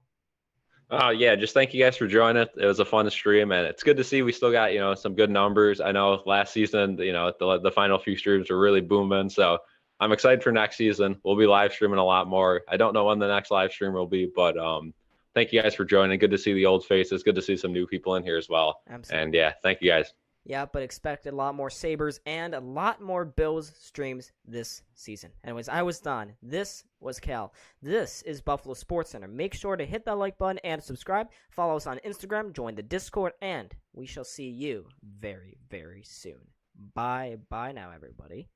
Yeah, just thank you guys for joining. It was a fun stream, and it's good to see we still got some good numbers. I know last season, the final few streams were really booming, so I'm excited for next season. We'll be live streaming a lot more. I don't know when the next live stream will be, but thank you guys for joining. Good to see the old faces. Good to see some new people in here as well. Absolutely. And yeah, thank you guys. Yeah, but expect a lot more Sabres and a lot more Bills streams this season. Anyways, I was Don. This was Cal. This is Buffalo SportsCenter. Make sure to hit that like button and subscribe. Follow us on Instagram, join the Discord, and we shall see you very, very soon. Bye now, everybody.